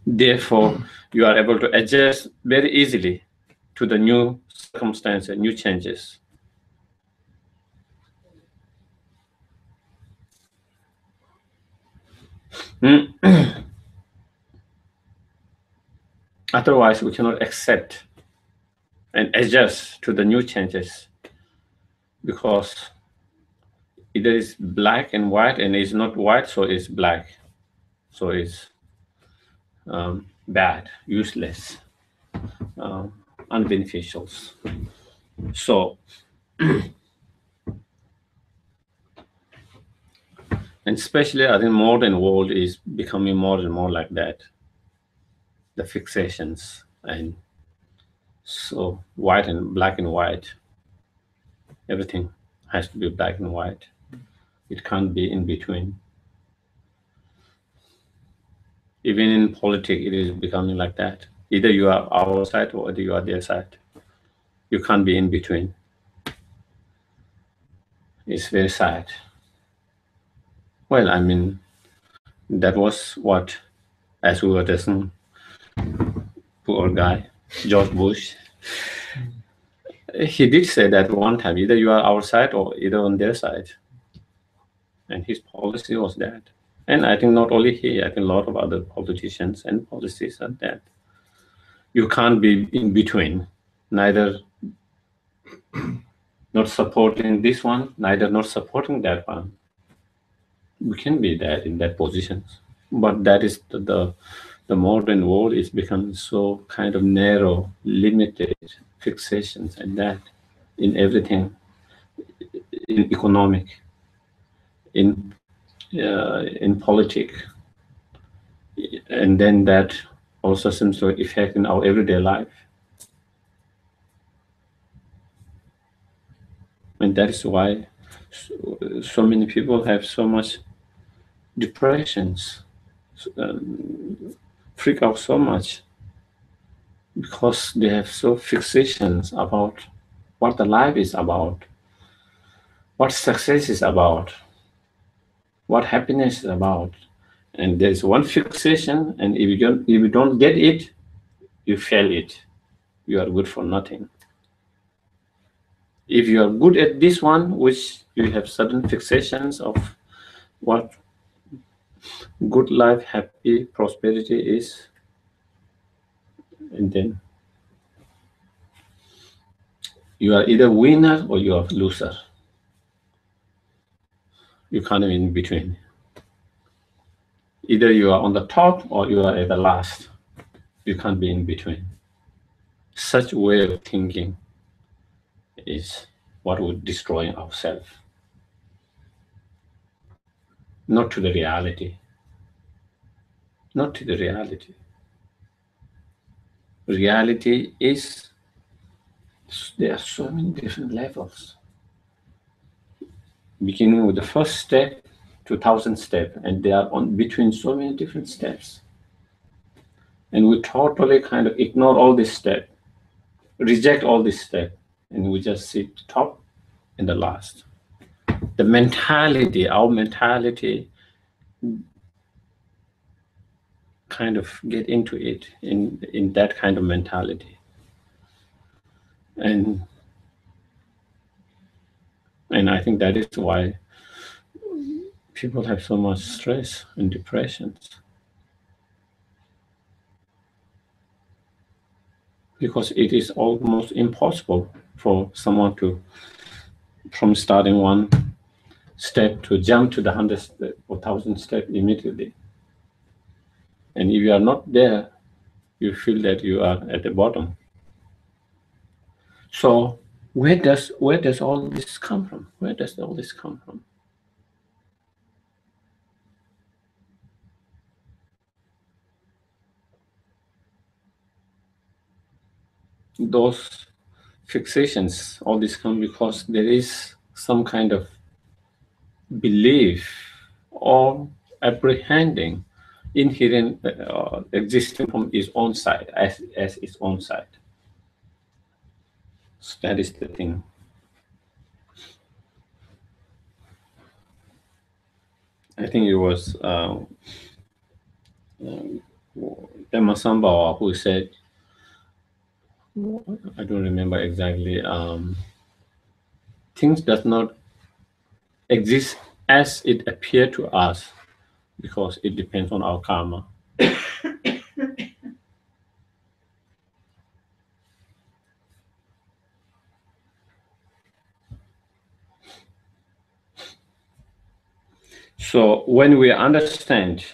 Therefore, you are able to adjust very easily to the new circumstances, new changes. Otherwise, we cannot accept and adjust to the new changes, because either it's black and white, and it's not white, so it's black, so it's bad, useless, unbeneficial. So, and especially I think modern world is becoming more and more like that. The fixations, and so white and black and white. Everything has to be black and white. It can't be in between. Even in politics, it is becoming like that. Either you are our side or you are their side. You can't be in between. It's very sad. Well, I mean, that was what, as we were listening, poor guy, George Bush, he did say that one time, either you are our side or either on their side. And his policy was that. And I think not only he, I think a lot of other politicians and policies are that. You can't be in between, neither not supporting this one, neither not supporting that one. We can be that in that position. But that is the modern world is becoming so kind of narrow, limited fixations, and that in everything, in economic, in politics, and then that also seems to affect in our everyday life. And that is why so many people have so much depressions, freak out so much because they have so fixations about what the life is about, what success is about, what happiness is about. And there's one fixation, and if you don't get it, you fail it. You are good for nothing. If you are good at this one, which you have certain fixations of what good life, happy, prosperity is, and then you are either winner or you are loser. You can't be in between. Either you are on the top or you are at the last. You can't be in between. Such way of thinking is what would destroy ourselves. Not to the reality. Not to the reality. Reality is, there are so many different levels. Beginning with the first step to 1,000 steps, and they are on between so many different steps. And we totally kind of ignore all these steps, reject all these steps, and we just see the top and the last. The mentality, our mentality, kind of get into it in that kind of mentality. And I think that is why people have so much stress and depressions. Because it is almost impossible for someone to, from starting one step, to jump to the 100 step or 1,000 step immediately. And if you are not there, you feel that you are at the bottom. So where does all this come from? Where does all this come from? Those fixations, all this come because there is some kind of belief or apprehending inherent existing from its own side as its own side. So that is the thing. I think it was Emma Sambawa who said, I don't remember exactly, things does not exist as it appear to us because it depends on our karma. So when we understand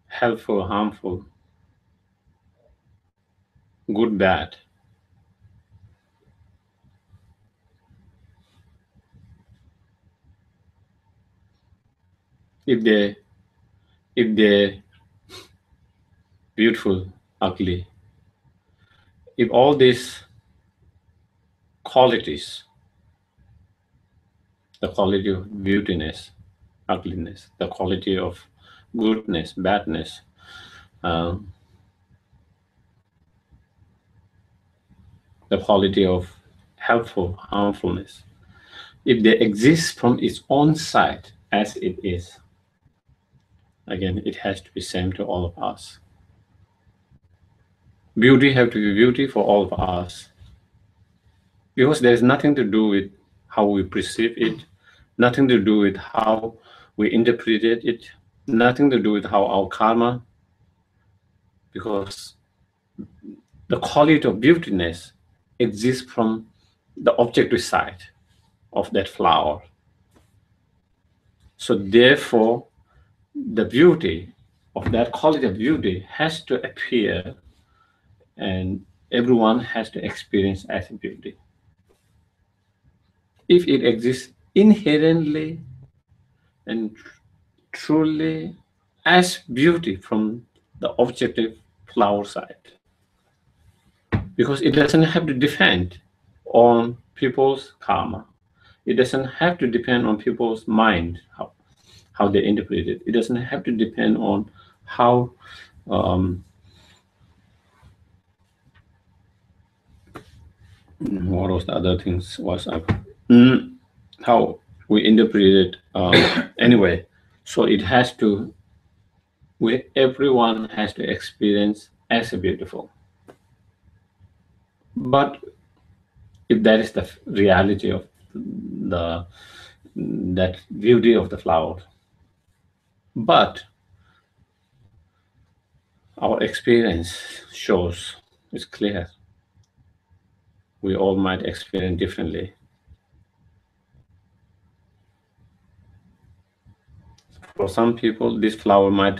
helpful, harmful, good, bad. If they're beautiful, ugly, if all these qualities, the quality of beautiness, ugliness, the quality of goodness, badness, the quality of helpful, harmfulness, if they exist from its own side as it is, again, it has to be same to all of us. Beauty have to be beauty for all of us. Because there's nothing to do with how we perceive it, nothing to do with how we interpret it, nothing to do with how our karma, because the quality of beautiness exists from the objective side of that flower. So therefore, the beauty of that quality of beauty has to appear, and everyone has to experience as a beauty. if it exists inherently and truly as beauty from the objective flower side. Because it doesn't have to depend on people's karma. It doesn't have to depend on people's mind, how they interpret it. It doesn't have to depend on how what was the other things was how we interpret it anyway. So it has to, everyone has to experience as a beautiful. But if that is the reality of that beauty of the flower, but our experience shows, it's clear, we all might experience differently. For some people, this flower might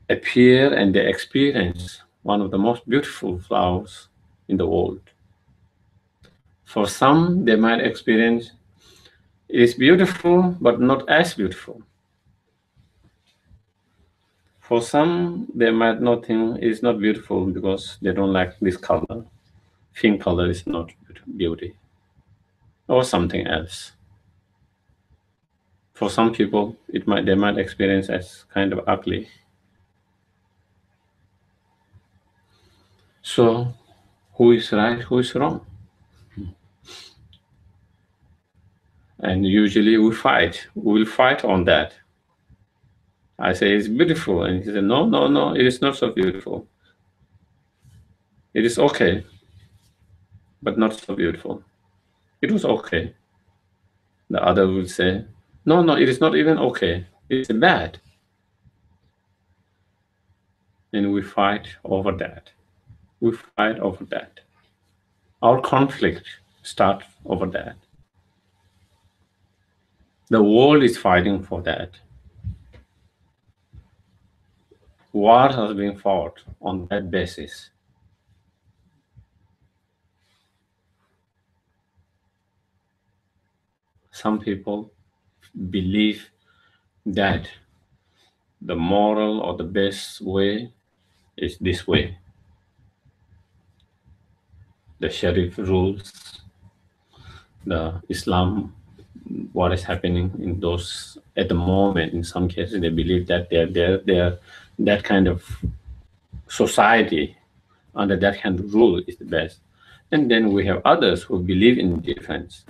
appear and they experience one of the most beautiful flowers in the world. For some, they might experience it is beautiful, but not as beautiful. For some, they might not think it's not beautiful because they don't like this color. Pink color is not beauty, or something else. For some people, they might experience as kind of ugly. So, who is right? Who is wrong? And usually we fight. We will fight on that. I say it's beautiful, and he said, no, no, no, it is not so beautiful. It is okay, but not so beautiful. It was okay. The other will say, no, no, it is not even okay. It's bad. And we fight over that. We fight over that. Our conflict starts over that. The world is fighting for that. War has been fought on that basis. Some people believe that the moral or the best way is this way. The Sharif rules, the Islam, what is happening in those at the moment. In some cases, they believe that they're that kind of society under that kind of rule is the best. And then we have others who believe in difference.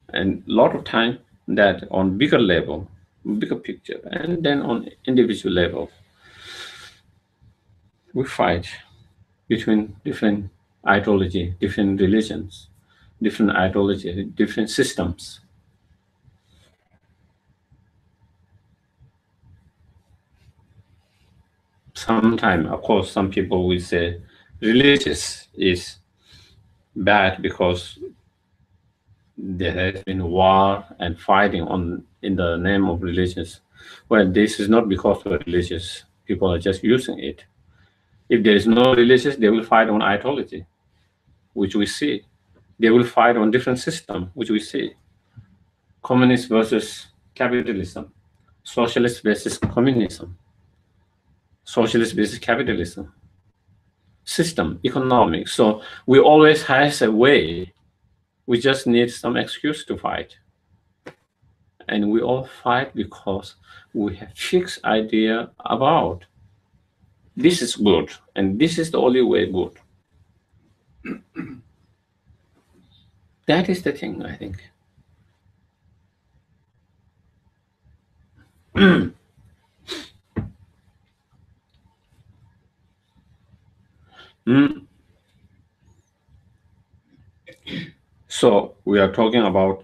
And a lot of time that on bigger level, bigger picture, and then on individual level, we fight between different ideology, different religions, different ideology, different systems. Sometimes, of course, some people will say religious is bad because there has been war and fighting in the name of religious. Well, this is not because of religious. People are just using it. If there is no religious, they will fight on ideology, which we see. They will fight on different system, which we see. Communist versus capitalism, socialist versus communism, socialist versus capitalism, system, economics. So we always have a way. We just need some excuse to fight. And we all fight because we have fixed idea about this is good and this is the only way good. That is the thing, I think. So we are talking about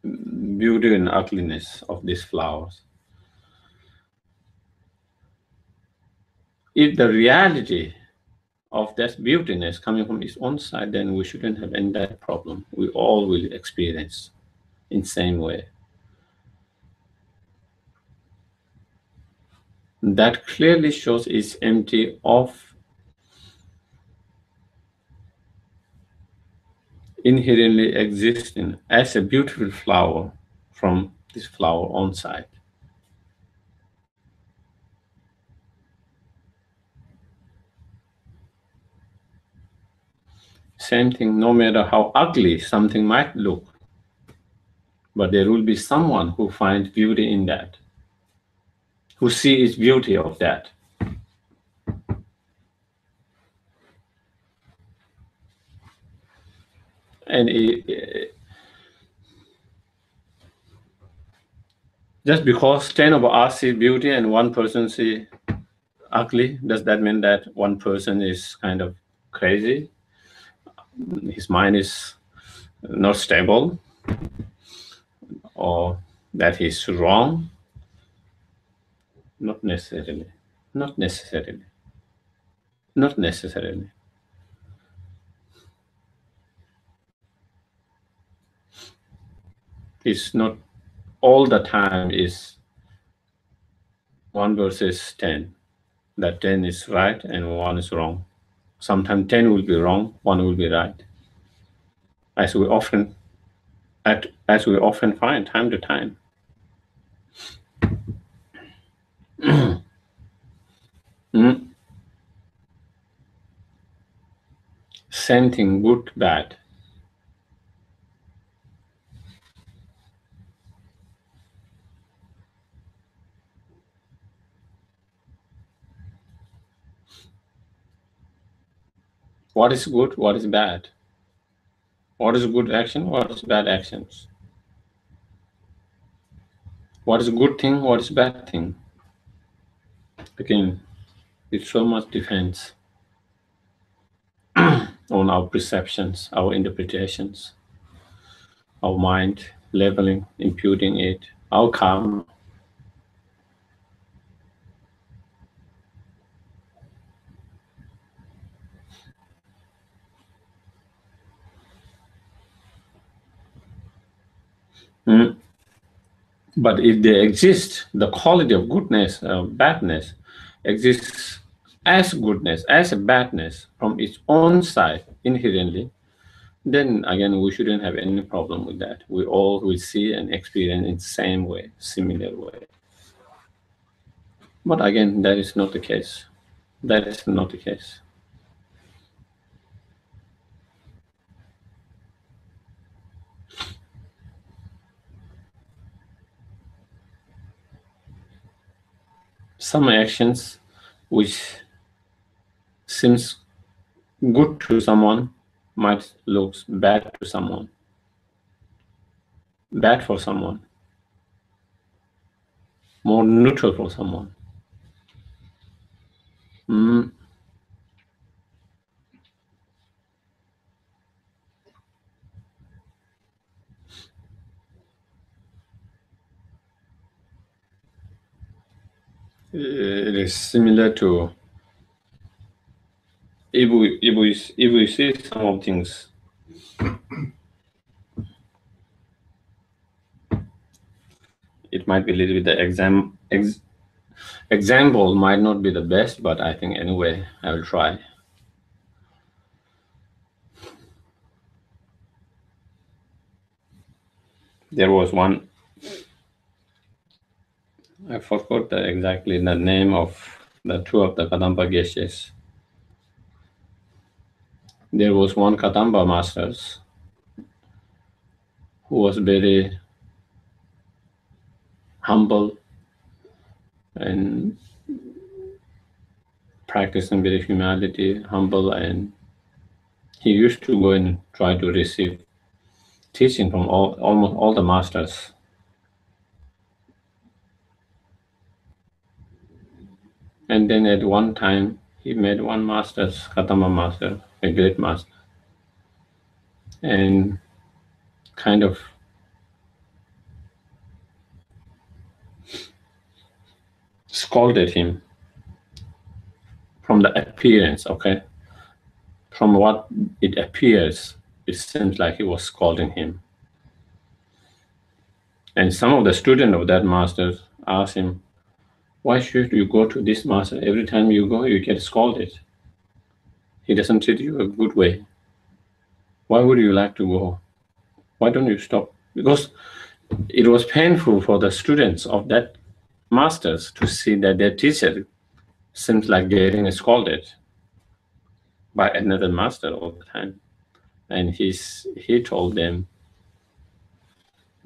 beauty and ugliness of these flowers. If the reality of that beautiness coming from its own side, then we shouldn't have any that problem. We all will experience in the same way. That clearly shows it's empty of inherently existing as a beautiful flower from this flower on site. Same thing, no matter how ugly something might look, but there will be someone who finds beauty in that, who sees beauty of that. And just because 10 of us see beauty and one person see ugly, does that mean that one person is kind of crazy? His mind is not stable, or that he's wrong? Not necessarily. Not necessarily. Not necessarily. It's not all the time is 1 versus 10. That 10 is right and 1 is wrong. Sometimes 10 will be wrong, 1 will be right. As we often find time to time. Same thing, good, bad. What is good? What is bad? What is good action? What is bad actions? What is a good thing? What is bad thing? Again, it so much depends on our perceptions, our interpretations, our mind labeling, imputing it, our karma. But if they exist, the quality of goodness, badness exists as goodness, as a badness from its own side inherently, then again, we shouldn't have any problem with that. We all will see and experience in the same way, similar way. But again, that is not the case. That is not the case. Some actions which seems good to someone might look bad to someone, bad for someone, more neutral for someone. It is similar to if we see some of things, it might be a little bit the example might not be the best, but I think anyway I will try. There was one, I forgot exactly the name of the two of the Kadamba Geshes. There was one Kadamba masters who was very humble and practicing very humility, humble, and he used to go and try to receive teaching from almost all the masters. And then at one time, he met one master, Kadamba master, a great master, and kind of scolded him from the appearance, okay? From what it appears, it seems like he was scolding him. And some of the students of that master asked him, why should you go to this master? Every time you go, you get scolded. He doesn't treat you a good way. Why would you like to go? Why don't you stop? Because it was painful for the students of that masters to see that their teacher seems like getting scolded by another master all the time. And he told them,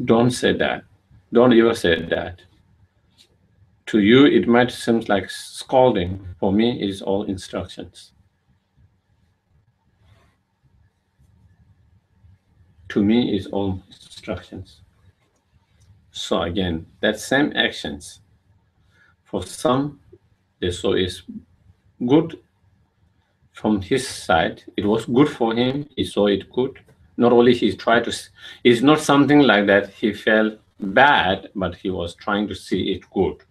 don't say that. Don't ever say that. To you, it might seem like scolding. For me, it is all instructions. To me, it's all instructions. So again, that same actions, for some, they saw is good from his side. It was good for him. He saw it good. Not only he tried to, it's not something like that he felt bad, but he was trying to see it good.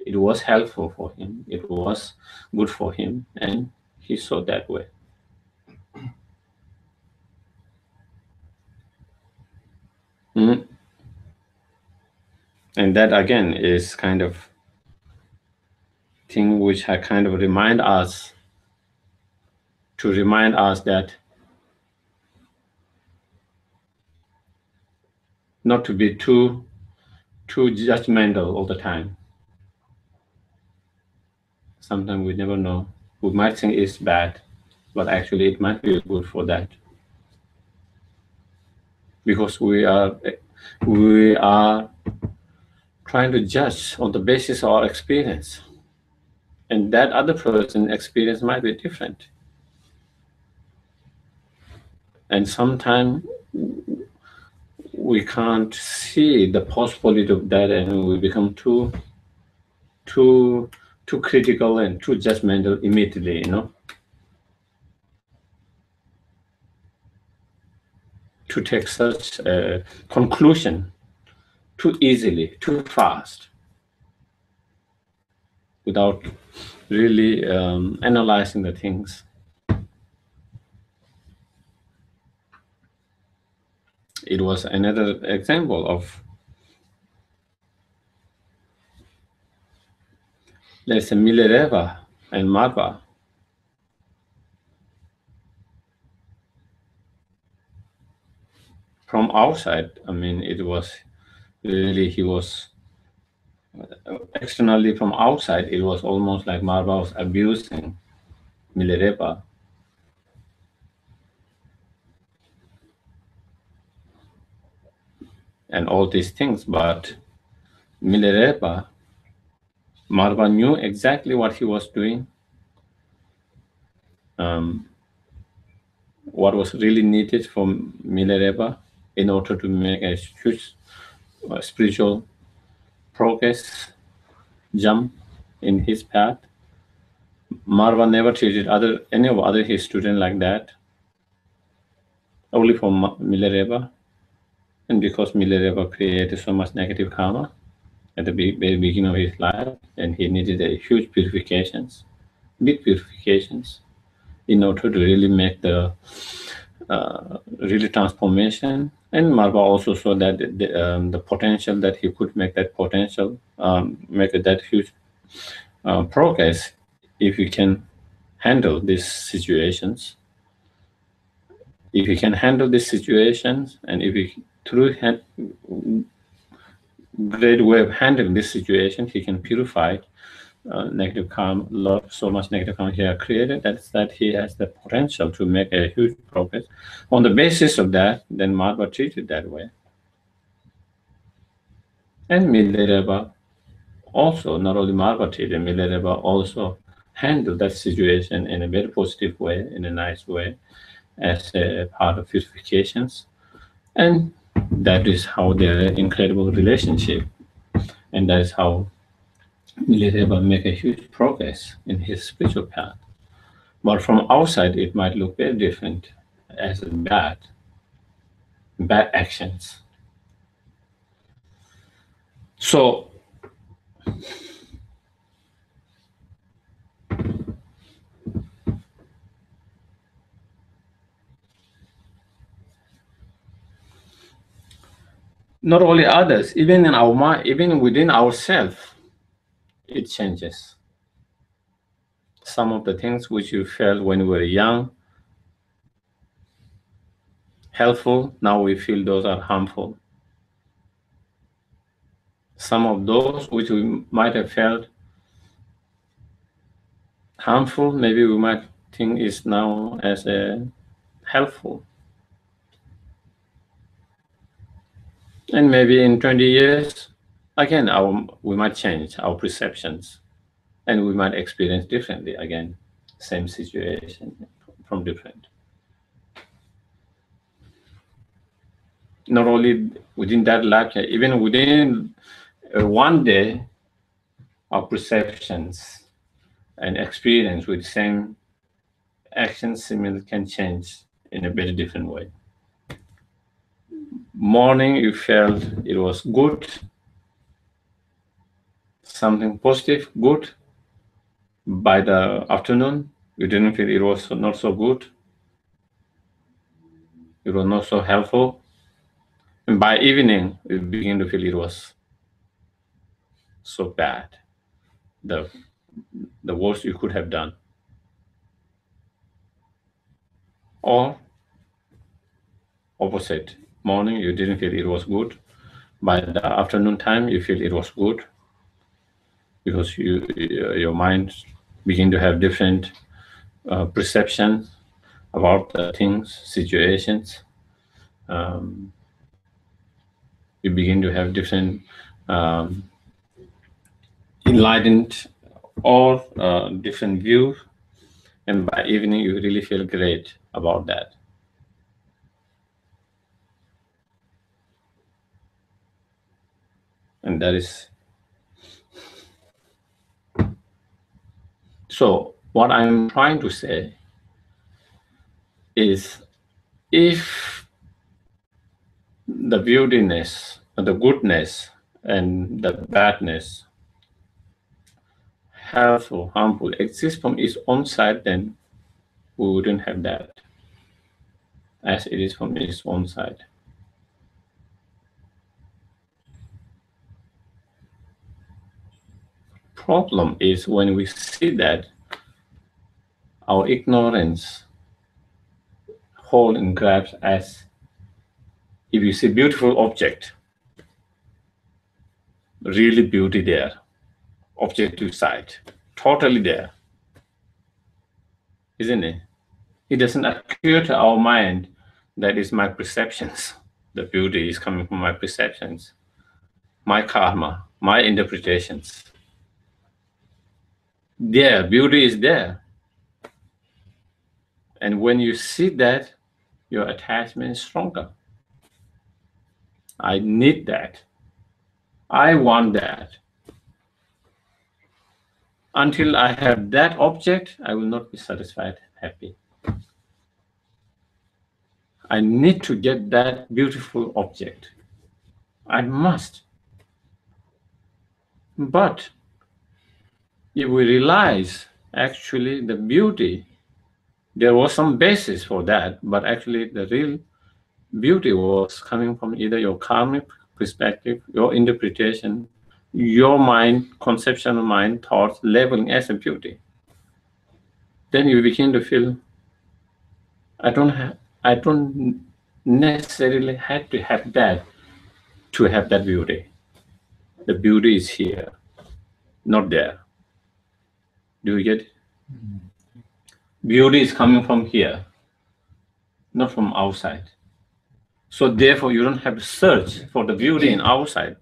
It was helpful for him. It was good for him, and he saw that way. And that again is kind of thing which I kind of remind us that not to be too judgmental all the time. Sometimes we never know. We might think it's bad, but actually it might be good for that. Because we are trying to judge on the basis of our experience. And that other person's experience might be different. And sometimes we can't see the possibility of that, and we become too critical and too judgmental immediately, to take such a conclusion too easily, too fast, without really analyzing the things. It was another example of, let's say, Milarepa and Marpa. From outside, I mean, it was really, he was externally from outside, it was almost like Marpa was abusing Milarepa. And all these things, but Milarepa, Marpa knew exactly what he was doing, what was really needed for Milarepa in order to make a huge spiritual progress jump in his path. Marpa never treated any of his students like that, only for Milarepa. And because Milarepa created so much negative karma at the very beginning of his life, and he needed a huge purifications, big purifications, in order to really make the really transformation. And Marpa also saw that the potential that he could make that potential, make that huge progress if he can handle these situations. If he can handle these situations, and if he through great way of handling this situation, he can purify negative karma, so much negative karma he has created, that he has the potential to make a huge progress. On the basis of that, then Marpa treated that way. And Milarepa also, not only Marpa treated, Milarepa also handled that situation in a very positive way, in a nice way, as a part of purifications. And that is how their incredible relationship, and that is how Milarepa make a huge progress in his spiritual path. But from outside, it might look very different, as bad actions. So not only others, even in our mind, even within ourselves, it changes. Some of the things which you felt when you were young, helpful, now we feel those are harmful. Some of those which we might have felt harmful, maybe we might think is now as a helpful. And maybe in 20 years, again, we might change our perceptions and we might experience differently again, same situation from different. Not only within that lifetime, even within one day, our perceptions and experience with same actions similar can change in a very different way. Morning, you felt it was good, something positive, good. By the afternoon, you didn't feel it was not so good. It was not so helpful. And by evening, you begin to feel it was so bad, the worst you could have done. Or opposite, morning you didn't feel it was good. By the afternoon time, you feel it was good because your mind begin to have different perceptions about things, situations. You begin to have different enlightened or different views, and by evening you really feel great about that. And that is so. What I'm trying to say is, if the beautiness, the goodness, and the badness, helpful, harmful, exists from its own side, then we wouldn't have that as it is from its own side. Problem is when we see that our ignorance hold and grabs as, if you see beautiful object, really beauty there, objective side, totally there, isn't it? It doesn't occur to our mind that is my perceptions. The beauty is coming from my perceptions, my karma, my interpretations. There, beauty is there. And when you see that, your attachment is stronger. I need that. I want that. Until I have that object, I will not be satisfied, happy. I need to get that beautiful object. I must. But if we realize actually the beauty, there was some basis for that, but actually the real beauty was coming from either your karmic perspective, your interpretation, your mind, conceptual mind, thoughts, labeling as a beauty. Then you begin to feel, I don't necessarily have to have that to have that beauty. The beauty is here, not there. Do you get it? Mm-hmm. Beauty is coming from here, not from outside. So therefore, you don't have to search for the beauty in outside.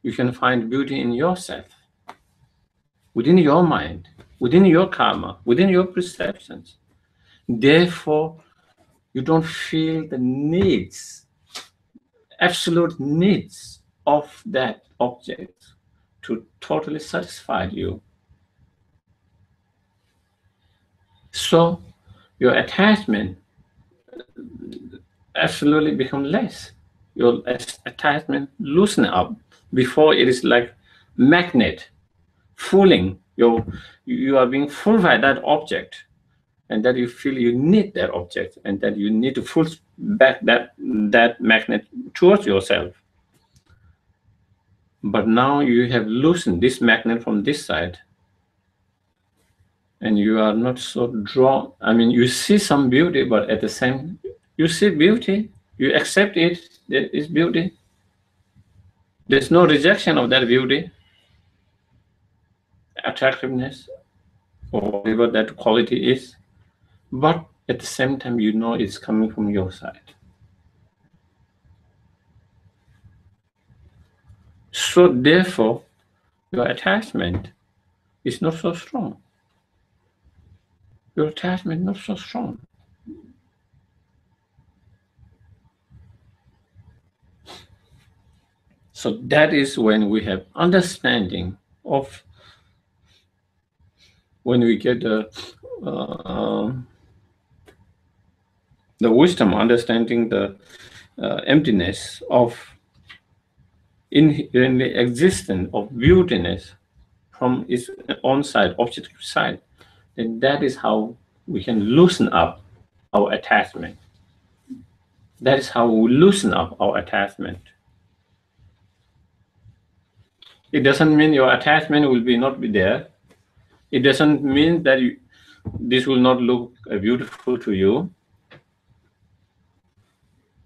You can find beauty in yourself, within your mind, within your karma, within your perceptions. Therefore, you don't feel the needs, absolute needs of that object to totally satisfy you. So your attachment absolutely become less. Your attachment loosen up. Before it is like magnet, fooling. You are being fooled by that object, and that you feel you need that object, and that you need to pull back that magnet towards yourself. But now you have loosened this magnet from this side, and you are not so drawn. I mean, you see some beauty, but at the same, You see beauty, you accept it, there is beauty. There's no rejection of that beauty, attractiveness, or whatever that quality is. But at the same time, you know it's coming from your side. So therefore, your attachment is not so strong. Your attachment is not so strong. So that is when we have understanding of, when we get the wisdom, understanding the emptiness of in the existence of beautiness from its own side, objective side, then that is how we can loosen up our attachment. That is how we loosen up our attachment. It doesn't mean your attachment will not be there. It doesn't mean that this will not look beautiful to you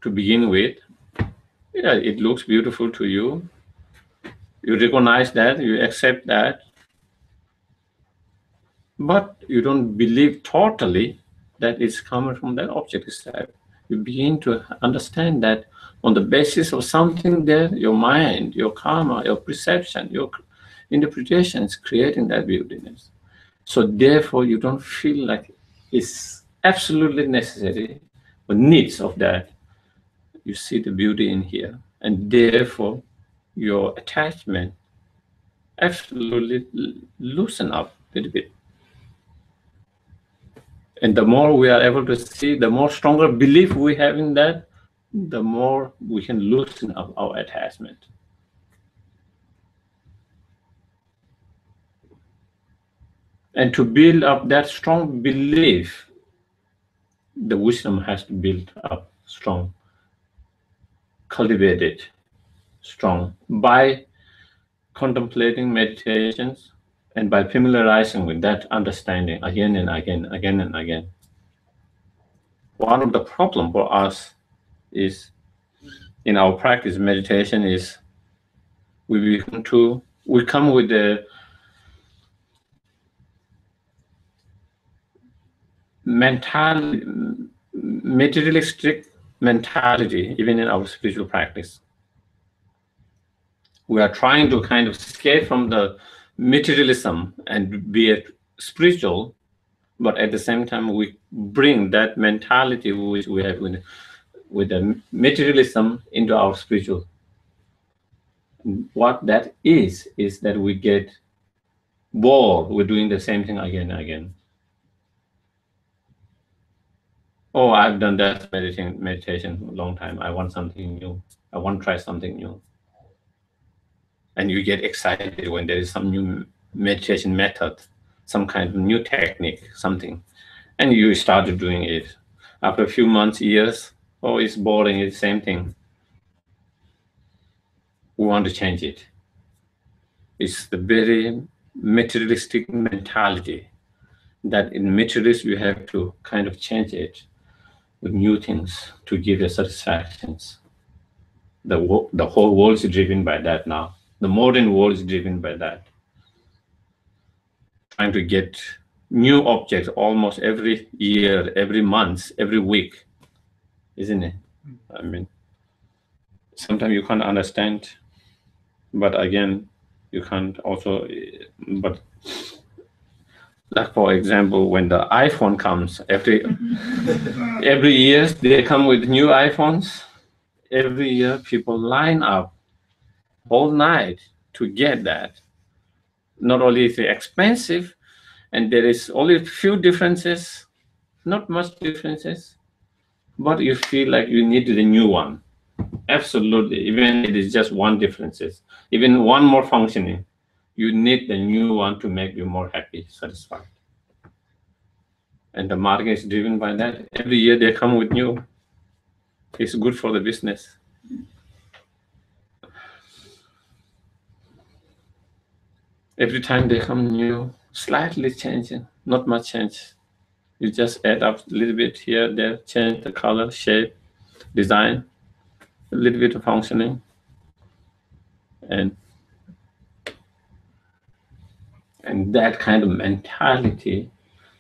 to begin with. Yeah, it looks beautiful to you. You recognize that, you accept that, but you don't believe totally that it's coming from that object side. You begin to understand that on the basis of something there, your mind, your karma, your perception, your interpretation is creating that beautiness. So therefore, you don't feel like it's absolutely necessary or needs of that. You see the beauty in here, and therefore your attachment absolutely loosen up a little bit. And the more we are able to see, the more stronger belief we have in that, the more we can loosen up our attachment. And to build up that strong belief, the wisdom has to build up strong, cultivated strong by contemplating meditations and by familiarizing with that understanding again and again, again and again. One of the problems for us is in our practice meditation is we come with the materialistic mentality, even in our spiritual practice. We are trying to kind of escape from the materialism and be spiritual, but at the same time we bring that mentality which we have with the materialism into our spiritual. And what that is that we get bored with doing the same thing again and again. Oh, I've done that meditation a long time. I want something new. I want to try something new. And you get excited when there is some new meditation method, some kind of new technique, something. And you started doing it. After a few months, years, oh, it's boring, it's the same thing. We want to change it. It's the very materialistic mentality that in materialism you have to kind of change it with new things to give you satisfactions. The whole world is driven by that now. The modern world is driven by that. Trying to get new objects almost every year, every month, every week, isn't it? I mean, sometimes you can't understand, but again, you can't also, but like for example, when the iPhone comes, every year they come with new iPhones. Every year people line up all night to get that. Not only is it expensive, and there is only a few differences, not much differences, but you feel like you need the new one. Absolutely, even it is just one differences, even one more functioning, you need the new one to make you more happy, satisfied. And the market is driven by that. Every year they come with new. It's good for the business. Every time they come new, slightly changing, not much change. You just add up a little bit here, there, change the color, shape, design, a little bit of functioning, and that kind of mentality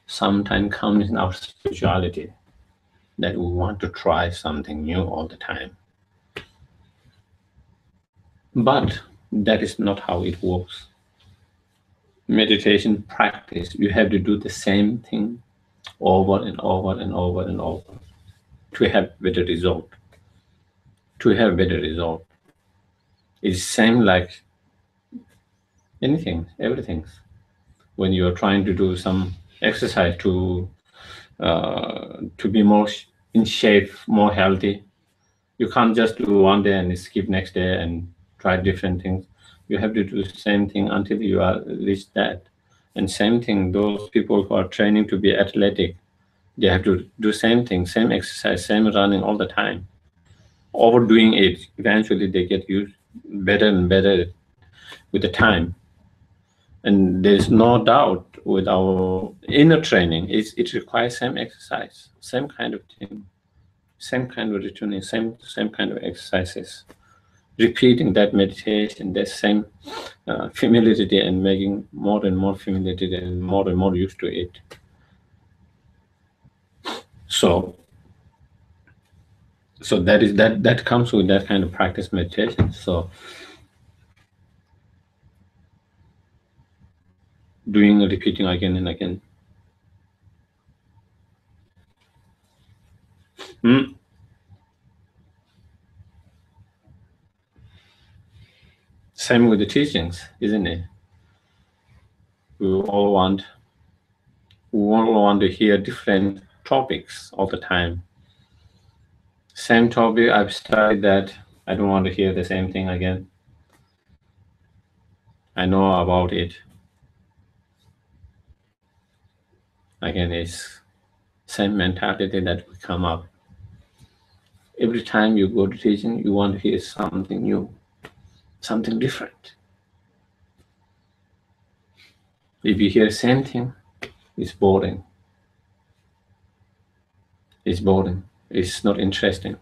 sometimes comes in our spirituality, that we want to try something new all the time. But that is not how it works. Meditation practice, you have to do the same thing over and over and over and over to have better result. To have better result. It's same like anything, everything. When you are trying to do some exercise to be more in shape, more healthy, you can't just do one day and skip next day and try different things. You have to do the same thing until you are reach that. And same thing, those people who are training to be athletic, they have to do same thing, same exercise, same running all the time. Overdoing it, eventually they get used better and better with the time. And there's no doubt with our inner training, it requires same exercise, same kind of thing, same kind of returning, same kind of exercises. Repeating that meditation, that same familiarity, and making more and more familiarity and more used to it. So that comes with that kind of practice meditation. So doing and repeating again and again. Same with the teachings, isn't it? We all want to hear different topics all the time. Same topic, I've studied that. I don't want to hear the same thing again. I know about it. Again, it's same mentality that we come up. Every time you go to teaching, you want to hear something new, something different. If you hear the same thing, it's boring. It's boring. It's not interesting.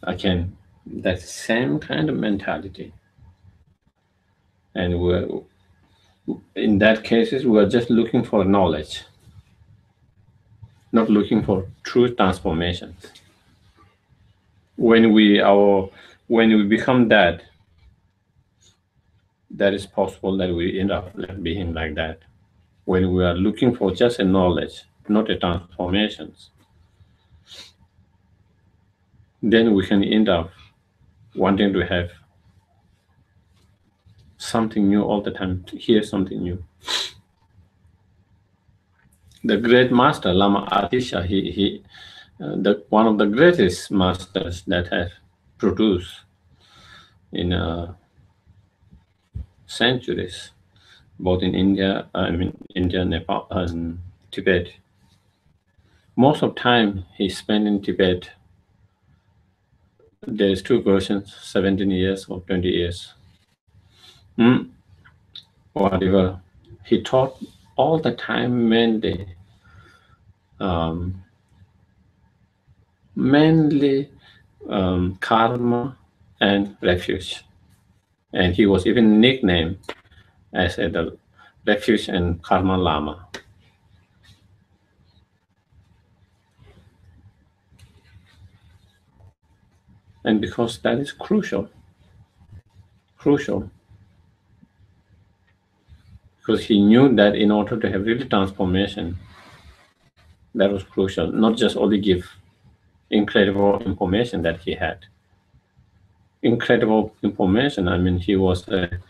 Again, that same kind of mentality. And in that cases, we're just looking for knowledge, not looking for true transformations. When we become that is possible that we end up being like that. When we are looking for just a knowledge, not a transformations, then we can end up wanting to have something new all the time, to hear something new. The great master, Lama Atisha, one of the greatest masters that have produced in centuries, both in India, Nepal, and Tibet. Most of time he spent in Tibet. There's two versions, 17 years or 20 years. Whatever. He taught all the time mainly karma and refuge. And he was even nicknamed as the refuge and karma lama. And because that is crucial, because he knew that in order to have real transformation, that was crucial, not just only give incredible information that he had. Incredible information, I mean, he was one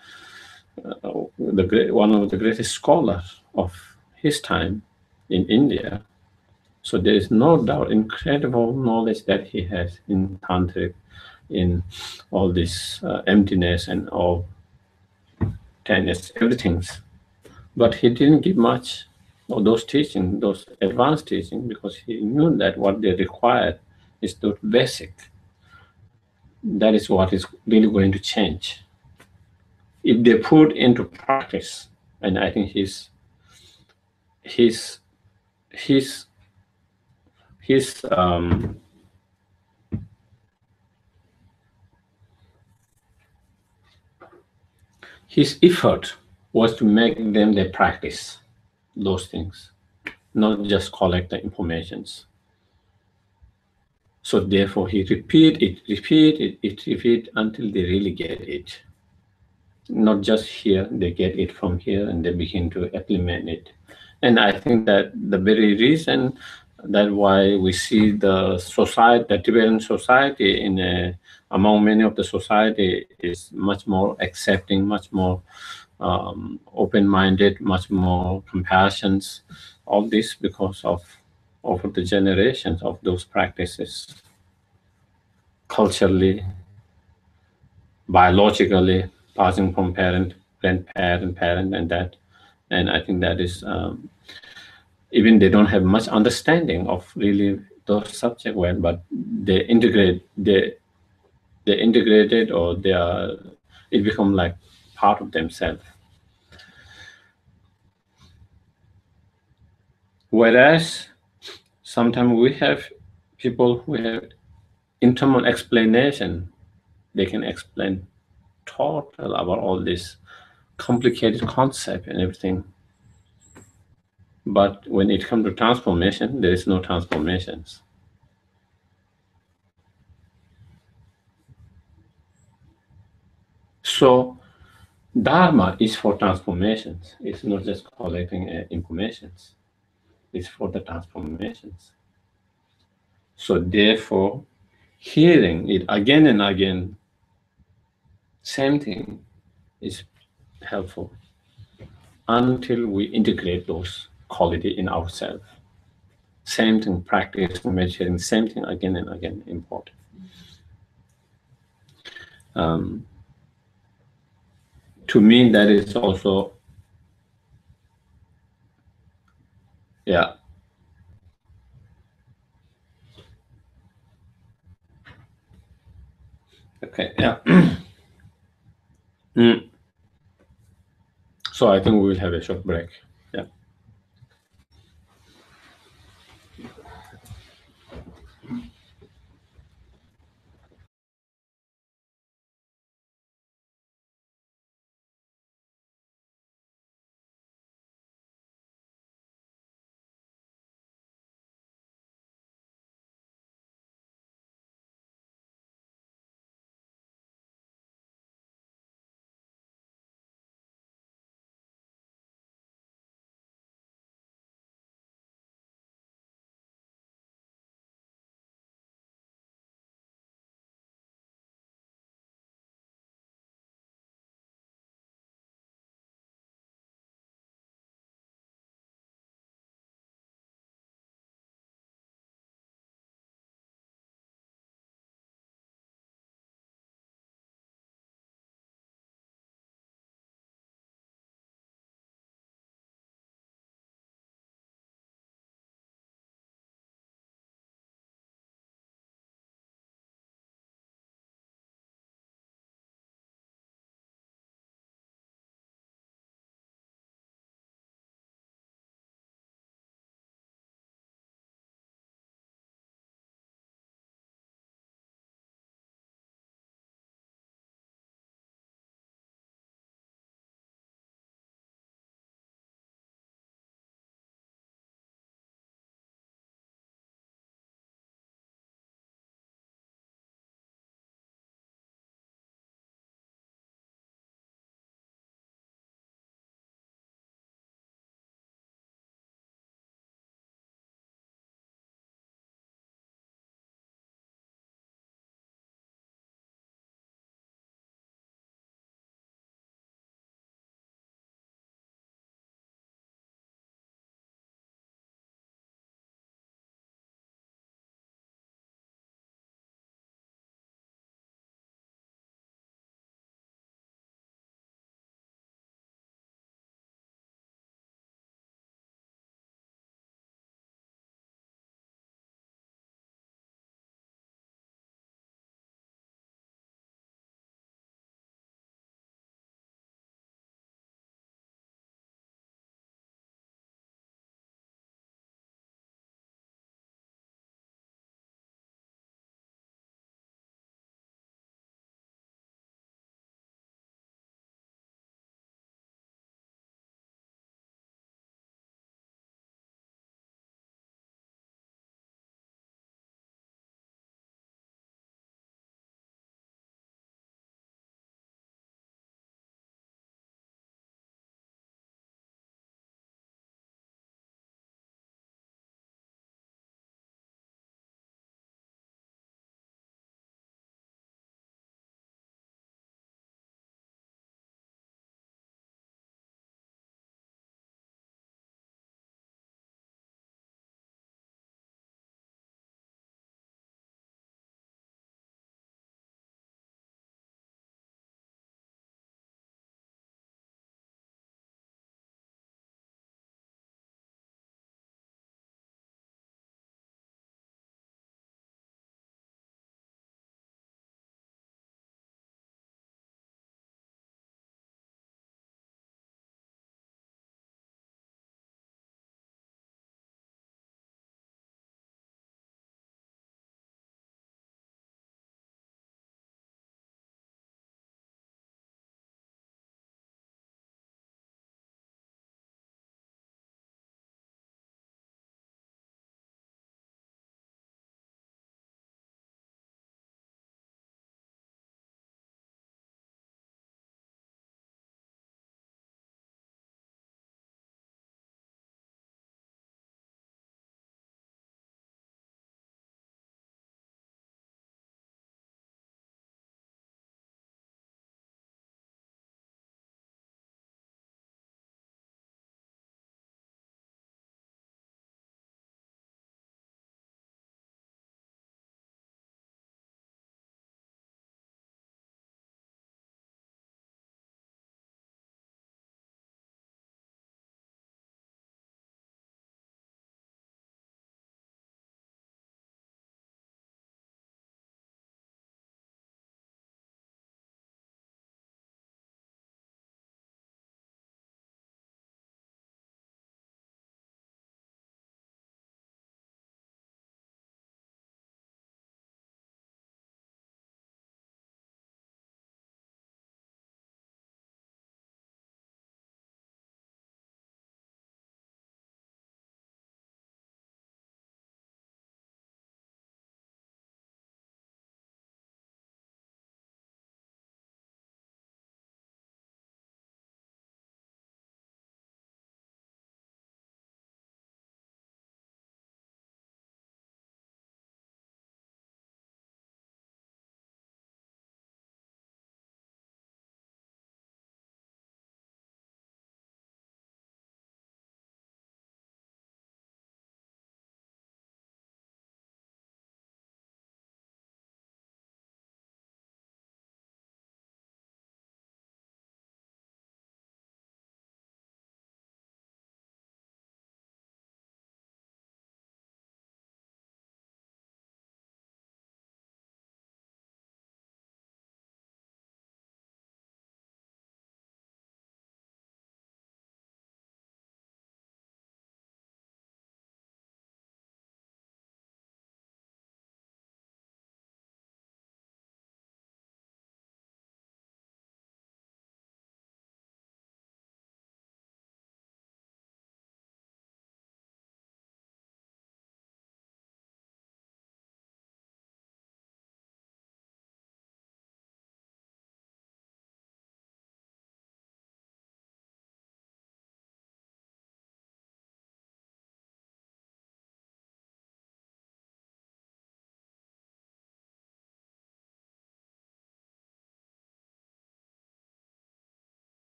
of the greatest scholars of his time in India. So there is no doubt incredible knowledge that he has in tantric, in all this emptiness and all tennis, everything. But he didn't give much of those teaching, those advanced teaching, because he knew that what they required is the basic. That is what is really going to change. If they put into practice, and I think he's his his his his effort was to make them they practice those things, not just collect the informations. So therefore he repeat it until they really get it. Not just here, they get it from here and they begin to implement it. And I think that the very reason that why we see the society, the Tibetan society among many of the society is much more accepting, much more open-minded, much more compassion. All this because of over the generations of those practices, culturally, biologically, passing from parent, grandparent, parent, and that. And I think that is even they don't have much understanding of really those subject well, but they integrated or it become like part of themselves. Whereas sometimes we have people who have internal explanation. They can explain total about all this complicated concept and everything. But when it comes to transformation, there is no transformations. So Dharma is for transformations. It's not just collecting informations. It's for the transformations. So therefore, hearing it again and again, same thing, is helpful until we integrate those qualities in ourselves. Same thing, practice, meditating, same thing again and again, important. To me, that is also, yeah. Okay, yeah. So I think we will have a short break. Yeah.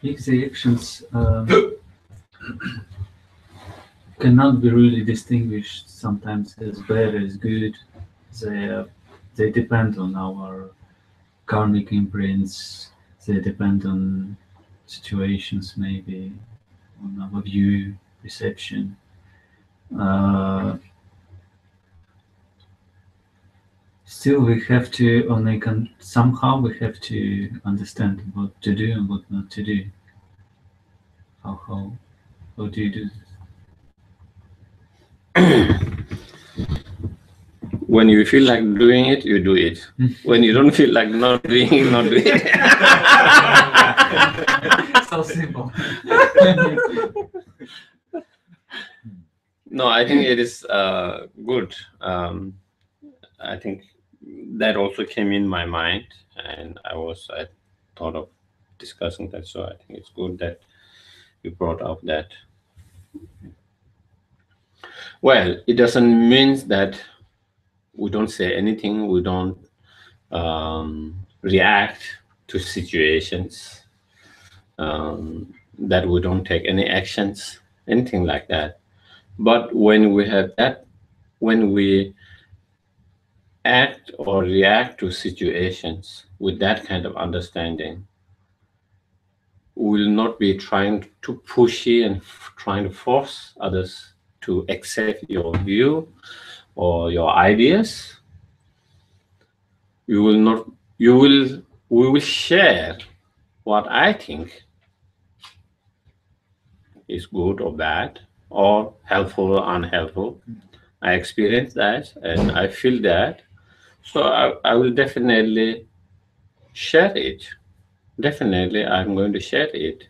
if the actions cannot be really distinguished sometimes as bad as good, they depend on our karmic imprints, they depend on situations, maybe on our view, perception. Still, we have to, somehow we have to understand what to do and what not to do. How do you do this? When you feel like doing it, you do it. When you don't feel like not doing it, not do it. So simple. No, I think it is good. I think that also came in my mind, and I thought of discussing that. So I think it's good that you brought up that. Well, it doesn't mean that we don't say anything, we don't react to situations, that we don't take any actions, anything like that. But when we have that, when we act or react to situations with that kind of understanding, we will not be trying to pushy and trying to force others to accept your view or your ideas. We will share what I think is good or bad, or helpful or unhelpful. I experience that and I feel that. So I will definitely share it. Definitely, I'm going to share it.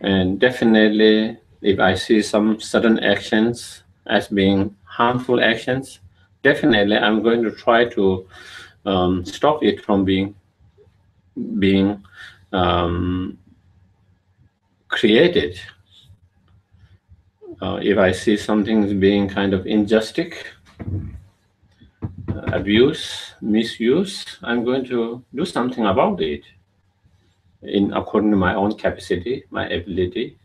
And definitely, if I see some certain actions as being harmful actions, definitely I'm going to try to stop it from being created. If I see something being kind of injustice, abuse, misuse, I'm going to do something about it according to my own capacity, my ability,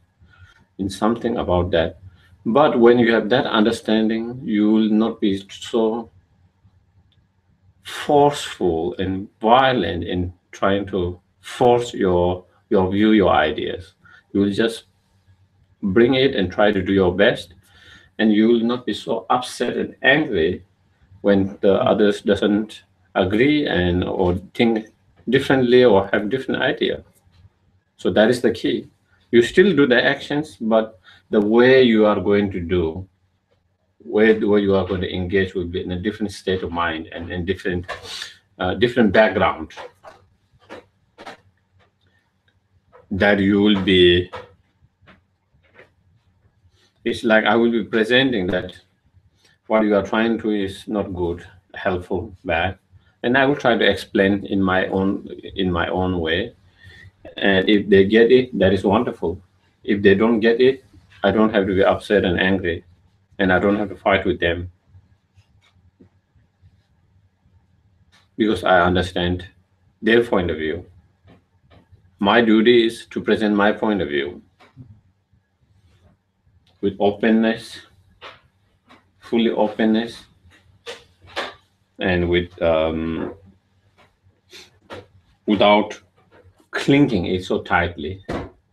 in something about that. But when you have that understanding, you will not be so forceful and violent in trying to force your view, your ideas. You will just bring it and try to do your best, and you will not be so upset and angry when the others doesn't agree and or think differently or have different idea. So that is the key. You still do the actions, but the way you are going to do, where you are going to engage will be in a different state of mind and in different background. That you will be, it's like I will be presenting that what you are trying to is not good, helpful, bad, and I will try to explain in my own way. And if they get it, that is wonderful. If they don't get it, I don't have to be upset and angry, and I don't have to fight with them, because I understand their point of view. My duty is to present my point of view with openness, fully openness, and without clinging it so tightly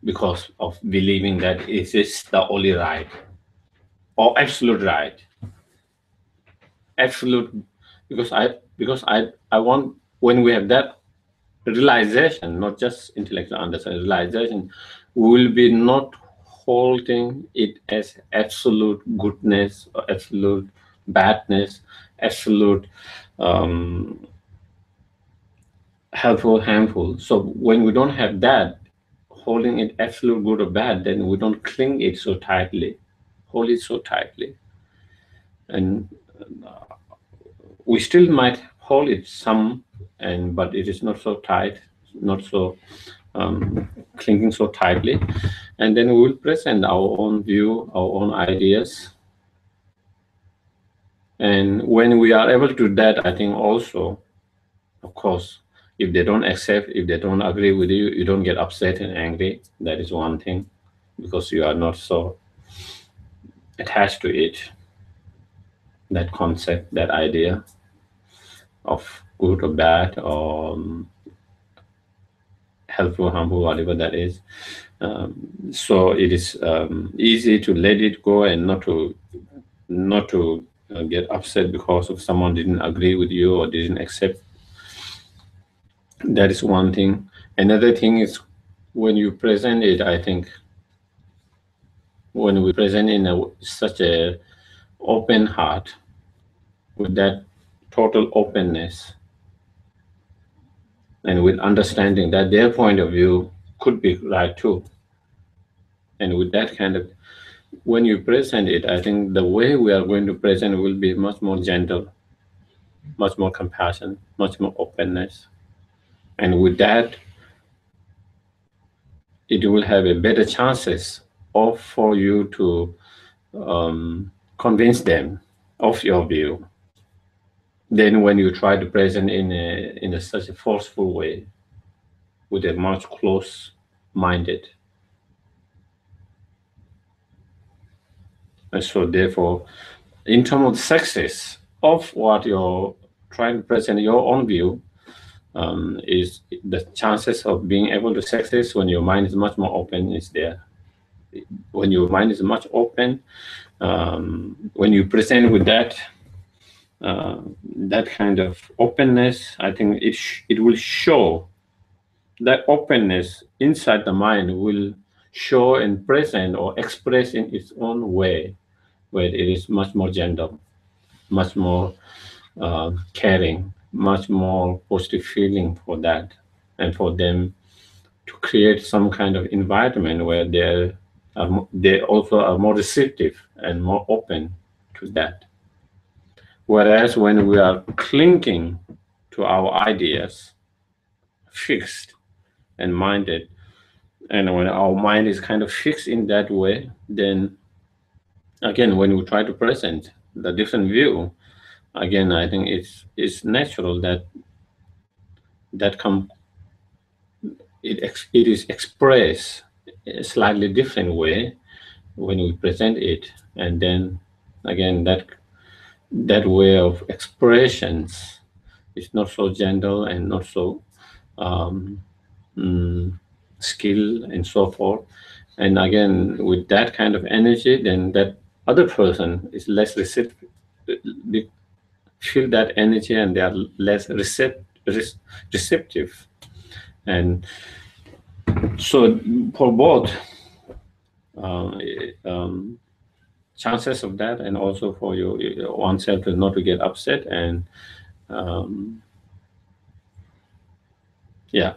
because of believing that it is the only right or absolute right. Absolute, because I want, when we have that realization, not just intellectual understanding, realization, we will be not holding it as absolute goodness or absolute badness, absolute helpful, harmful. So when we don't have that, holding it absolute good or bad, then we don't cling it so tightly, hold it so tightly. And we still might hold it some, but it is not so tight, not so clinging so tightly. And then we will present our own view, our own ideas. And when we are able to do that, I think also, of course, If they don't accept, if they don't agree with you, you don't get upset and angry. That is one thing, because you are not so attached to it, that concept, that idea of good or bad, or helpful, harmful, whatever that is. So it is easy to let it go and not to get upset because of someone didn't agree with you or didn't accept. That is one thing. Another thing is when you present it, I think when we present in such a open heart, with that total openness, and with understanding that their point of view could be right too. And with that kind of, when you present it, I think the way we are going to present will be much more gentle, much more compassion, much more openness. And with that, it will have a better chances of for you to convince them of your view than when you try to present in such a forceful way, with a much close-minded. And so therefore, in terms of the success of what you're trying to present your own view, is the chances of being able to success when your mind is much more open is there. When your mind is much open, when you present with that kind of openness, I think it will show. That openness inside the mind will show and present or express in its own way, where it is much more gentle, much more caring, much more positive feeling for that, and for them to create some kind of environment where they also are more receptive and more open to that. Whereas when we are clinging to our ideas, fixed and minded, and when our mind is kind of fixed in that way, then again, when we try to present the different view, again, I think it's natural that it is expressed a slightly different way when we present it, and then again that way of expressions is not so gentle and not so skill and so forth. And again, with that kind of energy, then that other person is less receptive, feel that energy, and they are less receptive. And so for both chances of that, and also for your oneself not to get upset, and yeah.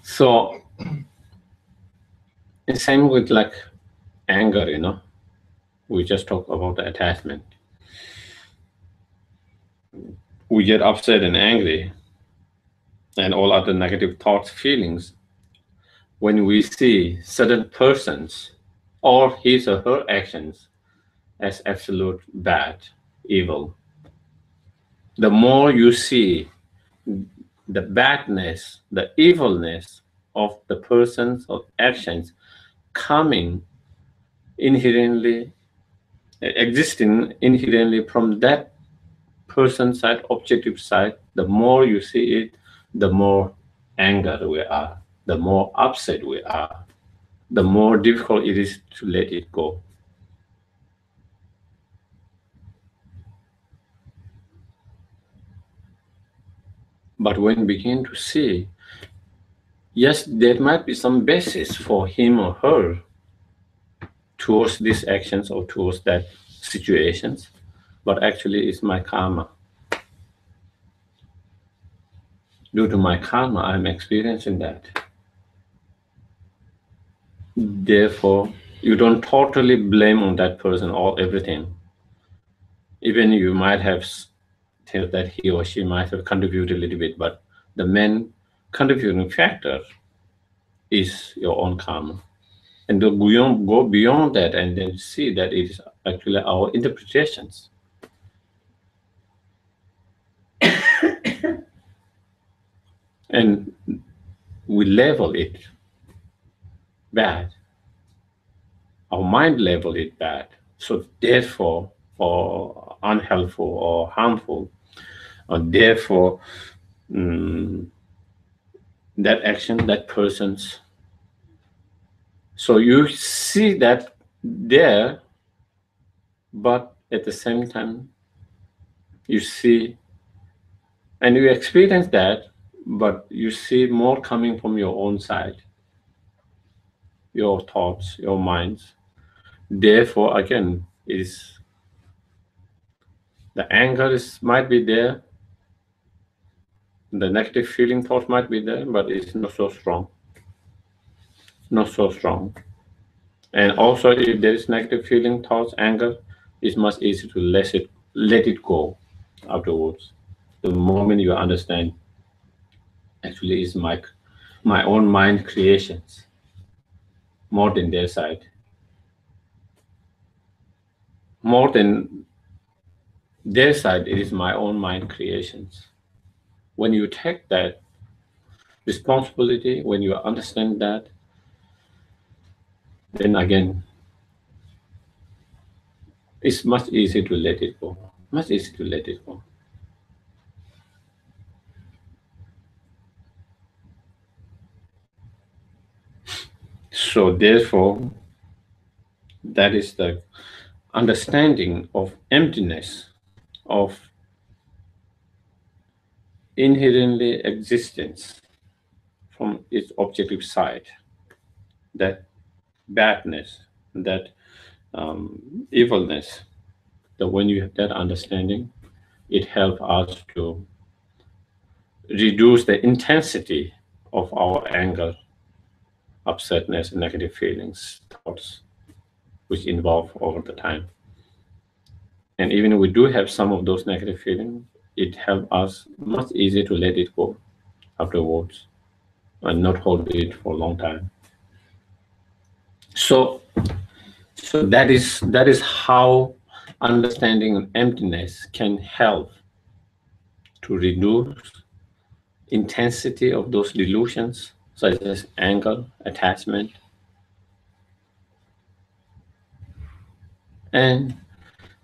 So the same with like anger, we just talked about the attachment. We get upset and angry and all other negative thoughts, feelings, when we see certain persons or his or her actions as absolute bad, evil. The more you see the badness, the evilness of the persons or actions coming inherently, existing inherently from that person's side, objective side, the more you see it, the more angry we are, the more upset we are, the more difficult it is to let it go. But when we begin to see, yes, there might be some basis for him or her towards these actions or towards that situations, but actually it's my karma. Due to my karma, I'm experiencing that. Therefore, you don't totally blame on that person or everything. Even you might have felt that he or she might have contributed a little bit, but the main contributing factor is your own karma. And to go beyond that and then see that it is actually our interpretations. and we label it bad. Our mind label it bad. So therefore, or unhelpful or harmful, or therefore that action, that person's. So you see that there, but at the same time, you see and you experience that, but you see more coming from your own side, your thoughts, your minds. Therefore, again, is the anger might be there, the negative feeling thoughts might be there, but it's not so strong. Not so strong. And also, if there is negative feeling thoughts, anger, it's much easier to let it go afterwards. The moment you understand, actually, is my own mind creations more than their side. More than their side, it is my own mind creations. When you take that responsibility, when you understand that, then again, it's much easier to let it go. Much easier to let it go. So therefore, that is the understanding of emptiness, of inherently existence from its objective side, that badness, that evilness, that when you have that understanding, it helps us to reduce the intensity of our anger, upsetness, negative feelings, thoughts, which involve over the time. And even if we do have some of those negative feelings, it helps us much easier to let it go afterwards and not hold it for a long time. So that is how understanding emptiness can help to reduce intensity of those delusions, such as anger, attachment, and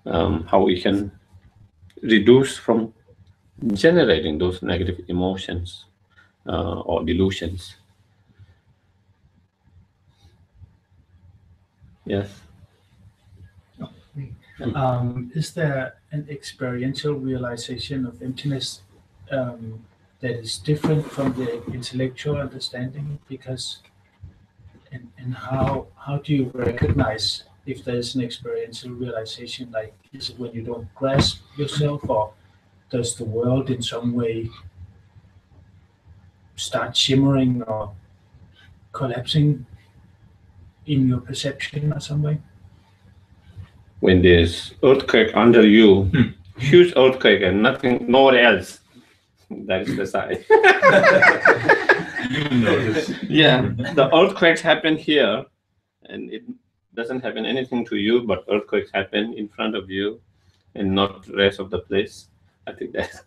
how we can reduce from generating those negative emotions or delusions. Yes. Is there an experiential realization of emptiness that is different from the intellectual understanding? Because, and how do you recognize if there is an experiential realization? Like, is it when you don't grasp yourself, or does the world in some way start shimmering or collapsing in your perception or some way? When there's earthquake under you, huge earthquake and nothing, nowhere else, that is the sign. You notice. Yeah, the earthquakes happen here, and it doesn't happen anything to you, but earthquakes happen in front of you, and not the rest of the place. I think that's.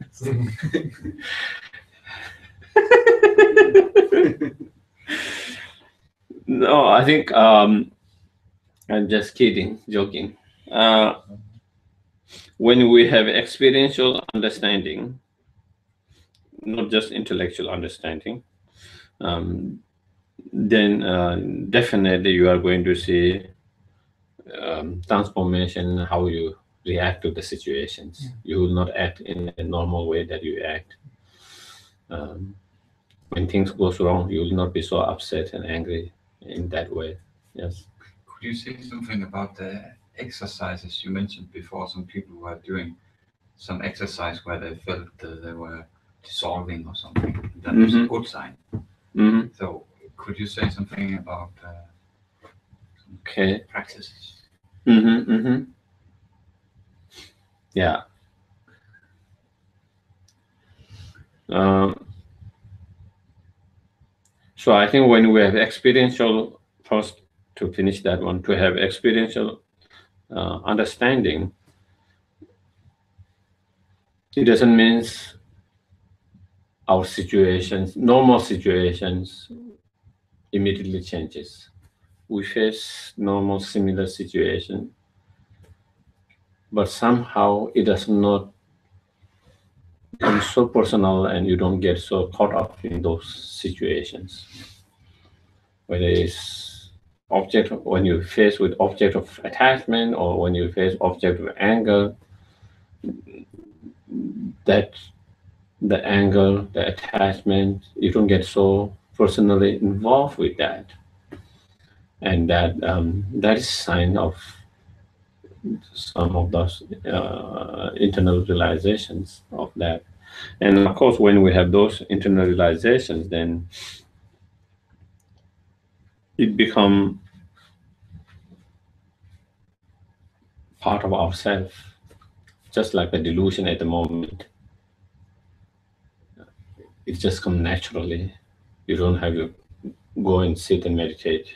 No, I think I'm just kidding, joking. When we have experiential understanding, not just intellectual understanding, then definitely you are going to see transformation, how you react to the situations. Yeah. You will not act in a normal way that you act. When things goes wrong, you will not be so upset and angry in that way. Yes. Could you say something about the exercises you mentioned before? Some people were doing some exercise where they felt that they were dissolving or something. That was a good sign. Mm-hmm. So could you say something about practices? Mm-hmm, mm-hmm. Yeah. So I think when we have experiential, first to finish that one, to have experiential understanding, it doesn't mean our situations, normal situations, immediately changes. We face normal, similar situation, but somehow it does not become so personal, and you don't get so caught up in those situations. Whether it's object, when you face with object of attachment, or when you face object of anger, that the anger, the attachment, you don't get so personally involved with that, and that is sign of some of those internal realizations of that. And of course, when we have those internal realizations, then it becomes part of ourself, just like a delusion at the moment. It just comes naturally. You don't have to go and sit and meditate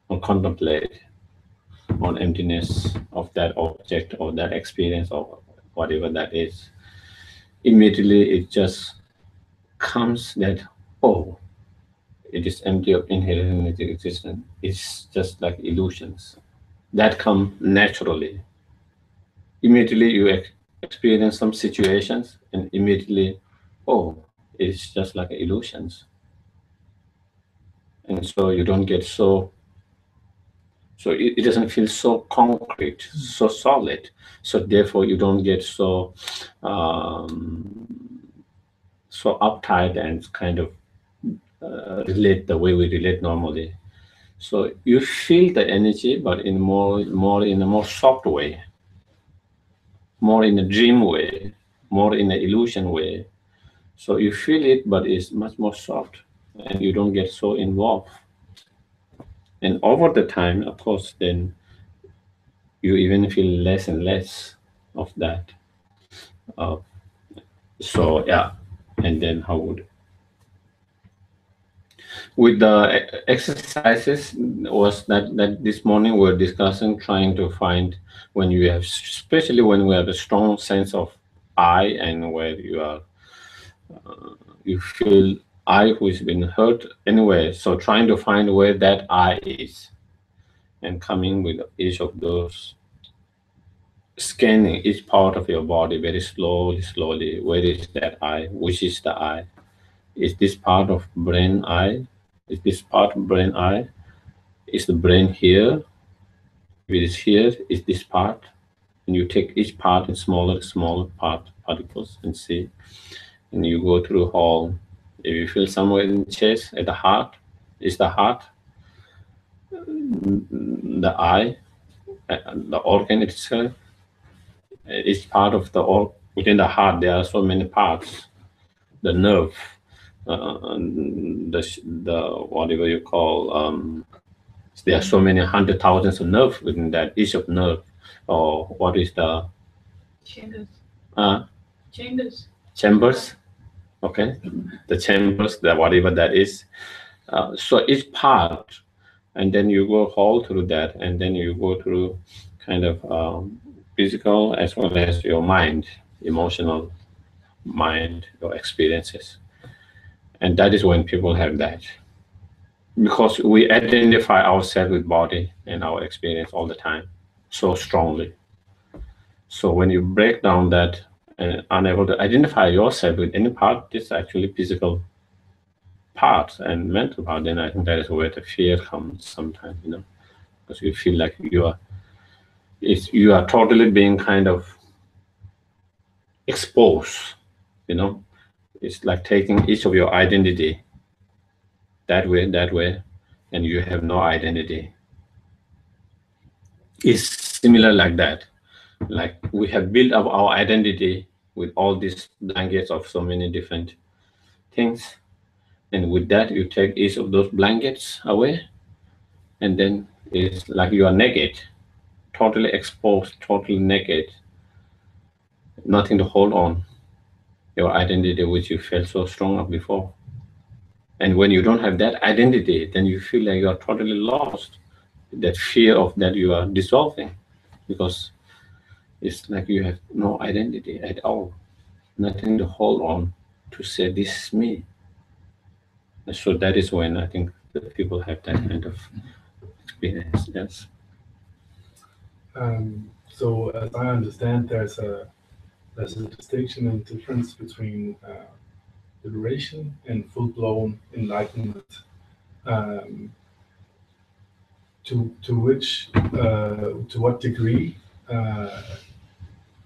or contemplate on emptiness of that object or that experience or whatever that is. Immediately it just comes that, oh, it is empty of inherent existence. It's just like illusions that come naturally. Immediately you experience some situations, and immediately, oh, it's just like illusions. And so you don't get so it doesn't feel so concrete, so solid. So therefore you don't get so so uptight and kind of relate the way we relate normally. So you feel the energy, but in more in a more soft way, more in a dream way, more in an illusion way. So you feel it, but it's much more soft, and you don't get so involved. And over the time, of course, then you even feel less and less of that. So yeah, and then how would with the exercises was that this morning we're discussing, trying to find when you have, especially when we have a strong sense of I, and where you are you feel I who has been hurt anyway. So trying to find where that I is, and coming with each of those, scanning each part of your body very slowly. Where is that I? Which is the I? Is this part of brain I? Is this part of brain I? Is the brain here? If it is here, is this part? And you take each part in smaller particles and see. And you go through all. If you feel somewhere in the chest, at the heart, is the heart the eye, the organ itself? Each part of the within the heart, there are so many parts. The nerve, the whatever you call, there are so many 100,000s of nerves within that. Each of nerve, or what is the chambers? Chambers. Chambers. Okay, the chambers, the whatever that is. So each part, and then you go all through that, and then you go through kind of physical as well as your mind, emotional mind, your experiences. And that is when people have that, because we identify ourselves with body and our experience all the time so strongly. So when you break down that and unable to identify yourself with any part, this actually physical part and mental part, then I think that is where the fear comes sometimes, because you feel like you are totally being kind of exposed, It's like taking each of your identity that way, and you have no identity. It's similar like that. Like we have built up our identity with all these blankets of so many different things. And with that, you take each of those blankets away, and then it's like you are naked, totally exposed, totally naked, nothing to hold on. Your identity, which you felt so strong of before. And when you don't have that identity, then you feel like you are totally lost. That fear of that you are dissolving, because it's like you have no identity at all, nothing to hold on to say this is me. So that is when I think that people have that kind of experience. Yes. So as I understand, there's a distinction and difference between liberation and full-blown enlightenment. To what degree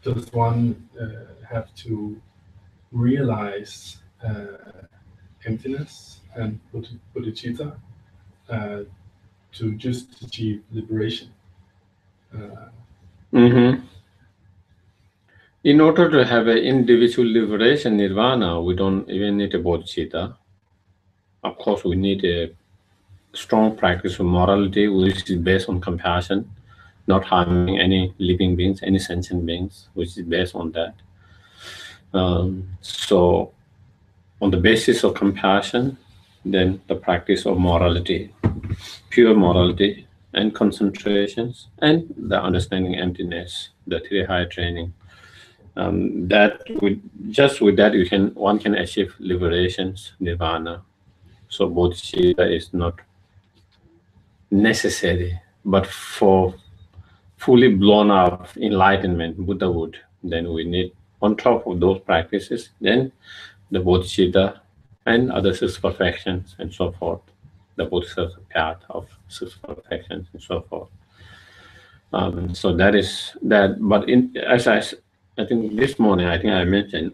does one have to realize emptiness and bodhicitta to just achieve liberation? In order to have an individual liberation, nirvana, we don't even need a bodhicitta. Of course, we need a strong practice of morality, which is based on compassion, not harming any living beings, any sentient beings, which is based on that. So on the basis of compassion, then the practice of morality, pure morality and concentrations, and the understanding emptiness, the three higher training. That just with that one can achieve liberations, nirvana. So bodhicitta is not necessary, but for fully blown up enlightenment, Buddhahood, then we need, on top of those practices, then the bodhicitta and other six perfections and so forth, the bodhisattva path of six perfections and so forth. So that is that. But as I think this morning, I think I mentioned,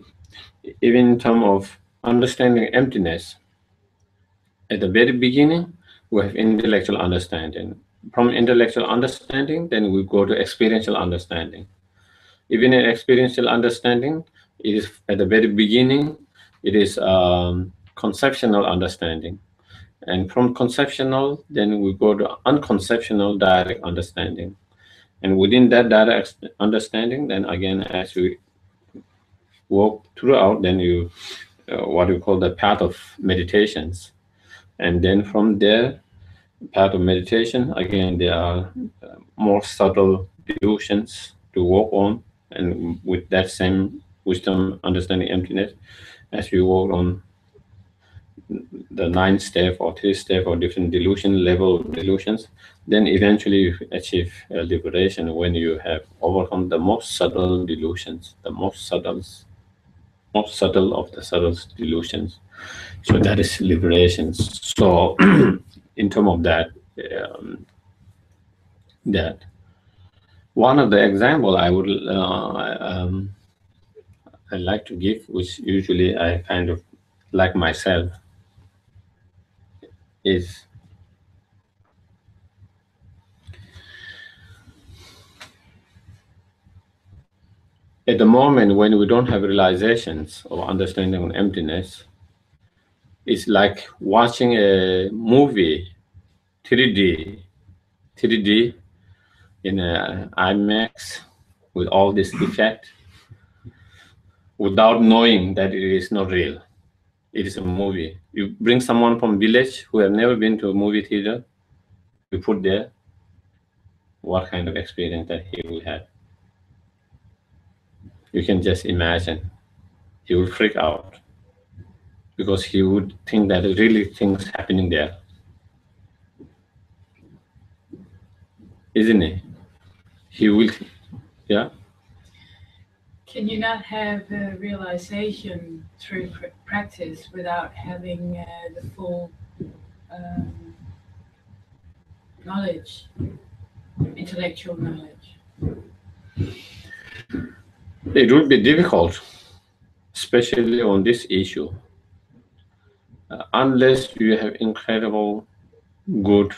even in terms of understanding emptiness, at the very beginning, we have intellectual understanding. From intellectual understanding, then we go to experiential understanding. Even in experiential understanding, it is at the very beginning, it is conceptual understanding. And from conceptual, then we go to unconceptual direct understanding. And within that direct understanding, then again, as we walk throughout, then you, what we call the path of meditations. And then from there, path of meditation, again, there are more subtle delusions to work on. And with that same wisdom, understanding emptiness, as we work on the 9 step or 3 step or different delusion level of delusions, then eventually you achieve liberation when you have overcome the most subtle delusions, the most subtle of the subtle delusions. So that is liberation. So in terms of that, that one of the example I would I like to give, which usually I kind of like myself, is at the moment when we don't have realizations or understanding of emptiness, it's like watching a movie, 3D in a IMAX with all this effect, without knowing that it is not real. It is a movie. You bring someone from village who have never been to a movie theater, you put there, what kind of experience that he will have. You can just imagine. He will freak out because he would think that really things happening there. Isn't it? He will, yeah? Can you not have a realization through practice without having the full knowledge, intellectual knowledge? It would be difficult, especially on this issue, unless you have incredible good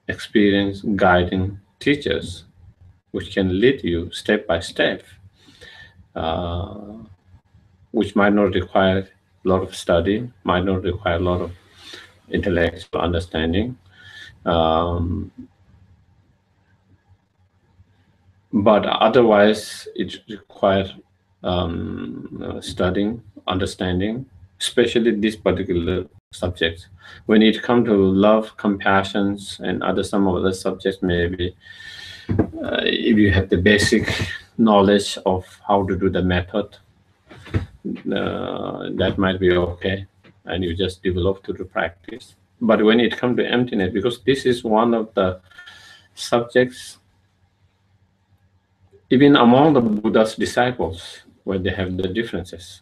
experience guiding teachers, which can lead you step by step, which might not require a lot of study, might not require a lot of intellectual understanding. But otherwise, it requires studying, understanding, especially this particular subject. When it comes to love, compassion, and some of other subjects, maybe if you have the basic knowledge of how to do the method, that might be okay, and you just develop through the practice. But when it comes to emptiness, because this is one of the subjects, even among the Buddha's disciples, where they have the differences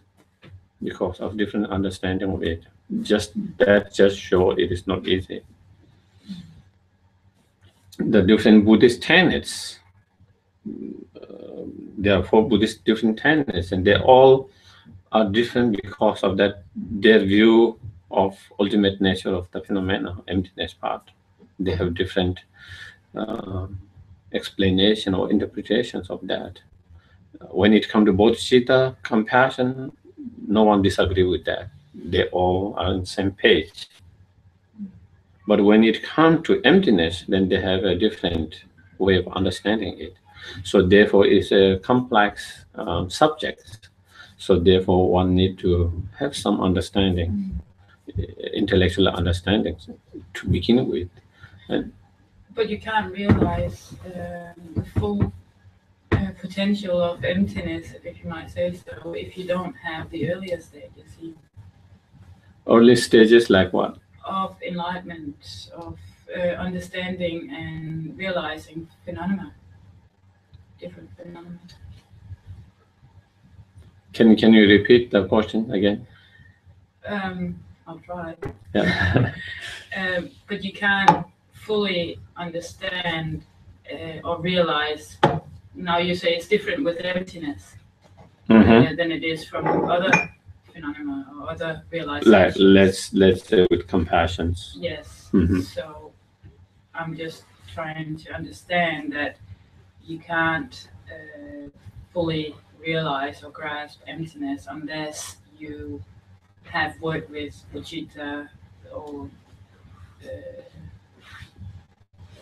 because of different understanding of it. Just show it is not easy. The different Buddhist tenets, there are 4 Buddhist different tenets, and they all are different because of that, their view of ultimate nature of the phenomena, emptiness part. They have different explanation or interpretations of that. When it comes to bodhicitta, compassion, no one disagree with that. They all are on the same page. But when it comes to emptiness, then they have a different way of understanding it. So therefore, it's a complex subject. So therefore, one need to have some understanding, intellectual understanding to begin with. But you can't realize the full potential of emptiness, if you might say so, if you don't have the earlier stages. Early stages like what? Of enlightenment, of understanding and realizing phenomena, different phenomena. Can you repeat the question again? I'll try. Yeah. But you can't fully understand or realize. Now you say it's different with emptiness than it is from other phenomena or other realizations. Like let's say with compassions. Yes. So I'm just trying to understand that you can't fully realize or grasp emptiness unless you have worked with bodhicitta or.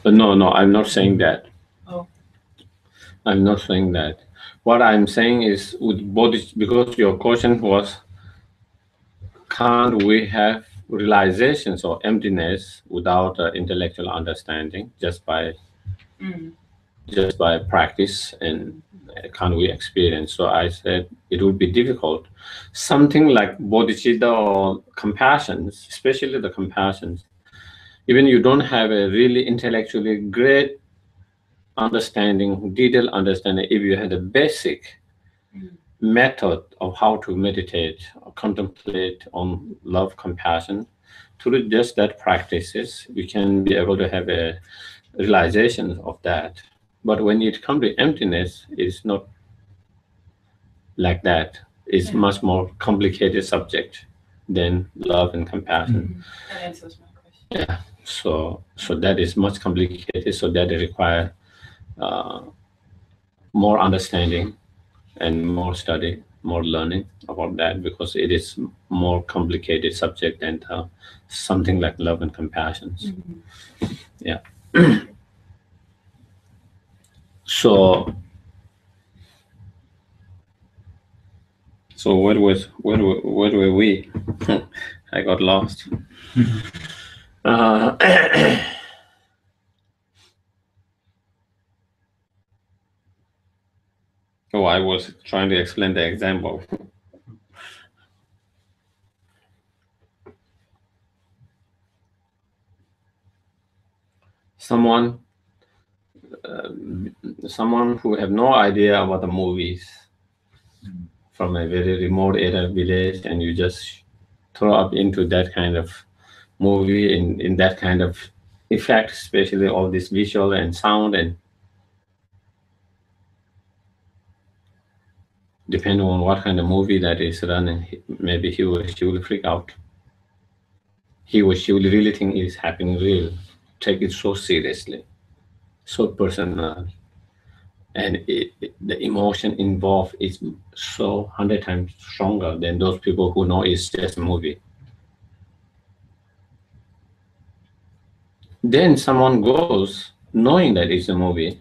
No, I'm not saying that. Oh. I'm not saying that. What I'm saying is with bodhicitta, because your question was, can't we have realizations or emptiness without intellectual understanding, just by practice, and can't we experience? So I said it would be difficult. Something like bodhicitta or compassions, especially the compassions, even you don't have a really intellectually great understanding, detailed understanding, if you had a basic method of how to meditate or contemplate on love, compassion, through just that practices, we can be able to have a realization of that. But when it comes to emptiness, it's not like that. It's much more complicated subject than love and compassion. That answers my question. Yeah. So that is much complicated. So that require more understanding and more study, more learning about that, because it is more complicated subject than something like love and compassion. Yeah. So where were we? I got lost. I was trying to explain the example. Someone who have no idea about the movies, from a very remote area village, and you just throw up into that kind of movie in that kind of effect, especially all this visual and sound, and depending on what kind of movie that is running, maybe she will freak out. He or she will really think it is happening real, take it so seriously, so personal, and the emotion involved is so 100 times stronger than those people who know it's just a movie. Then someone goes knowing that it's a movie,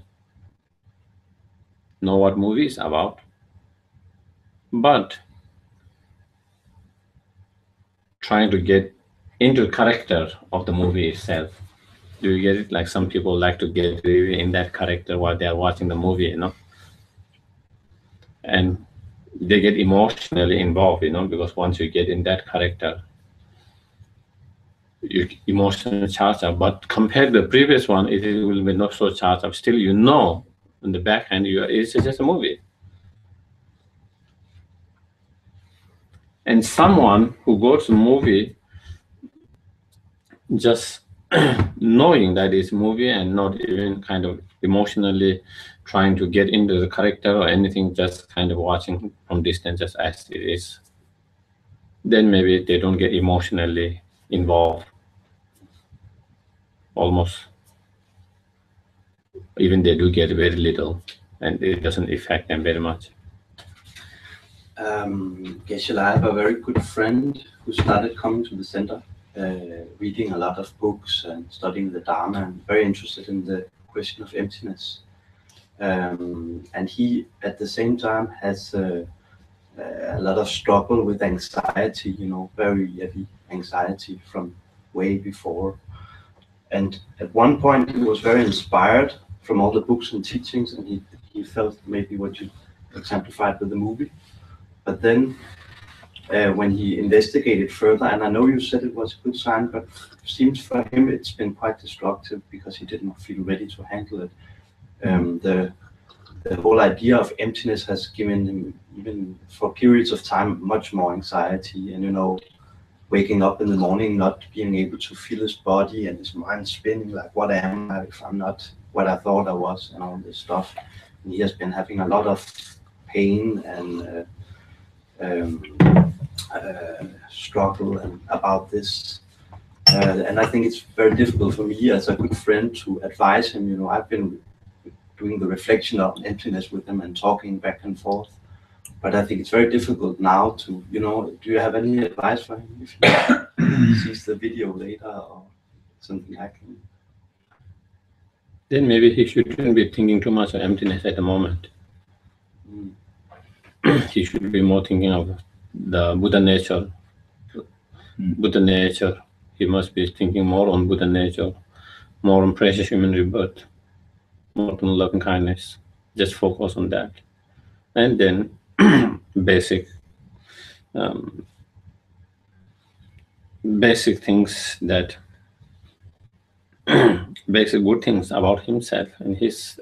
know what movie is about, but trying to get into the character of the movie itself. Do you get it? Like some people like to get really in that character while they are watching the movie, you know? And they get emotionally involved, because once you get in that character, you emotionally charged up. But compared to the previous one, it will be not so charged up. Still, in the back end, it's just a movie. And someone who goes to the movie just knowing that it's a movie and not even kind of emotionally trying to get into the character or anything, just kind of watching from distance just as it is, then maybe they don't get emotionally involved. Almost. Even they do get very little, and it doesn't affect them very much. Geshe, I have a very good friend who started coming to the center, reading a lot of books and studying the Dharma, and very interested in the question of emptiness. And he, at the same time, has a lot of struggle with anxiety, very heavy anxiety from way before. And at one point, he was very inspired from all the books and teachings, and he felt maybe what you exemplified with the movie. But then when he investigated further, and I know you said it was a good sign, but it seems for him it's been quite destructive because he didn't feel ready to handle it. The whole idea of emptiness has given him, even for periods of time, much more anxiety, and waking up in the morning, not being able to feel his body and his mind spinning, like, what am I if I'm not what I thought I was, and all this stuff. And he has been having a lot of pain and struggle about this. And I think it's very difficult for me as a good friend to advise him. I've been doing the reflection of emptiness with him and talking back and forth. But I think it's very difficult now to, do you have any advice for him if he sees the video later or something like that? Then maybe he shouldn't be thinking too much of emptiness at the moment. He should be more thinking of the Buddha nature. Buddha nature. He must be thinking more on Buddha nature, more on precious human rebirth, more on love and kindness. Just focus on that. And then basic things that basic good things about himself and his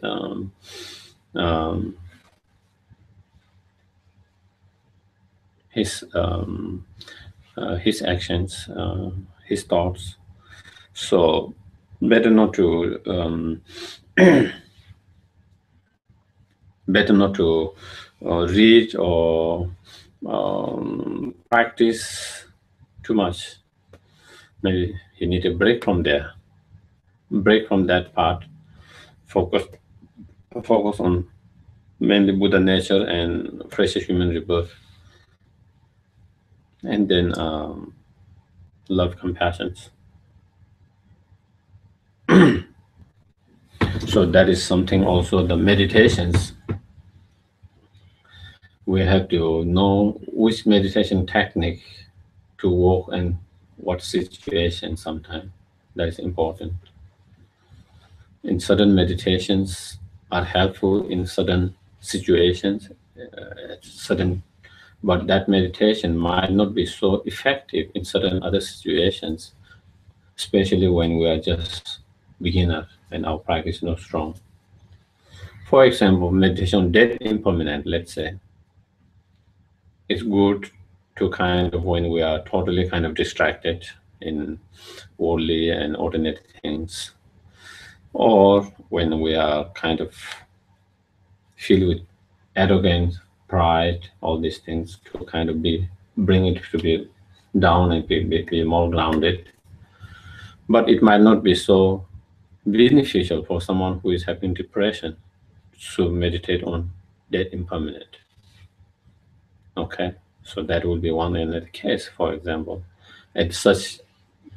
actions, his thoughts. So better not to read or practice too much. Maybe you need a break from there. Break from that part. Focus on mainly Buddha nature and precious human rebirth. And then love, compassion. So that is something also, the meditations. We have to know which meditation technique to work and what situation sometimes. That is important. In certain meditations are helpful in certain situations, but that meditation might not be so effective in certain other situations, especially when we are just beginners and our practice is not strong. For example, meditation on death impermanent, let's say. It's good to kind of, when we are totally kind of distracted in worldly and ordinary things, or when we are kind of filled with arrogance, pride, all these things, to kind of bring it to be down and be more grounded. But it might not be so beneficial for someone who is having depression to meditate on death impermanent. Okay, so that would be one another case, for example. At such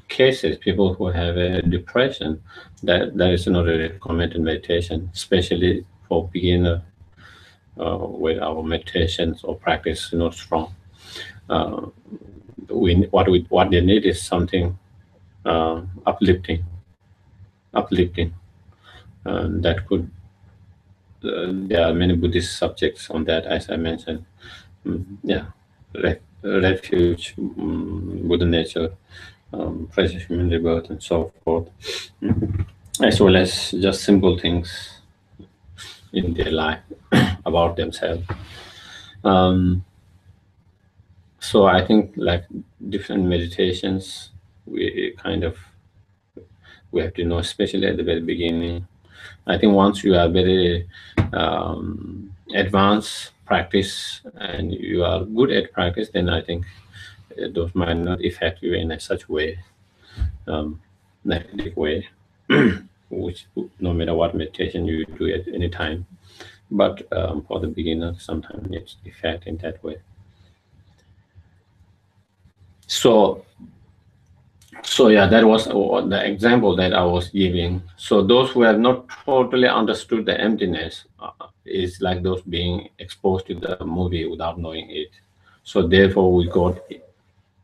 cases, people who have a depression, that is not a recommended meditation, especially for beginner where our meditations or practice is not strong. What they need is something uplifting. That could. There are many Buddhist subjects on that, as I mentioned. refuge, Buddha nature, precious human rebirth, and so forth, as well as just simple things in their life about themselves. So I think like different meditations, we have to know, especially at the very beginning. I think once you are very advanced practice and you are good at practice, then I think those might not affect you in such way, negative way, which no matter what meditation you do at any time. But for the beginner, sometimes it's affect in that way. So yeah, that was the example that I was giving. So those who have not totally understood the emptiness is like those being exposed to the movie without knowing it. So therefore we got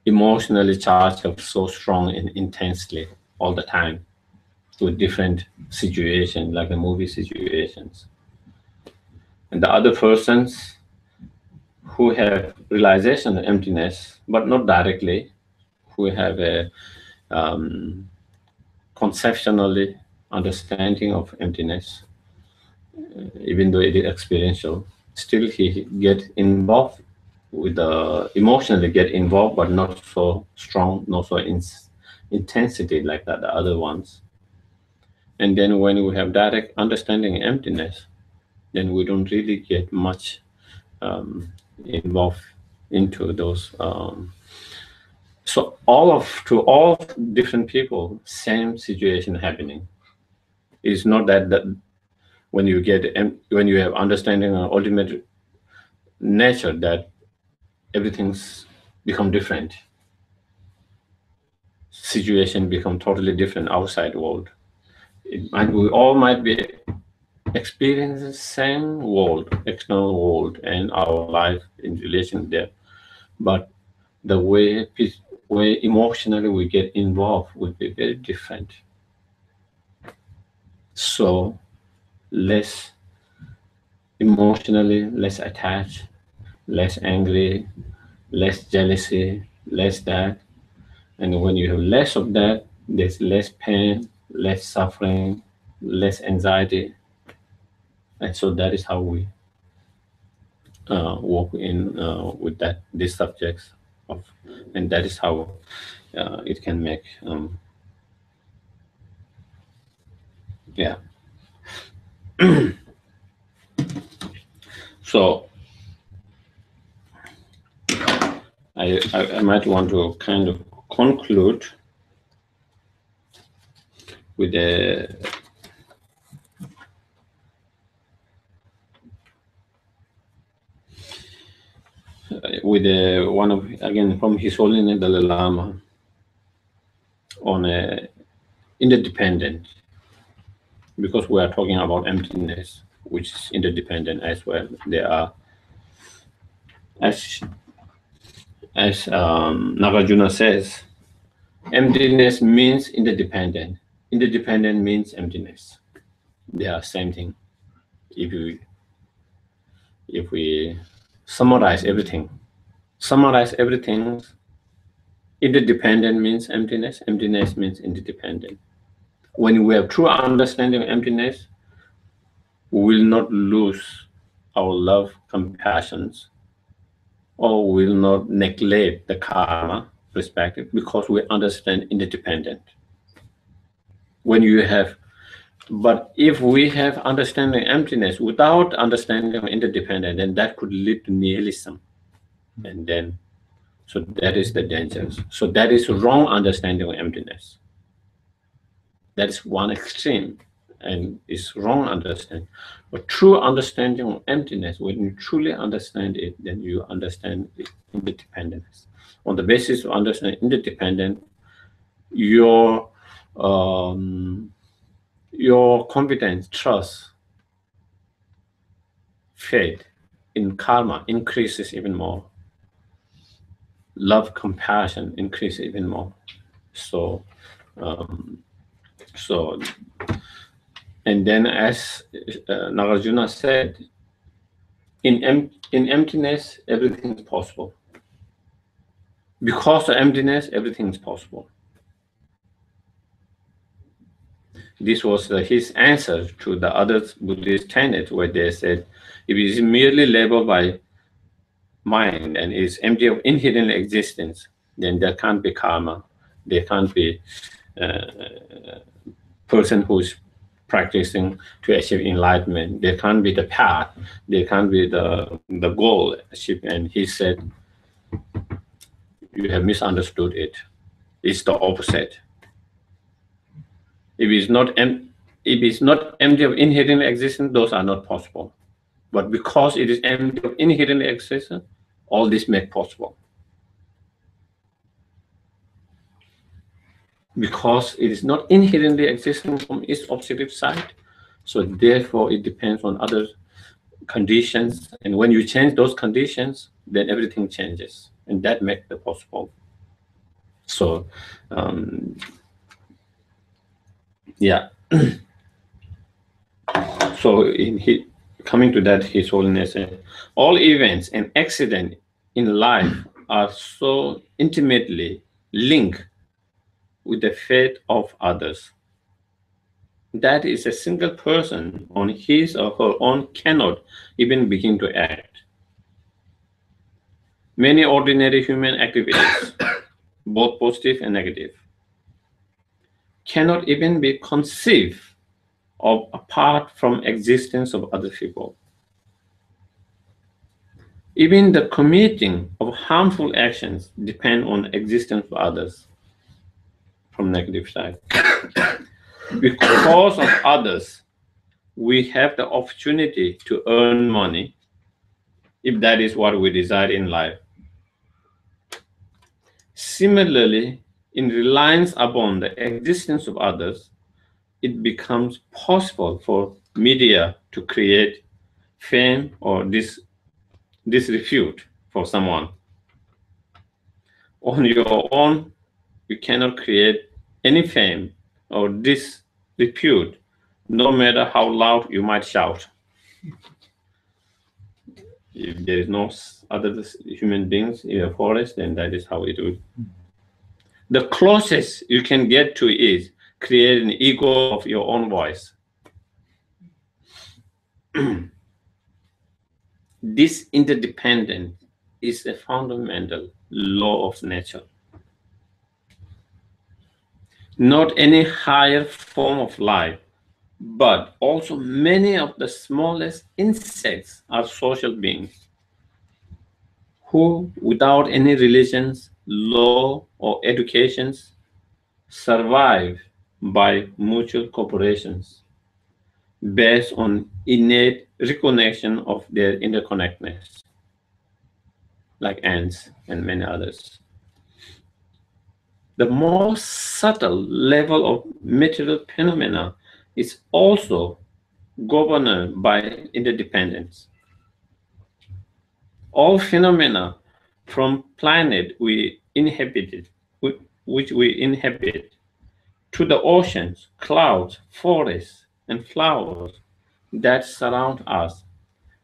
emotionally charged up so strong and intensely all the time with different situations, like the movie situations. And the other persons who have realization of emptiness, but not directly, who have a conceptually understanding of emptiness, even though it is experiential, still he get involved with emotionally get involved, but not so strong, not so intensity like that, the other ones. And then when we have direct understanding emptiness, then we don't really get much involved into those. So to all different people, same situation happening. It's not that when you have understanding of ultimate nature, that everything's become different. Situation become totally different outside world. We all might be experiencing the same world, external world, and our life in relation there, but the way emotionally we get involved will be very different. So less emotionally, less attached, less angry, less jealousy, less that. And when you have less of that, there's less pain, less suffering, less anxiety. And so that is how we work in with these subjects and that is how it can make So I might want to kind of conclude with one of, again, from His Holiness Dalai Lama on interdependent, because we are talking about emptiness, which is interdependent as well. There are, as Nagarjuna says, emptiness means interdependent. Interdependent means emptiness. They are same thing. If we summarize everything, interdependent means emptiness. Emptiness means interdependent. When we have true understanding of emptiness, we will not lose our love, compassions, or will not neglect the karma perspective, because we understand interdependent. But if we have understanding emptiness without understanding of interdependent, then that could lead to nihilism. And then, so that is the dangers. So that is wrong understanding of emptiness. That is one extreme, and it's wrong understanding. But true understanding of emptiness, when you truly understand it, then you understand interdependence. On the basis of understanding interdependent, your confidence, trust, faith in karma increases even more. Love, compassion increases even more. So, and then as Nagarjuna said, In emptiness, everything is possible. Because of emptiness, everything is possible. This was his answer to the other Buddhist tenet, where they said, if it is merely labeled by mind and is empty of inherent existence, then there can't be karma. There can't be person who's practicing to achieve enlightenment. There can't be the path. There can't be the goal. And he said, you have misunderstood it. It's the opposite. If it's not empty of inherent existence, those are not possible. But because it is empty of inherent existence, all this made possible. Because it is not inherently existing from its objective side, so therefore it depends on other conditions. And when you change those conditions, then everything changes, and that makes it possible. So, yeah. So coming to that, His Holiness said, all events and accidents in life are so intimately linked with the fate of others that is a single person on his or her own cannot even begin to act. Many ordinary human activities, both positive and negative, cannot even be conceived of apart from existence of other people. Even the committing of harmful actions depend on existence of others from negative side. Because of others, we have the opportunity to earn money if that is what we desire in life. Similarly, in reliance upon the existence of others, it becomes possible for media to create fame or disrepute for someone. On your own, you cannot create any fame or disrepute, no matter how loud you might shout. If there is no other human beings in a forest, then that is how it would. The closest you can get to is create an ego of your own voice. This interdependence is a fundamental law of nature. Not any higher form of life, but also many of the smallest insects are social beings who, without any religions, law, or educations, survive by mutual cooperations based on innate recognition of their interconnectedness, like ants and many others. The more subtle level of material phenomena is also governed by interdependence. All phenomena from planet we inhabited, which we inhabit, to the oceans, clouds, forests, and flowers that surround us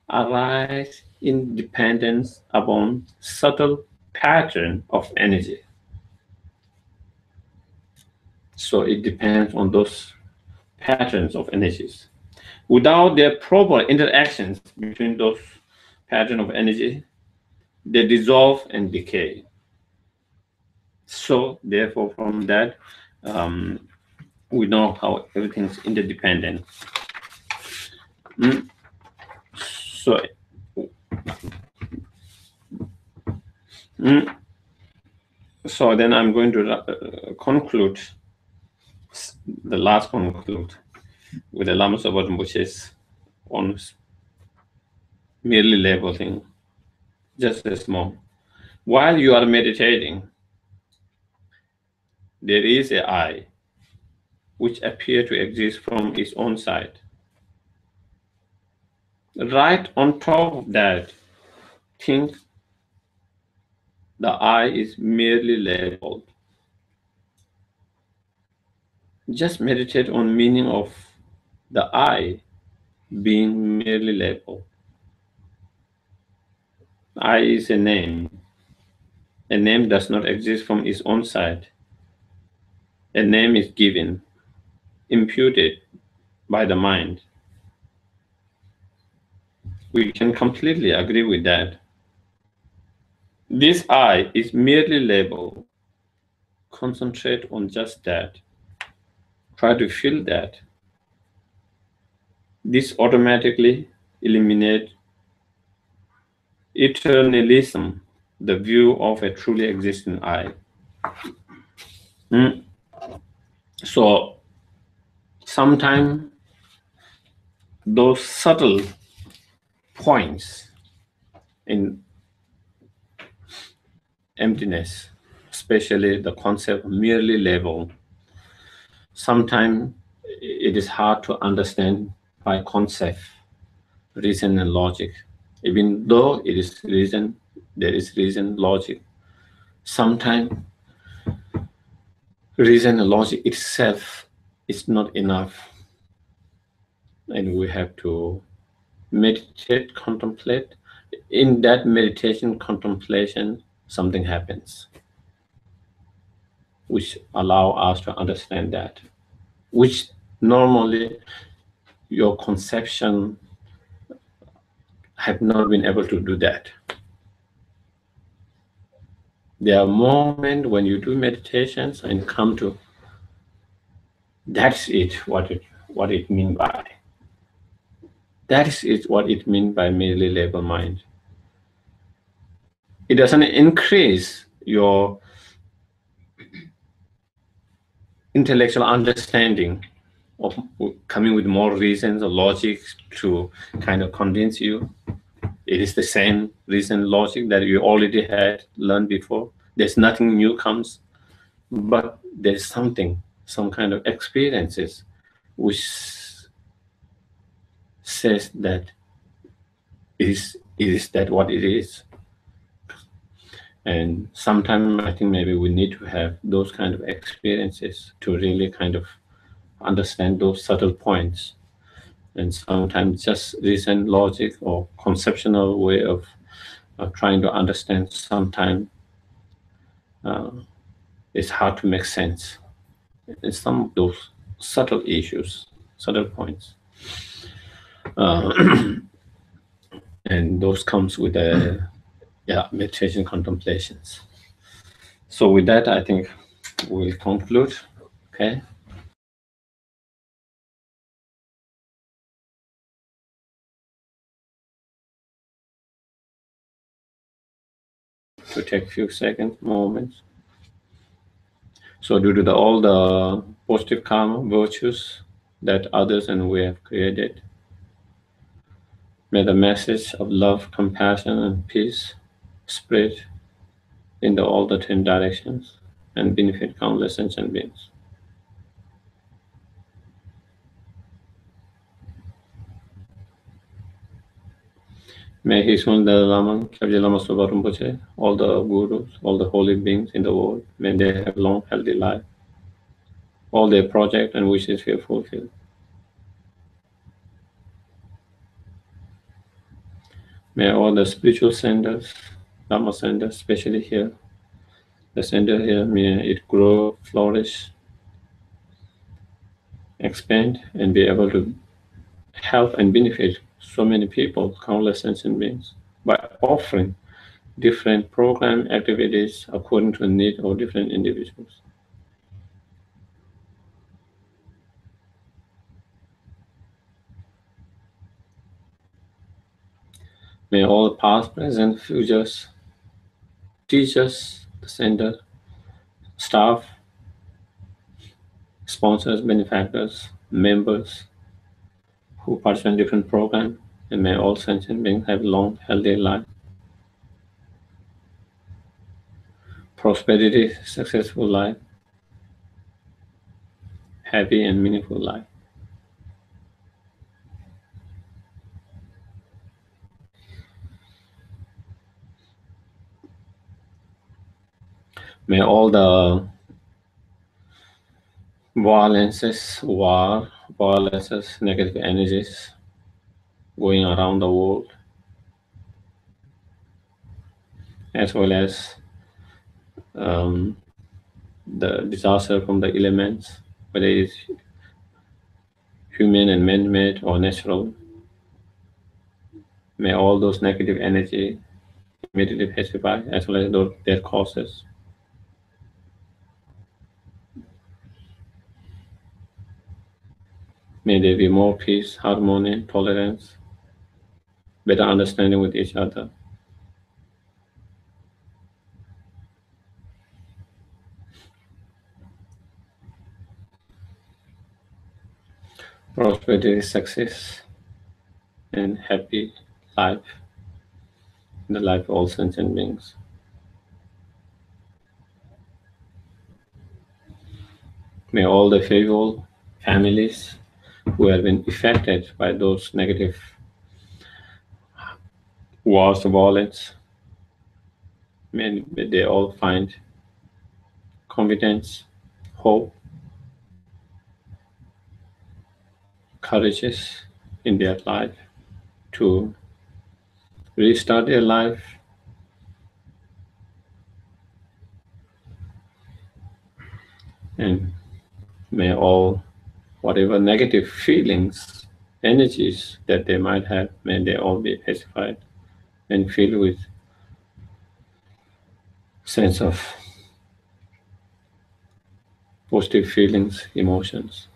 arise in dependence upon subtle pattern of energy. So it depends on those patterns of energies. Without their proper interactions between those patterns of energy, they dissolve and decay. So therefore, from that, we know how everything is interdependent. So then I'm going to conclude, the last conclude, with the Lama Zopa Rinpoche's on merely labeling, just a small. While you are meditating, there is an I which appears to exist from its own side. Right on top of that, think the I is merely labeled. Just meditate on meaning of the I being merely labeled. I is a name. A name does not exist from its own side. A name is given, imputed by the mind. We can completely agree with that. This I is merely label. Concentrate on just that. Try to feel that. This automatically eliminates eternalism, the view of a truly existing I. So sometimes those subtle points in emptiness, especially the concept of merely label, sometimes it is hard to understand by concept, reason, and logic. Even though it is reason, there is reason, logic. Sometimes reason and logic itself is not enough. And we have to meditate, contemplate. In that meditation, contemplation, something happens, which allow us to understand that, which normally your conception have not been able to do that. There are moments when you do meditations and come to, that's it, what it mean by. That is it, what it means by merely label mind. It doesn't increase your intellectual understanding of coming with more reasons or logic to kind of convince you. It is the same reason, logic that you already had learned before. There's nothing new comes, but there's something, some kind of experiences which says that it is that what it is. And sometimes I think maybe we need to have those kind of experiences to really kind of understand those subtle points. And sometimes just reason, logic, or conceptual way of trying to understand sometimes it's hard to make sense in some of those subtle issues, subtle points. And those comes with the meditation contemplations. So with that, I think we'll conclude. Okay. To take a few seconds, moments. So due to all the positive karma virtues that others and we have created, may the message of love, compassion, and peace spread in all the 10 directions and benefit countless sentient beings. May His Holy Dalai Lama, Kyabje Lama Sopa Rinpoche, all the gurus, all the holy beings in the world, may they have long, healthy life. All their projects and wishes be fulfilled. May all the spiritual centers, Dharma centers, especially here, the center here, may it grow, flourish, expand, and be able to help and benefit so many people, countless sentient beings, by offering different program activities according to the need of different individuals. May all past, present, futures, teachers, the center, staff, sponsors, benefactors, members who participate in different programs, and may all sentient beings have long, healthy life, prosperity, successful life, happy and meaningful life. May all the violences, negative energies going around the world as well as the disaster from the elements, whether it's human and man-made or natural. May all those negative energy immediately pacify, as well as their causes. May there be more peace, harmony, tolerance, better understanding with each other. Prosperity, success, and happy life, the life of all sentient beings. May all the faithful families who have been affected by those negative wars, violence, may they all find confidence, hope, courageous in their life to restart their life, and may all whatever negative feelings, energies that they might have, may they all be pacified and filled with sense of positive feelings, emotions.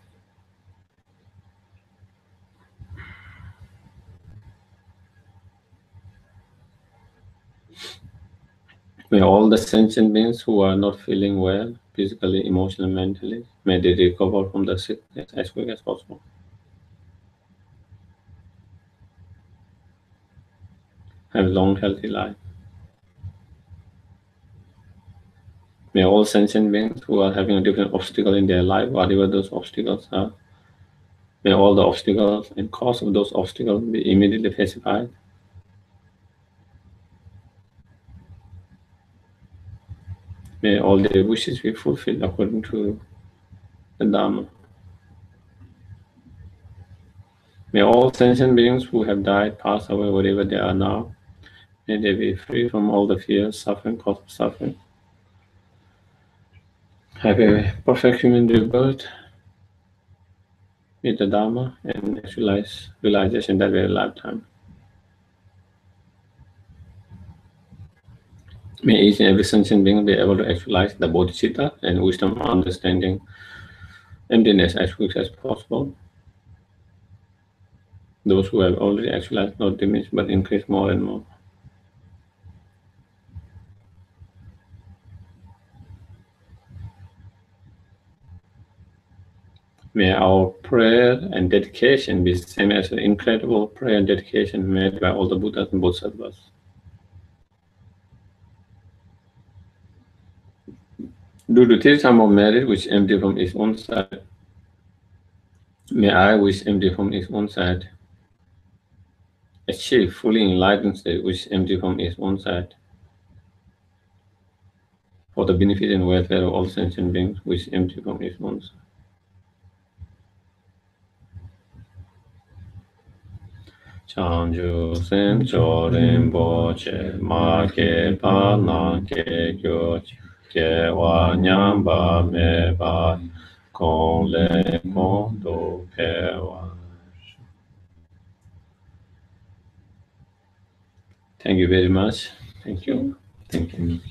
May all the sentient beings who are not feeling well, physically, emotionally, mentally, may they recover from the sickness as quick as possible. Have a long, healthy life. May all sentient beings who are having a different obstacle in their life, whatever those obstacles are, may all the obstacles and cause of those obstacles be immediately pacified. May all their wishes be fulfilled according to the Dharma. May all sentient beings who have died, passed away, wherever they are now, may they be free from all the fears, suffering, cause of suffering. Have a perfect human rebirth with the Dharma and actualize realization that very lifetime. May each and every sentient being be able to actualize the bodhicitta and wisdom, understanding emptiness as quick as possible. Those who have already actualized not diminish but increase more and more. May our prayer and dedication be the same as the incredible prayer and dedication made by all the Buddhas and Bodhisattvas. Due to this time of merit which empty from its own side, may I, which empty from its own side, achieve fully enlightened state which empty from its own side, for the benefit and welfare of all sentient beings which empty from its own side. Chanju Sen Chorin Boche Ma Ke Pa Na Ke Kyo Ke Wa Nyam Ba Me Ba Kong Le Kong Do Ke Wa. Thank you very much. Thank you. Thank you.